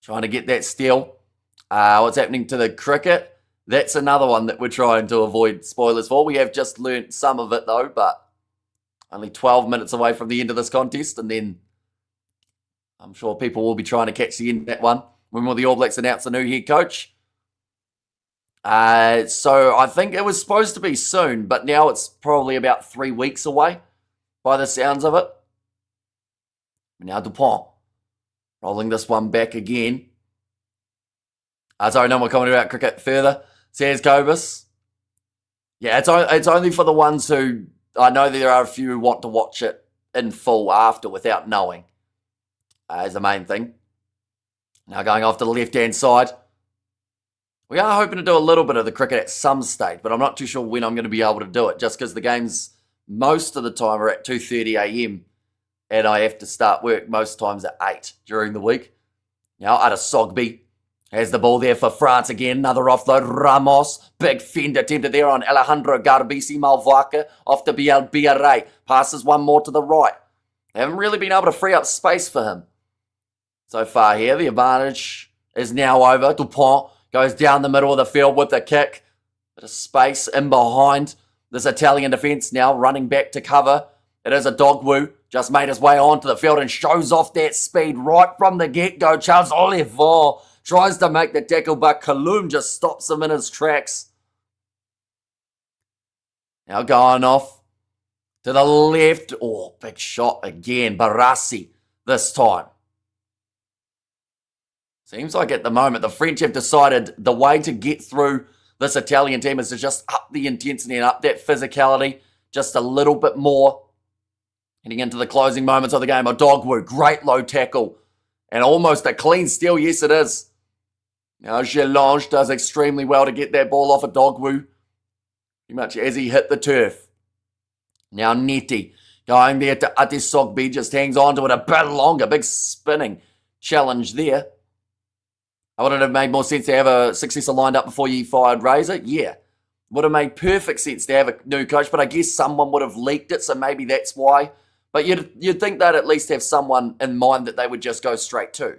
Trying to get that steal. What's happening to the cricket? That's another one that we're trying to avoid spoilers for. We have just learnt some of it though, but only 12 minutes away from the end of this contest, and then I'm sure people will be trying to catch the end of that one. When will the All Blacks announce the new head coach? So I think it was supposed to be soon, but now it's probably about 3 weeks away by the sounds of it. Now Dupont rolling this one back again. Sorry, no more comment about cricket further, says Cobus. Yeah, it's only for the ones who, I know there are a few who want to watch it in full after without knowing, is the main thing. Now going off to the left-hand side. We are hoping to do a little bit of the cricket at some stage, but I'm not too sure when I'm going to be able to do it, just because the games most of the time are at 2:30 a.m. and I have to start work most times at 8 during the week. Now, Adesogby has the ball there for France again. Another offload. Ramos, big fend attempted there on Alejandro Garbisi. Malvaca off to Bielbiaré. Passes one more to the right. They haven't really been able to free up space for him so far here. The advantage is now over. Dupont goes down the middle of the field with the kick. Bit of space in behind this Italian defence now running back to cover. It is a Dogwu. Just made his way onto the field and shows off that speed right from the get-go. Charles Oliver tries to make the tackle, but Kaloum just stops him in his tracks. Now going off to the left. Oh, big shot again. Barassi this time. Seems like at the moment the French have decided the way to get through this Italian team is to just up the intensity and up that physicality just a little bit more. Heading into the closing moments of the game. Dogwu, great low tackle. And almost a clean steal. Yes, it is. Now Gelange does extremely well to get that ball off Dogwu. Pretty much as he hit the turf. Now Neti going there to Adesogby. Just hangs on to it a bit longer. Big spinning challenge there. I would it have made more sense to have a successor lined up before you fired Razor? Yeah. Would have made perfect sense to have a new coach, but I guess someone would have leaked it, so maybe that's why. But you'd think they'd at least have someone in mind that they would just go straight to.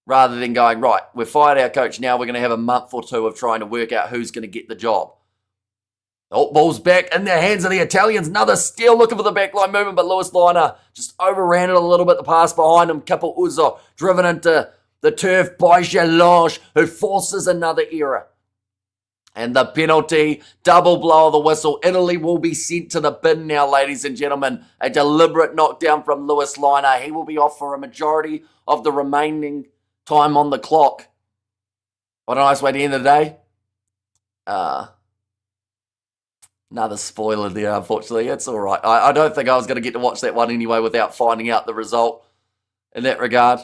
Rather than going, right, we've fired our coach, now we're going to have a month or two of trying to work out who's going to get the job. Oh, ball's back in the hands of the Italians. Another steal looking for the backline movement, but Lewis Liner just overran it a little bit. The pass behind him, Capo Uzzo driven into the turf by Gelange, who forces another error. And the penalty, double blow of the whistle. Italy will be sent to the bin now, ladies and gentlemen. A deliberate knockdown from Lewis Liner. He will be off for a majority of the remaining time on the clock. What a nice way to end the day. Another spoiler there, unfortunately. It's all right. I don't think I was going to get to watch that one anyway without finding out the result in that regard.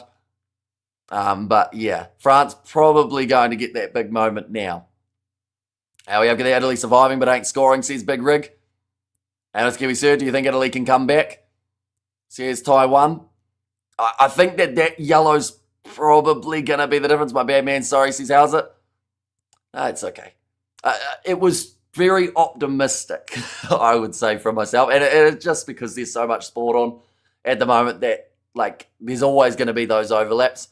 But yeah, France probably going to get that big moment now. We have got Italy surviving but ain't scoring, says Big Rig. And it's Kiwi Sir, do you think Italy can come back? Says Taiwan. I think that yellow's probably going to be the difference. My bad man, sorry, says how's it? It's okay. It was very optimistic, I would say, for myself. And it's just because there's so much sport on at the moment that, like, there's always going to be those overlaps.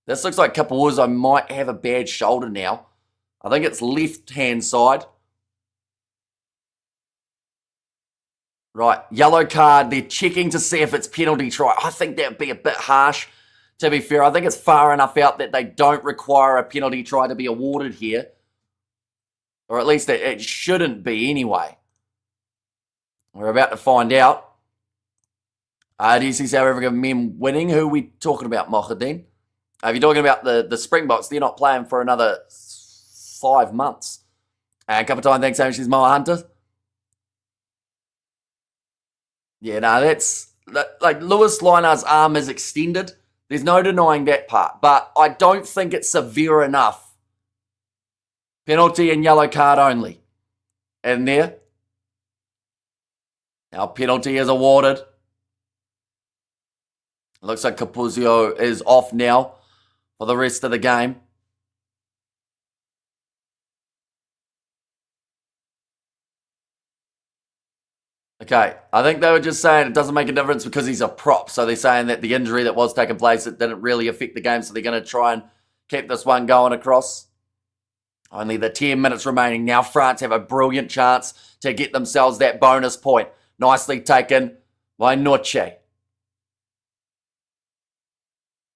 This looks like Capuzzo might have a bad shoulder now. I think it's left-hand side. Right, yellow card. They're checking to see if it's penalty try. I think that would be a bit harsh, to be fair. I think it's far enough out that they don't require a penalty try to be awarded here. Or at least it shouldn't be anyway. We're about to find out. Do you see South Africa men winning? Who are we talking about, Mohadin? If you're talking about the Springboks, they're not playing for another 5 months. And a couple of times, thanks, Amy. She's Moa Hunter. Yeah, no, that's... Like, Lewis Liner's arm is extended. There's no denying that part. But I don't think it's severe enough. Penalty and yellow card only. In there. Now, penalty is awarded. Looks like Capuzzo is off now for the rest of the game. Okay, I think they were just saying it doesn't make a difference because he's a prop. So they're saying that the injury that was taking place, it didn't really affect the game. So they're going to try and keep this one going across. Only the 10 minutes remaining. Now France have a brilliant chance to get themselves that bonus point. Nicely taken by Noche.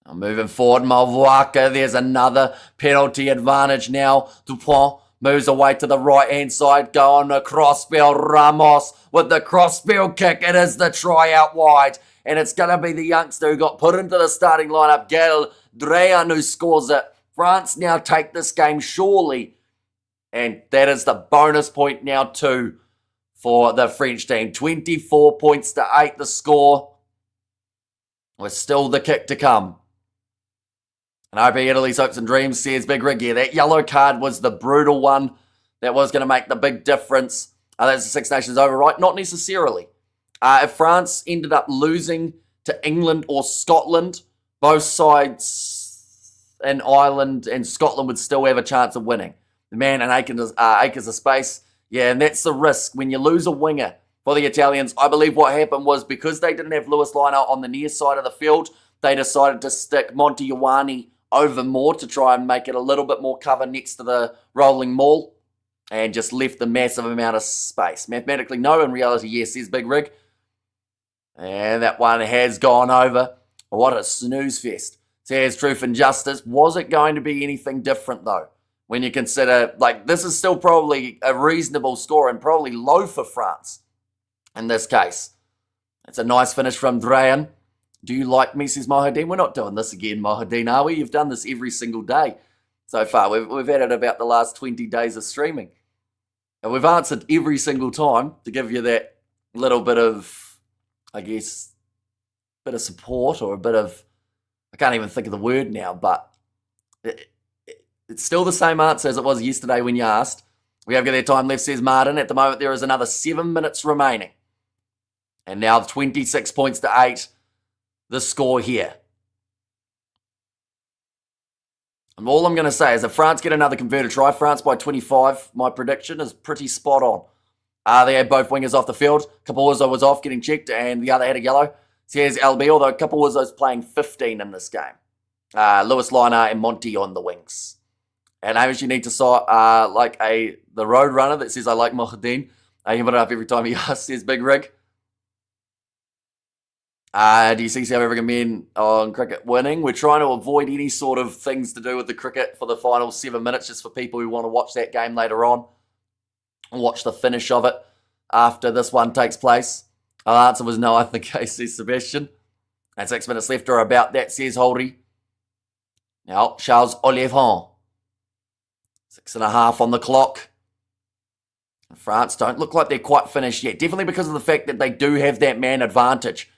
Now moving forward, Malwaka. There's another penalty advantage now. Dupont moves away to the right-hand side. Going across field. Ramos with the crossfield kick. It is the try out wide. And it's going to be the youngster who got put into the starting lineup, Gael Dreyan, who scores it. France now take this game surely. And that is the bonus point now too for the French team. 24 points to 8 the score. With still the kick to come. And I hope Italy's hopes and dreams, says Big Rig. Yeah, that yellow card was the brutal one. That was going to make the big difference. That's the Six Nations over, right? Not necessarily. If France ended up losing to England or Scotland, both sides in Ireland and Scotland would still have a chance of winning. The man and acres of space. Yeah, and that's the risk. When you lose a winger for the Italians, I believe what happened was because they didn't have Lewis Liner on the near side of the field, they decided to stick Monty Ioane over more to try and make it a little bit more cover next to the rolling maul and just left the massive amount of space. Mathematically, no. In reality, yes, says Big Rig. And that one has gone over. What a snooze fest. Says Truth and Justice. Was it going to be anything different, though? When you consider, like, this is still probably a reasonable score and probably low for France in this case. It's a nice finish from Dreyan. Do you like me, says Mohadin? We're not doing this again, Mohadin, are we? You've done this every single day so far. We've had it about the last 20 days of streaming. And we've answered every single time to give you that little bit of, I guess, bit of support or a bit of, I can't even think of the word now, but it's still the same answer as it was yesterday when you asked. We have got their time left, says Martin. At the moment, there is another 7 minutes remaining. And now 26 points to 8, the score here. And all I'm going to say is if France get another converted try, France by 25, my prediction is pretty spot on. They had both wingers off the field. Capuzzo was off getting checked and the other had a yellow. Says LB, although Capuzzo's playing 15 in this game. Lewis Liner and Monty on the wings. And Amish, you need to saw the road runner that says I like Mohadin. You put it up every time he asks, says Big Rig. Do you see South African men on cricket winning? We're trying to avoid any sort of things to do with the cricket for the final 7 minutes, just for people who want to watch that game later on. Watch the finish of it after this one takes place. Our answer was no, I think, says Sebastian. And 6 minutes left or about that, says Holdy. Now, Charles Olivon. 6.5 on the clock. France don't look like they're quite finished yet. Definitely because of the fact that they do have that man advantage.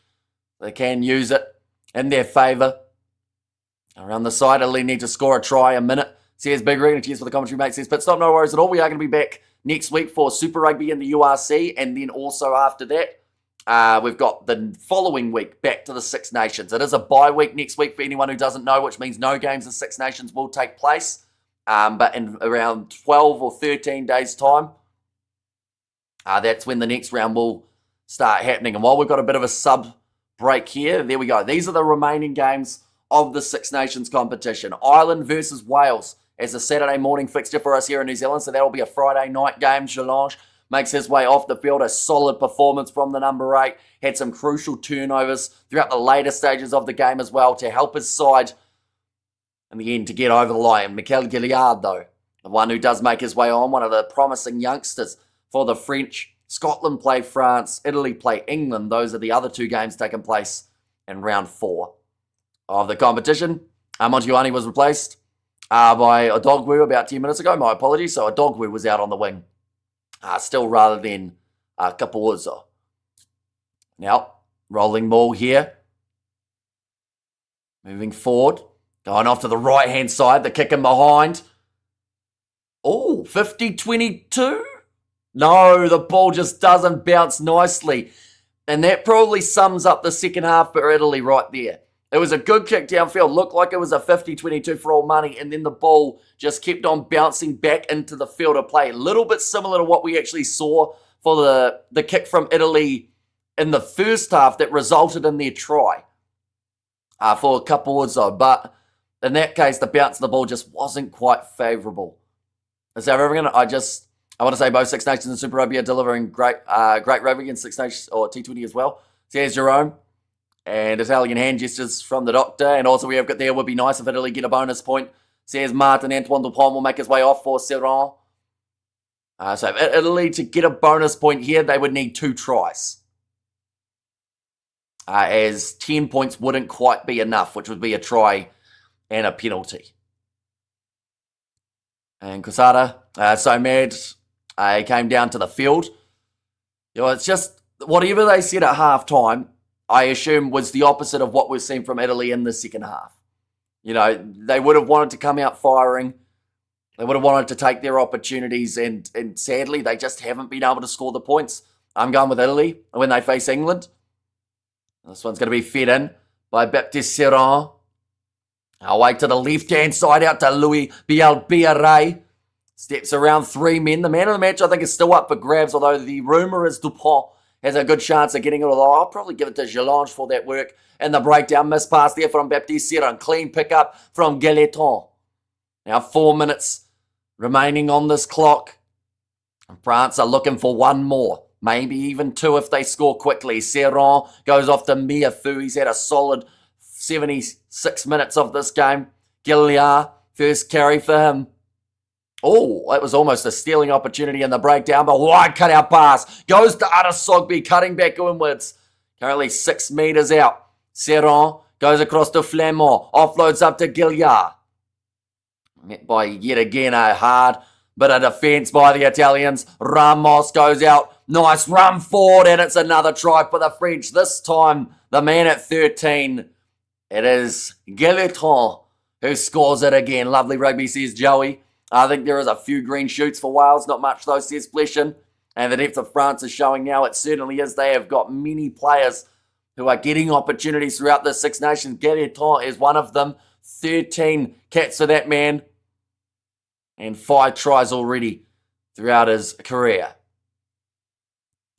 They can use it in their favour. Around the side, Italy need to score a try a minute. Says Big Ring, and cheers for the commentary, mate. Says, but stop, no worries at all. We are going to be back next week for Super Rugby in the URC. And then also after that, we've got the following week back to the Six Nations. It is a bye week next week for anyone who doesn't know, which means no games in Six Nations will take place. But in around 12 or 13 days' time, that's when the next round will start happening. And while we've got a bit of a sub break here, there we go. These are the remaining games of the Six Nations competition. Ireland versus Wales as a Saturday morning fixture for us here in New Zealand. So that'll be a Friday night game. Jalange makes his way off the field. A solid performance from the number 8. Had some crucial turnovers throughout the later stages of the game as well to help his side in the end to get over the line. Mikel Gilliard, though, the one who does make his way on, one of the promising youngsters for the French. Scotland play France, Italy play England. Those are the other two games taking place in round 4 of the competition. Montiani was replaced by Odogwu about 10 minutes ago. My apologies. So Odogwu was out on the wing still rather than Kapuozo. Now, rolling ball here. Moving forward. Going off to the right-hand side. The kick in behind. Oh, 50-22? No, the ball just doesn't bounce nicely. And that probably sums up the second half for Italy right there. It was a good kick downfield. Looked like it was a 50-22 for all money. And then the ball just kept on bouncing back into the field of play. A little bit similar to what we actually saw for the kick from Italy in the first half that resulted in their try for a couple or so. But in that case, the bounce of the ball just wasn't quite favourable. So I want to say both Six Nations and Super Rugby are delivering great rugby in Six Nations or T20 as well. So here's Jerome. And Italian hand gestures from the doctor. And also we have got there, would be nice if Italy get a bonus point. Says Martin Antoine Dupont will make his way off for Serran. So if Italy to get a bonus point here, they would need 2 tries. As 10 points wouldn't quite be enough, which would be a try and a penalty. And Quesada, so mad, he came down to the field. You know, it's just whatever they said at halftime, I assume was the opposite of what we've seen from Italy in the second half. You know, they would have wanted to come out firing. They would have wanted to take their opportunities, and sadly, they just haven't been able to score the points. I'm going with Italy when they face England. This one's going to be fed in by Baptiste Serran. I'll wait to the left-hand side out to Louis Bielbiaré. Steps around 3 men. The man of the match, I think, is still up for grabs, although the rumour is Dupont has a good chance of getting it. Although I'll probably give it to Jalange for that work. And the breakdown, miss pass there from Baptiste Serran. Clean pickup from Gailleton. Now 4 minutes remaining on this clock. And France are looking for one more. Maybe even 2 if they score quickly. Serran goes off to Miafu. He's had a solid 76 minutes of this game. Gilliard, first carry for him. Oh, that was almost a stealing opportunity in the breakdown, but wide cut-out pass. Goes to Adesogbi, cutting back inwards. Currently 6 metres out. Serran goes across to Flamand. Offloads up to Gilliard. Met by yet again a hard bit of defence by the Italians. Ramos goes out. Nice run forward, and it's another try for the French. This time, the man at 13. It is Gailleton who scores it again. Lovely rugby, says Joey. I think there is a few green shoots for Wales. Not much, though, says Fleshin. And the depth of France is showing now. It certainly is. They have got many players who are getting opportunities throughout the Six Nations. Gailleton is one of them. 13 cats for that man. And 5 tries already throughout his career.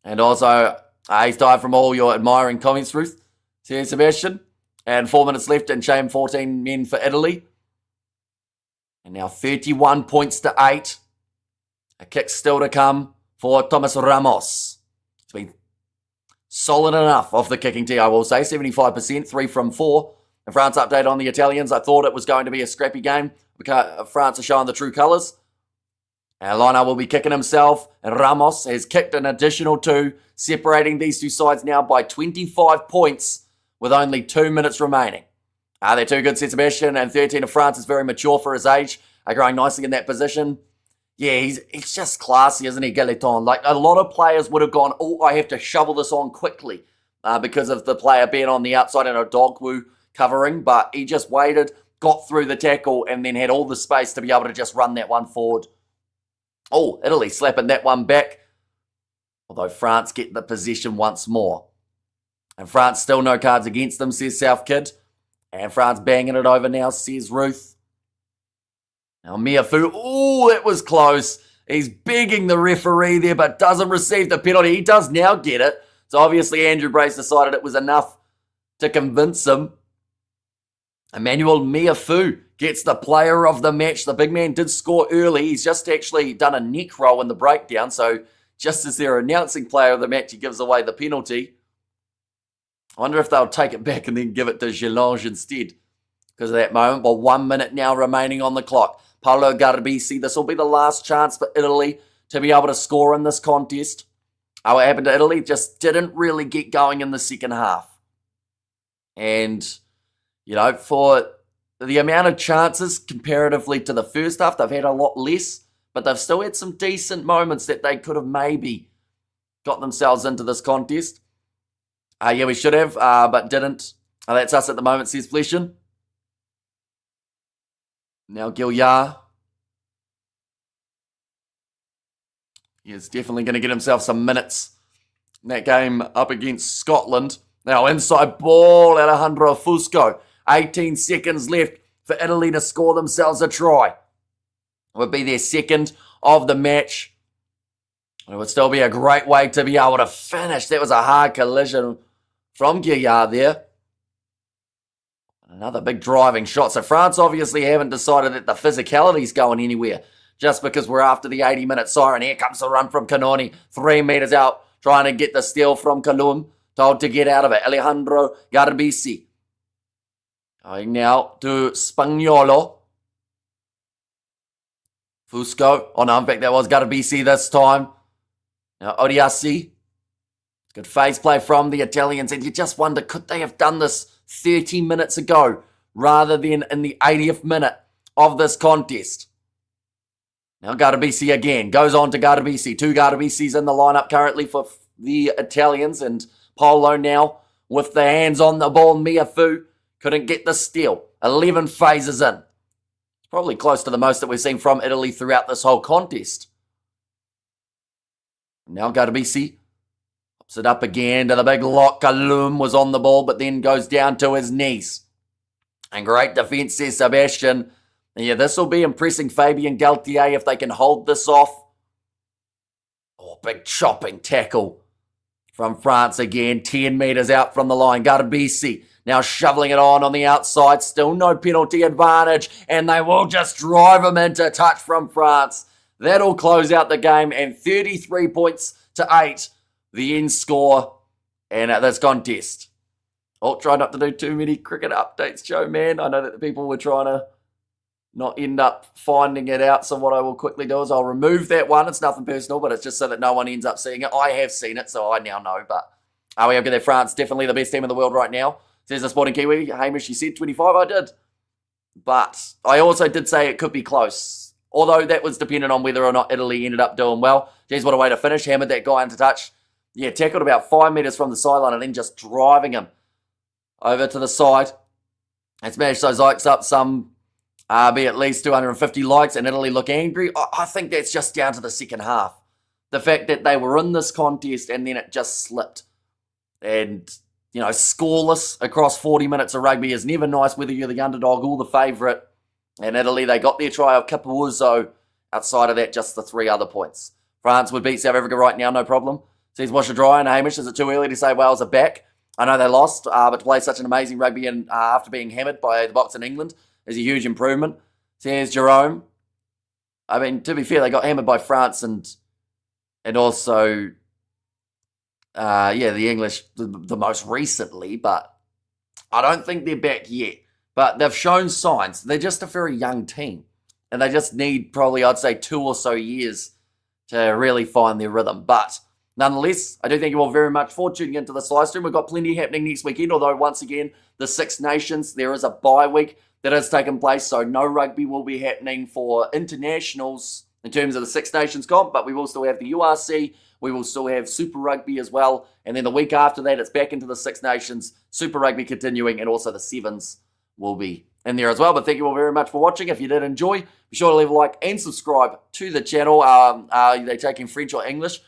And also, he's died from all your admiring comments, Ruth, says Sebastian. And 4 minutes left and shame 14 men for Italy. And now 31 points to 8. A kick still to come for Thomas Ramos. It's been solid enough off the kicking tee, I will say. 75%, 3 from 4. And France update on the Italians. I thought it was going to be a scrappy game because France are showing the true colours. And Lina will be kicking himself. And Ramos has kicked an additional 2, separating these two sides now by 25 points with only 2 minutes remaining. They're 2 good, Sebastian, and 13 of France is very mature for his age. Growing nicely in that position. Yeah, he's just classy, isn't he, Gailleton? Like, a lot of players would have gone, oh, I have to shovel this on quickly because of the player being on the outside and a dogwoo covering, but he just waited, got through the tackle, and then had all the space to be able to just run that one forward. Oh, Italy slapping that one back, although France get the possession once more. And France still no cards against them, says South Kid. And France banging it over now, says Ruth. Now Miafu, oh, it was close. He's begging the referee there, but doesn't receive the penalty. He does now get it. So obviously Andrew Brace decided it was enough to convince him. Emmanuel Miafu gets the player of the match. The big man did score early. He's just actually done a neck roll in the breakdown. So just as they're announcing player of the match, he gives away the penalty. I wonder if they'll take it back and then give it to Gelange instead because of that moment. Well, 1 minute now remaining on the clock. Paolo Garbisi, this will be the last chance for Italy to be able to score in this contest. What happened to Italy? Just didn't really get going in the second half. And, you know, for the amount of chances comparatively to the first half, they've had a lot less, but they've still had some decent moments that they could have maybe got themselves into this contest. Yeah, we should have, but didn't. That's us at the moment, says Fleshin. Now Gilliard. He's definitely going to get himself some minutes in that game up against Scotland. Now inside ball, Alejandro Fusco. 18 seconds left for Italy to score themselves a try. It would be their second of the match. It would still be a great way to be able to finish. That was a hard collision from Gilliard there. Another big driving shot. So France obviously haven't decided that the physicality's going anywhere just because we're after the 80-minute siren. Here comes the run from Canoni. 3 meters out, trying to get the steal from Kalum. Told to get out of it. Alejandro Garbisi. Going now to Spagnolo. Fusco. Oh no, in fact that was Garbisi this time. Now Odiasi. Good face play from the Italians. And you just wonder, could they have done this 30 minutes ago rather than in the 80th minute of this contest? Now Garbisi again. Goes on to Garbisi. 2 Garbisis in the lineup currently for the Italians. And Polo now with the hands on the ball. Miafu couldn't get the steal. 11 phases in. It's probably close to the most that we've seen from Italy throughout this whole contest. Now Garbisi pops it up again to the big lock. Kalum was on the ball, but then goes down to his knees. And great defence, says Sebastian. Yeah, this will be impressing Fabien Galtier if they can hold this off. Oh, big chopping tackle from France again. 10 metres out from the line. Garbisi now shoveling it on the outside. Still no penalty advantage. And they will just drive him into touch from France. That'll close out the game. And 33 points to 8. The end score. And at this contest. I'll try not to do too many cricket updates, Joe, man. I know that the people were trying to not end up finding it out. So what I will quickly do is I'll remove that one. It's nothing personal, but it's just so that no one ends up seeing it. I have seen it, so I now know. But we have got there. France, definitely the best team in the world right now. Says the Sporting Kiwi. Hamish, you said 25. I did. But I also did say it could be close. Although that was dependent on whether or not Italy ended up doing well. Geez, what a way to finish. Hammered that guy into touch. Yeah, tackled about 5 metres from the sideline and then just driving him over to the side. And smashed those likes up some. Be at least 250 likes and Italy look angry. I think that's just down to the second half. The fact that they were in this contest and then it just slipped. And, you know, scoreless across 40 minutes of rugby is never nice, whether you're the underdog or the favourite. And Italy, they got their try of Capuzzo. Outside of that, just the 3 other points. France would beat South Africa right now, no problem. Says wash and dry. And Hamish, is it too early to say Wales are back? I know they lost, but to play such an amazing rugby and after being hammered by the Box in England is a huge improvement. Says Jerome. I mean, to be fair, they got hammered by France and also the English the most recently, but I don't think they're back yet. But they've shown signs. They're just a very young team. And they just need probably, I'd say, 2 or so years to really find their rhythm. But nonetheless, I do thank you all very much for tuning into this live stream. We've got plenty happening next weekend, although once again, the Six Nations, there is a bye week that has taken place, so no rugby will be happening for internationals in terms of the Six Nations comp, but we will still have the URC, we will still have Super Rugby as well, and then the week after that, it's back into the Six Nations, Super Rugby continuing, and also the Sevens will be in there as well. But thank you all very much for watching. If you did enjoy, be sure to leave a like and subscribe to the channel. Are they taking French or English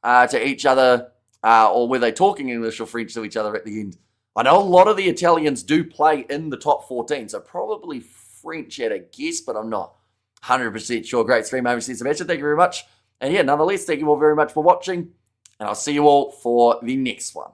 to each other, or were they talking English or French to each other at the end? I know a lot of the Italians do play in the top 14, so probably French at a guess, but I'm not 100% sure. Great stream over, Sebastian. Thank you very much. And yeah, nonetheless, thank you all very much for watching, and I'll see you all for the next one.